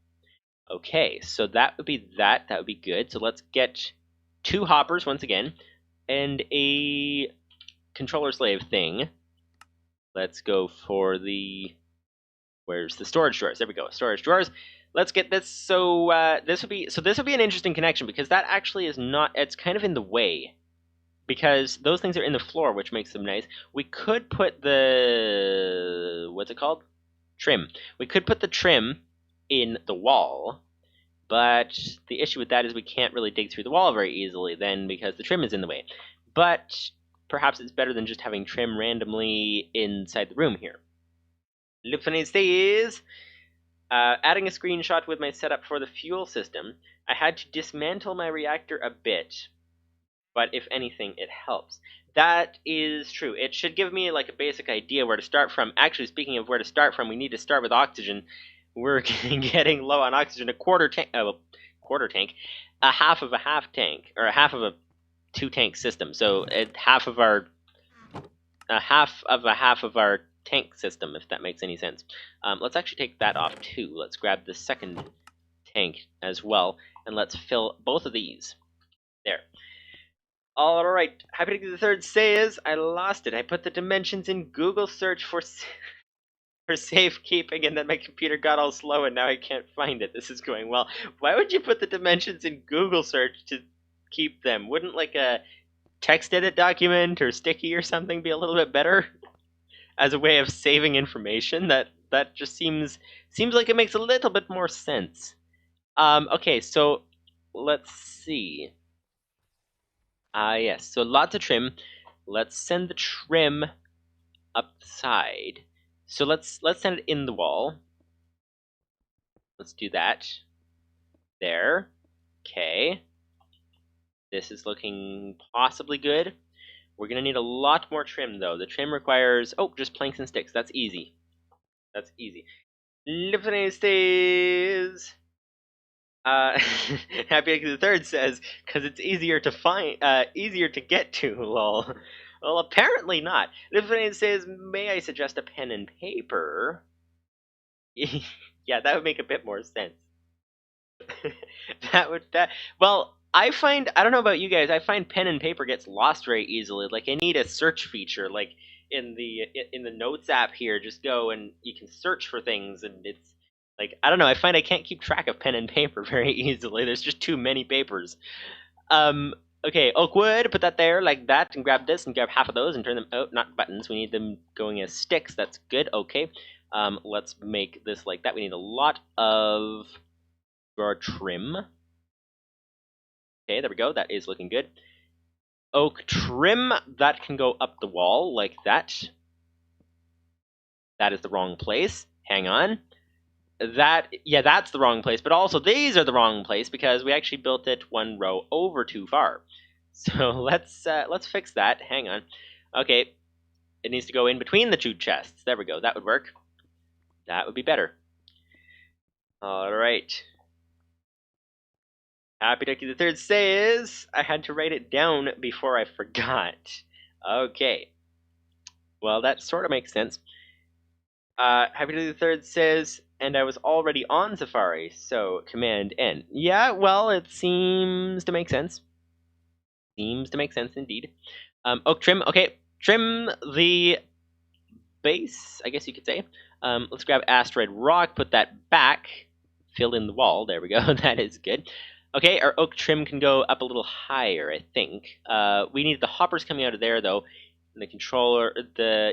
Okay, so that would be that. That would be good. So let's get 2 hoppers once again, and a controller slave thing. Let's go for the, where's the storage drawers? There we go, storage drawers. Let's get this. So this would be an interesting connection, because that actually is not. It's kind of in the way, because those things are in the floor, which makes them nice. We could put the, what's it called? Trim. We could put the trim in the wall, but the issue with that is we can't really dig through the wall very easily then, because the trim is in the way. But perhaps it's better than just having trim randomly inside the room here. Le Finesse is adding a screenshot with my setup for the fuel system. I had to dismantle my reactor a bit, but if anything, it helps. That is true. It should give me like a basic idea where to start from. Actually, speaking of where to start from, we need to start with oxygen. We're getting low on oxygen. A quarter tank, a half of a half tank, or a half of a 2-tank system. So half of a half of our tank system, if that makes any sense. Let's actually take that off too. Let's grab the second tank as well, and let's fill both of these. There. All right. Happy to the third says I lost it. I put the dimensions in Google search for safekeeping, and then my computer got all slow, and now I can't find it. This is going well. Why would you put the dimensions in Google search to keep them? Wouldn't like a text edit document or sticky or something be a little bit better as a way of saving information? That just seems like it makes a little bit more sense. Okay, so let's see. Yes, so lots of trim. Let's send the trim up the side. So let's send it in the wall. Let's do that. There. Okay. This is looking possibly good. We're going to need a lot more trim, though. The trim requires, just planks and sticks. That's easy. That's easy. Lieutenant says, Happy the Third says, because it's easier to find, easier to get to, lol. Well, apparently not. It says, may I suggest a pen and paper? Yeah, that would make a bit more sense. Well, I don't know about you guys, I find pen and paper gets lost very easily. Like, I need a search feature, like in the notes app here. Just go and you can search for things, and it's like, I don't know, I find I can't keep track of pen and paper very easily. There's just too many papers. Um, okay, oak wood, put that there like that, and grab this and grab half of those and turn them out. Not buttons. We need them going as sticks. That's good. Okay. Let's make this like that. We need a lot of our trim. Okay, there we go. That is looking good. Oak trim, that can go up the wall like that. That is the wrong place. Hang on. That's the wrong place, but also these are the wrong place because we actually built it one row over too far. So let's fix that. Hang on. Okay, it needs to go in between the two chests. There we go. That would work. That would be better. All right. Happy Ducky the Third says I had to write it down before I forgot. Okay. Well, that sort of makes sense. Happy Ducky the Third says, and I was already on Safari, so Command N. Yeah, well, it seems to make sense. Seems to make sense indeed. Oak trim. Okay, trim the base, I guess you could say. Let's grab Asteroid Rock, put that back, fill in the wall. There we go. That is good. Okay, our oak trim can go up a little higher, I think. We need the hoppers coming out of there, though. And the controller,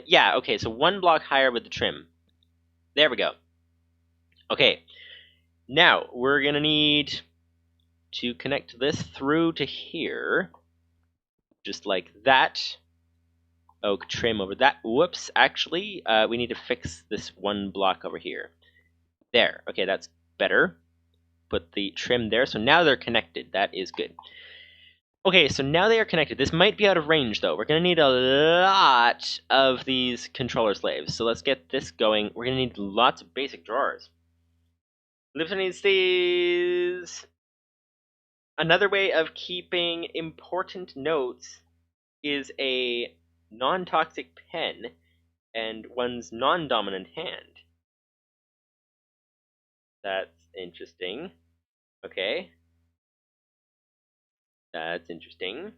yeah, okay, so one block higher with the trim. There we go. Okay, now we're going to need to connect this through to here. Just like that. Oak trim over that. Whoops, actually, we need to fix this one block over here. There, okay, that's better. Put the trim there, so now they're connected. That is good. Okay, so now they are connected. This might be out of range, though. We're going to need a lot of these controller slaves. So let's get this going. We're going to need lots of basic drawers. Lifter needs these. Another way of keeping important notes is a non-toxic pen and one's non-dominant hand. That's interesting. Okay. That's interesting.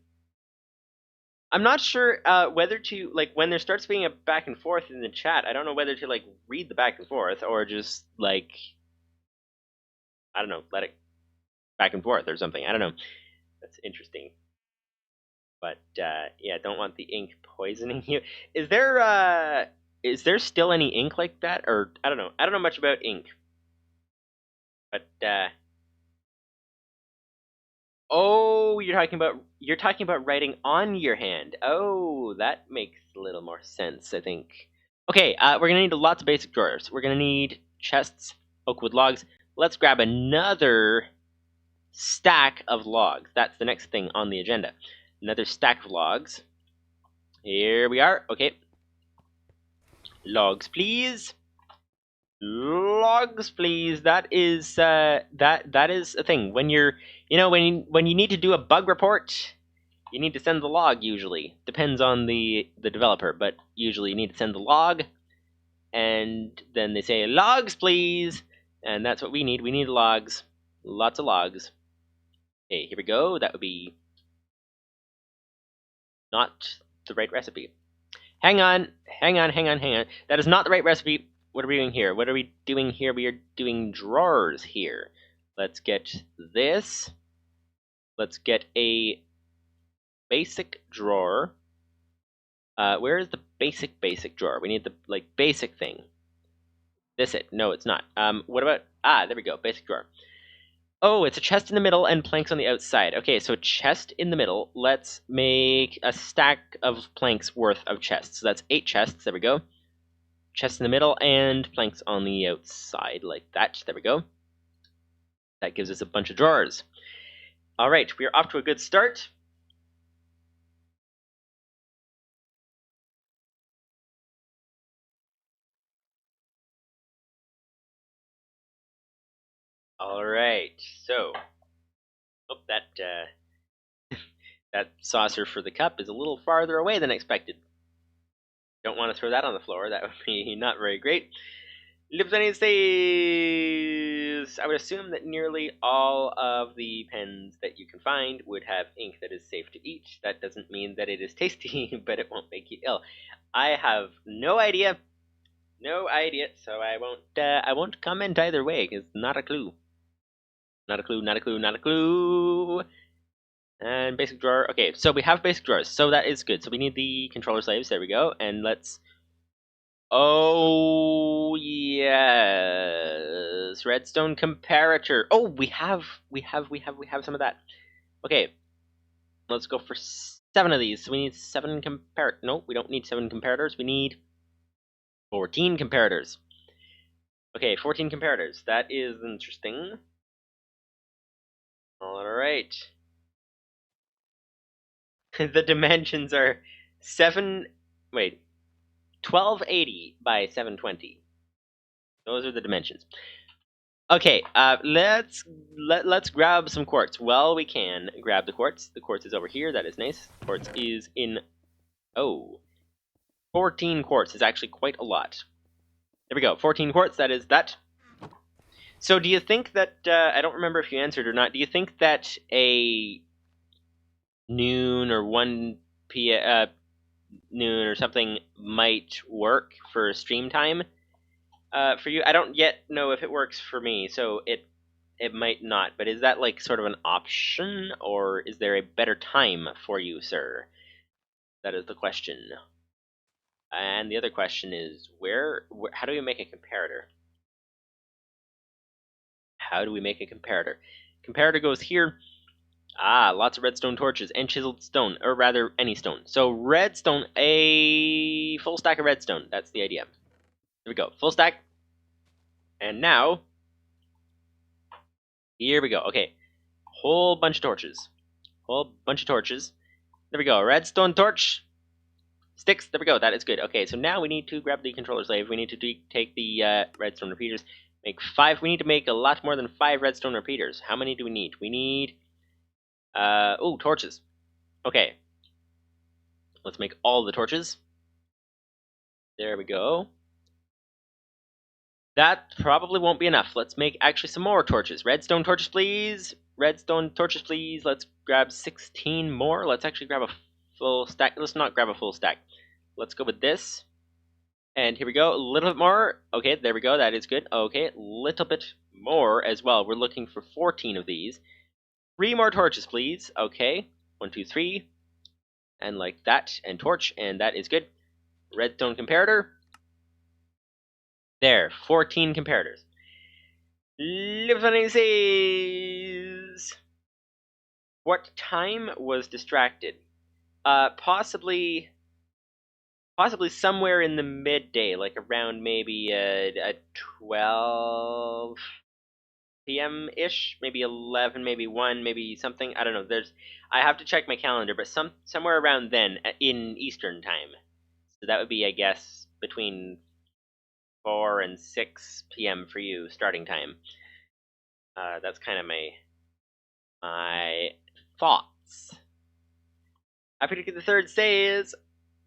I'm not sure whether to, like, when there starts being a back and forth in the chat, I don't know whether to, like, read the back and forth or just, like, I don't know, let it back and forth or something. I don't know. That's interesting. But, yeah, don't want the ink poisoning you. Is there still any ink like that? Or, I don't know. I don't know much about ink. But, oh, you're talking about writing on your hand. Oh, that makes a little more sense, I think. Okay, we're gonna need lots of basic drawers. We're gonna need chests, oak wood logs. Let's grab another stack of logs. That's the next thing on the agenda. Another stack of logs. Here we are. Okay. Logs, please. Logs, please. That is that is a thing. When you're, when you need to do a bug report, you need to send the log. Usually, depends on the developer, but usually you need to send the log, and then they say logs, please, and that's what we need. We need logs, lots of logs. Okay, here we go. That would be not the right recipe. Hang on. That is not the right recipe. What are we doing here? What are we doing here? We are doing drawers here. Let's get this. Let's get a basic drawer. Where is the basic drawer? We need the, like, basic thing. This it. No, it's not. What about... there we go. Basic drawer. Oh, it's a chest in the middle and planks on the outside. Okay, so chest in the middle. Let's make a stack of planks worth of chests. So that's 8 chests. There we go. Chest in the middle and planks on the outside like that. There we go. That gives us a bunch of drawers. All right, we are off to a good start. All right, so that That saucer for the cup is a little farther away than expected. Don't want to throw that on the floor. That would be not very great. Lipsani says, I would assume that nearly all of the pens that you can find would have ink that is safe to eat. That doesn't mean that it is tasty, but it won't make you ill. I have no idea. No idea, so I won't comment either way, because not a clue. Not a clue, not a clue, not a clue. And basic drawer. Okay, so we have basic drawers, so that is good. So we need the controller slaves. There we go. And let's... Oh, yes. Redstone comparator. Oh, we have some of that. Okay. Let's go for 7 of these. So we need 7 No, we don't need 7 comparators. We need 14 comparators. Okay, 14 comparators. That is interesting. Alright. The dimensions are 1280 by 720. Those are the dimensions. Okay, let's grab some quartz. Well, we can grab the quartz. The quartz is over here. That is nice. Quartz is in... Oh. 14 quartz is actually quite a lot. There we go. 14 quartz. That is that. So do you think that... I don't remember if you answered or not. Do you think that a noon or 1 p.m. Noon or something might work for stream time for you? I don't yet know if it works for me, so it might not. But is that like sort of an option, or is there a better time for you, sir? That is the question. And the other question is, how do we make a comparator? How do we make a comparator? Comparator goes here. Ah, lots of redstone torches and chiseled stone, or rather, any stone. So redstone, a full stack of redstone. That's the idea. There we go, full stack. And now, here we go. Okay, whole bunch of torches. Whole bunch of torches. There we go, redstone torch. Sticks, there we go, that is good. Okay, so now we need to grab the controller slave. We need to take the redstone repeaters. Make 5, we need to make a lot more than 5 redstone repeaters. How many do we need? We need... oh, torches. Okay. Let's make all the torches. There we go. That probably won't be enough. Let's make actually some more torches. Redstone torches, please. Redstone torches, please. Let's grab 16 more. Let's actually grab a full stack. Let's not grab a full stack. Let's go with this. And here we go. A little bit more. Okay, there we go. That is good. Okay, a little bit more as well. We're looking for 14 of these. 3 more torches, please. Okay. 1, 2, 3. And like that. And torch. And that is good. Redstone comparator. There. 14 comparators. Living says... What time was distracted? Possibly somewhere in the midday, like around maybe 12 p.m.-ish, maybe 11, maybe 1, maybe something. I don't know. I have to check my calendar, but somewhere around then in Eastern time. So that would be, I guess, between 4 and 6 p.m. for you, starting time. That's kind of my thoughts. Happy to get the third says...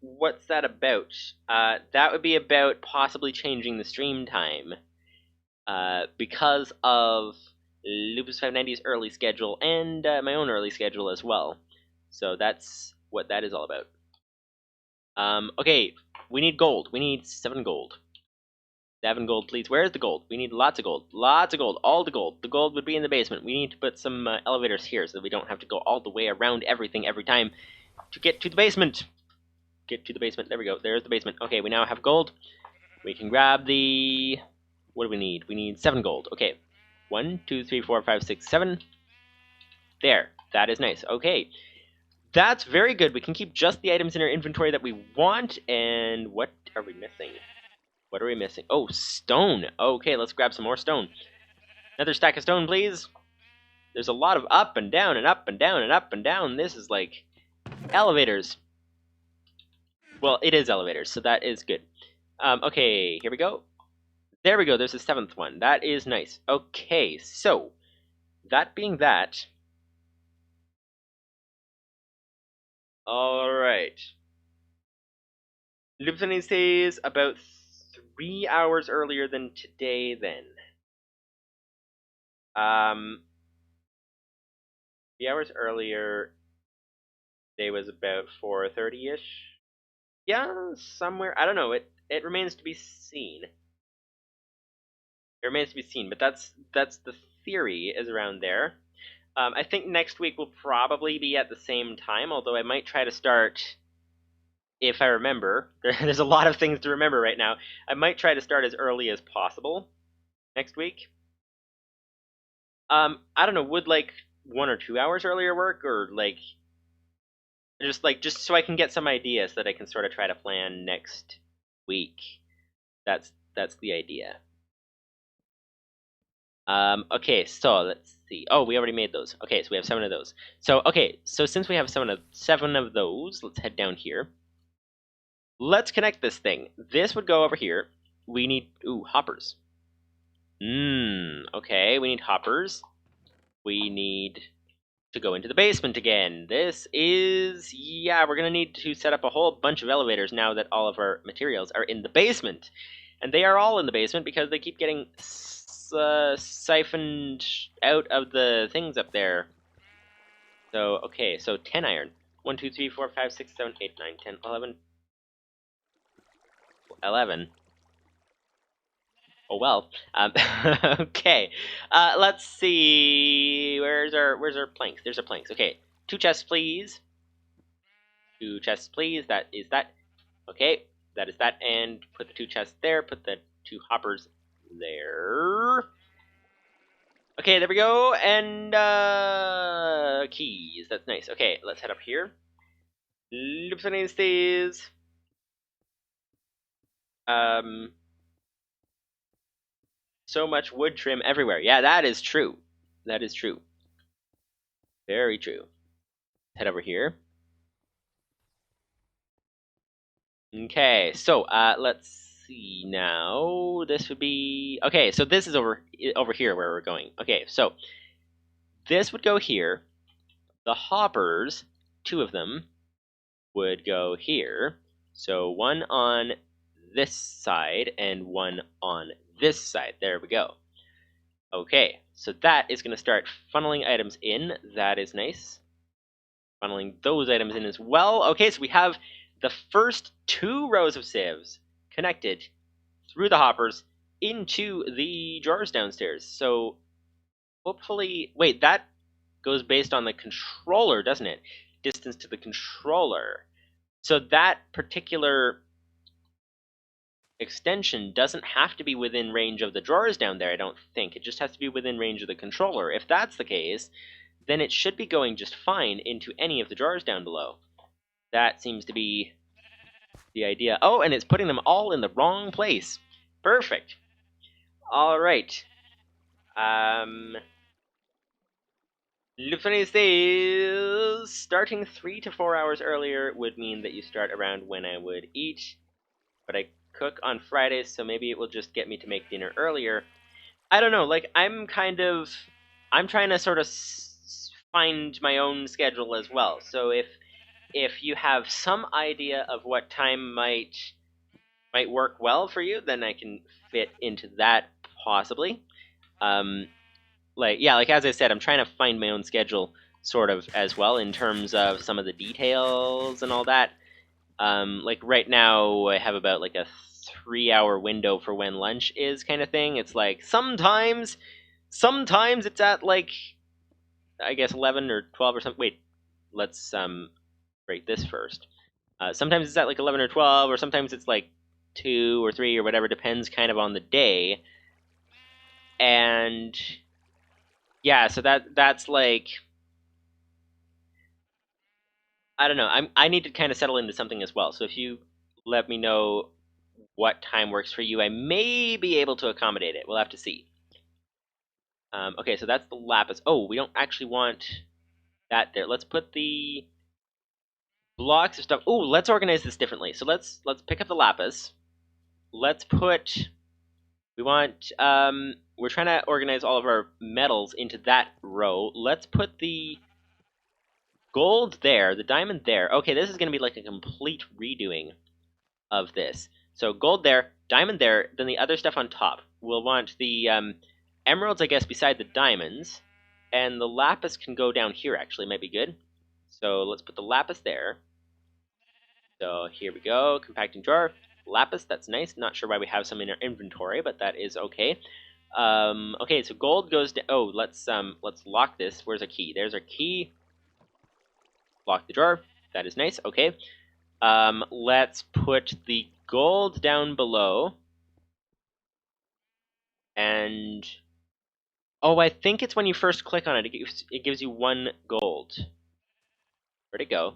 What's that about? That would be about possibly changing the stream time because of Lupus590's early schedule and my own early schedule as well. So that's what that is all about. Okay, we need gold. We need 7 gold. 7 gold, please. Where's the gold? We need lots of gold. Lots of gold. All the gold. The gold would be in the basement. We need to put some elevators here so that we don't have to go all the way around everything every time to get to the basement. Get to the basement. There we go. There's the basement. Okay, we now have gold. We can grab the... What do we need? We need 7 gold. Okay. 1, 2, 3, 4, 5, 6, 7. There. That is nice. Okay. That's very good. We can keep just the items in our inventory that we want. And what are we missing? What are we missing? Oh, stone. Okay, let's grab some more stone. Another stack of stone, please. There's a lot of up and down and up and down and up and down. This is like elevators. Well, it is elevators, so that is good. Okay, here we go. There we go, there's the 7th one. That is nice. Okay, so, that being that, Alright. Lupin says about 3 hours earlier than today then. 3 hours earlier, today was about 4:30-ish. Yeah, somewhere. I don't know. It remains to be seen. It remains to be seen, but that's the theory is around there. I think next week will probably be at the same time, although I might try to start, if I remember. There's a lot of things to remember right now. I might try to start as early as possible next week. I don't know, would like 1 or 2 hours earlier work, or just so I can get some ideas that I can sort of try to plan next week. That's the idea. Okay, so let's see. Oh, we already made those. Okay, so we have 7 of those. So okay, so since we have 7 of those, let's head down here. Let's connect this thing. This would go over here. We need hoppers. Okay, we need hoppers. We need to go into the basement again. This is, yeah, we're gonna need to set up a whole bunch of elevators now that all of our materials are in the basement. And they are all in the basement because they keep getting siphoned out of the things up there. So, okay, so 10 iron. 1, 2, 3, 4, 5, 6, 7, 8, 9, 10, 11. 11. Oh well. Okay. Let's see. Where's our planks? There's our planks. Okay. 2 chests, please. 2 chests, please. That is that. Okay. That is that. And put the 2 chests there. Put the 2 hoppers there. Okay, there we go. And keys. That's nice. Okay, let's head up here. Lupin stays. So much wood trim everywhere. Yeah, that is true. That is true. Very true. Head over here. Okay, so let's see now. This would be okay. So this is over here where we're going. Okay, so this would go here. The hoppers, 2 of them, would go here. So 1 on this side and 1 on this side. There we go. Okay, so that is going to start funneling items in. That is nice. Funneling those items in as well. Okay, so we have the first 2 rows of sieves connected through the hoppers into the drawers downstairs. So hopefully, wait, that goes based on the controller, doesn't it? Distance to the controller. So that particular extension doesn't have to be within range of the drawers down there, I don't think. It just has to be within range of the controller. If that's the case, then it should be going just fine into any of the drawers down below. That seems to be the idea. Oh, and it's putting them all in the wrong place. Perfect. All right. Lupin says starting 3 to 4 hours earlier would mean that you start around when I would eat, but I cook on Fridays, so maybe it will just get me to make dinner earlier. I don't know. Like I'm trying to sort of find my own schedule as well. So if you have some idea of what time might work well for you, then I can fit into that possibly. Like as I said, I'm trying to find my own schedule sort of as well in terms of some of the details and all that. Like right now I have about like a 3-hour window for when lunch is kind of thing. It's like sometimes it's at like I guess 11 or 12 or something. Wait, let's break this first. Sometimes it's at like 11 or 12, or sometimes it's like 2 or 3 or whatever, depends kind of on the day. And yeah, so that's like I don't know. I need to kind of settle into something as well. So if you let me know what time works for you, I may be able to accommodate it. We'll have to see. Okay, so that's the lapis. Oh, we don't actually want that there. Let's put the blocks of stuff. Oh, let's organize this differently. So let's pick up the lapis. Let's put. We want. We're trying to organize all of our metals into that row. Let's put the gold there, the diamond there. Okay, this is going to be like a complete redoing of this. So gold there, diamond there, then the other stuff on top. We'll want the emeralds, I guess, beside the diamonds. And the lapis can go down here, actually. Might be good. So let's put the lapis there. So here we go. Compacting drawer. Lapis, that's nice. Not sure why we have some in our inventory, but that is okay. Okay, so gold goes to... Oh, let's lock this. Where's our key? There's our key. Lock the drawer. That is nice. Okay. Let's put the gold down below. And... Oh, I think it's when you first click on it, it gives you 1 gold. Where'd it go?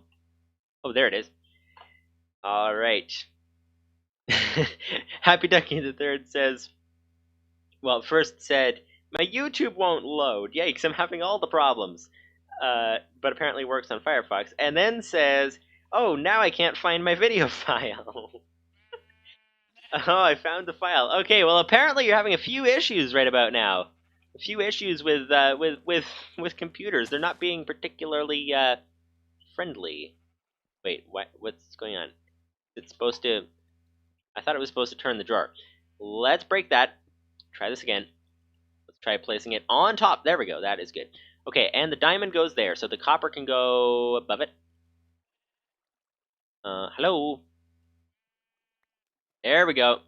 Oh, there it is. All right. Happy Ducky the Third says, well, first said, my YouTube won't load. Yikes, I'm having all the problems. But apparently works on Firefox. And then says, oh, now I can't find my video file. Oh, I found the file. Okay, well, apparently you're having a few issues right about now. A few issues with computers. They're not being particularly friendly. Wait, what's going on? It's supposed to... I thought it was supposed to turn the drawer. Let's break that. Try this again. Let's try placing it on top. There we go. That is good. Okay, and the diamond goes there, so the copper can go above it. Hello? There we go.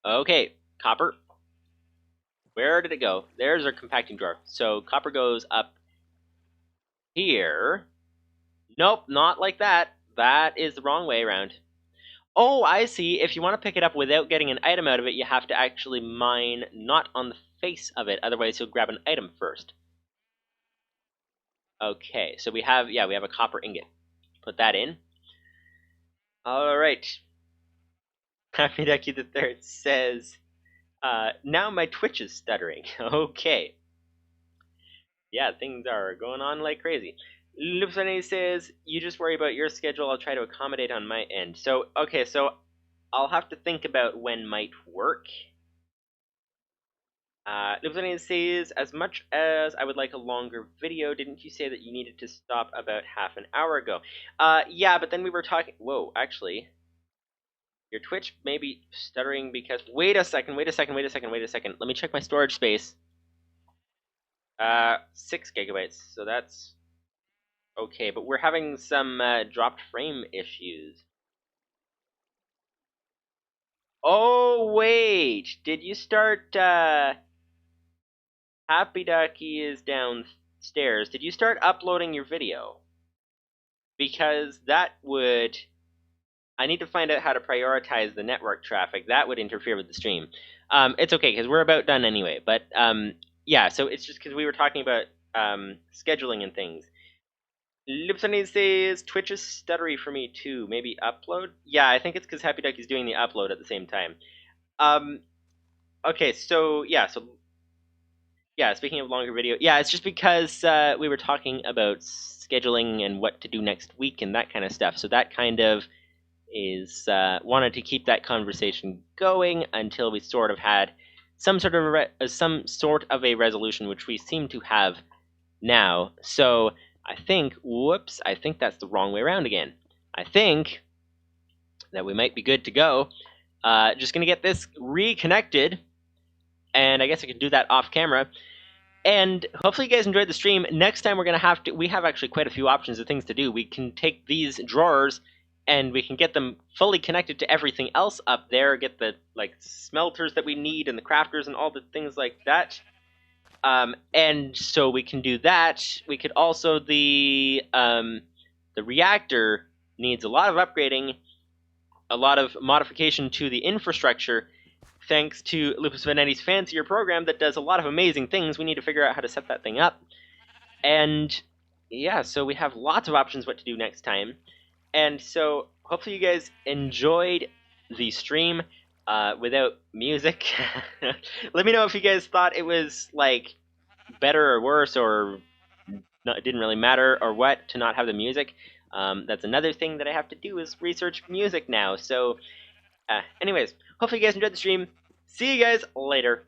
Okay, copper. Where did it go? There's our compacting drawer. So copper goes up here. Nope, not like that. That is the wrong way around. Oh, I see. If you want to pick it up without getting an item out of it, you have to actually mine not on the face of it. Otherwise, you'll grab an item first. Okay, so we have a copper ingot. Put that in. All right. Happy Ducky the Third says, now my Twitch is stuttering. Okay. Yeah, things are going on like crazy. Lupsane says, you just worry about your schedule. I'll try to accommodate on my end. So, okay, so I'll have to think about when might work. Lupsane says, as much as I would like a longer video, didn't you say that you needed to stop about half an hour ago? Yeah, but then we were talking... Whoa, actually... Your Twitch may be stuttering because... Wait a second. Let me check my storage space. 6 gigabytes, so that's... Okay, but we're having some dropped frame issues. Oh, wait! Did you start... Happy Ducky is downstairs. Did you start uploading your video? Because that would... I need to find out how to prioritize the network traffic. That would interfere with the stream. It's okay, because we're about done anyway. But, yeah, so it's just because we were talking about scheduling and things. Lipsony says, Twitch is stuttery for me too. Maybe upload? Yeah, I think it's because Happy Ducky's doing the upload at the same time. Okay, so, yeah, speaking of longer video, yeah, it's just because we were talking about scheduling and what to do next week and that kind of stuff. So that kind of is wanted to keep that conversation going until we sort of had some sort of a resolution, which we seem to have now. So I think, whoops, I think that's the wrong way around again. I think that we might be good to go. Just gonna get this reconnected, and I guess I can do that off camera. And hopefully you guys enjoyed the stream. Next time we have actually quite a few options of things to do. We can take these drawers and we can get them fully connected to everything else up there, get the smelters that we need and the crafters and all the things like that. And so we can do that. We could also the reactor needs a lot of upgrading, a lot of modification to the infrastructure, thanks to Lupus Vanetti's fancier program that does a lot of amazing things. We need to figure out how to set that thing up. And yeah, so we have lots of options what to do next time. And so hopefully you guys enjoyed the stream without music. Let me know if you guys thought it was better or worse, or it didn't really matter or what to not have the music. That's another thing that I have to do is research music now. So anyways, hopefully you guys enjoyed the stream. See you guys later.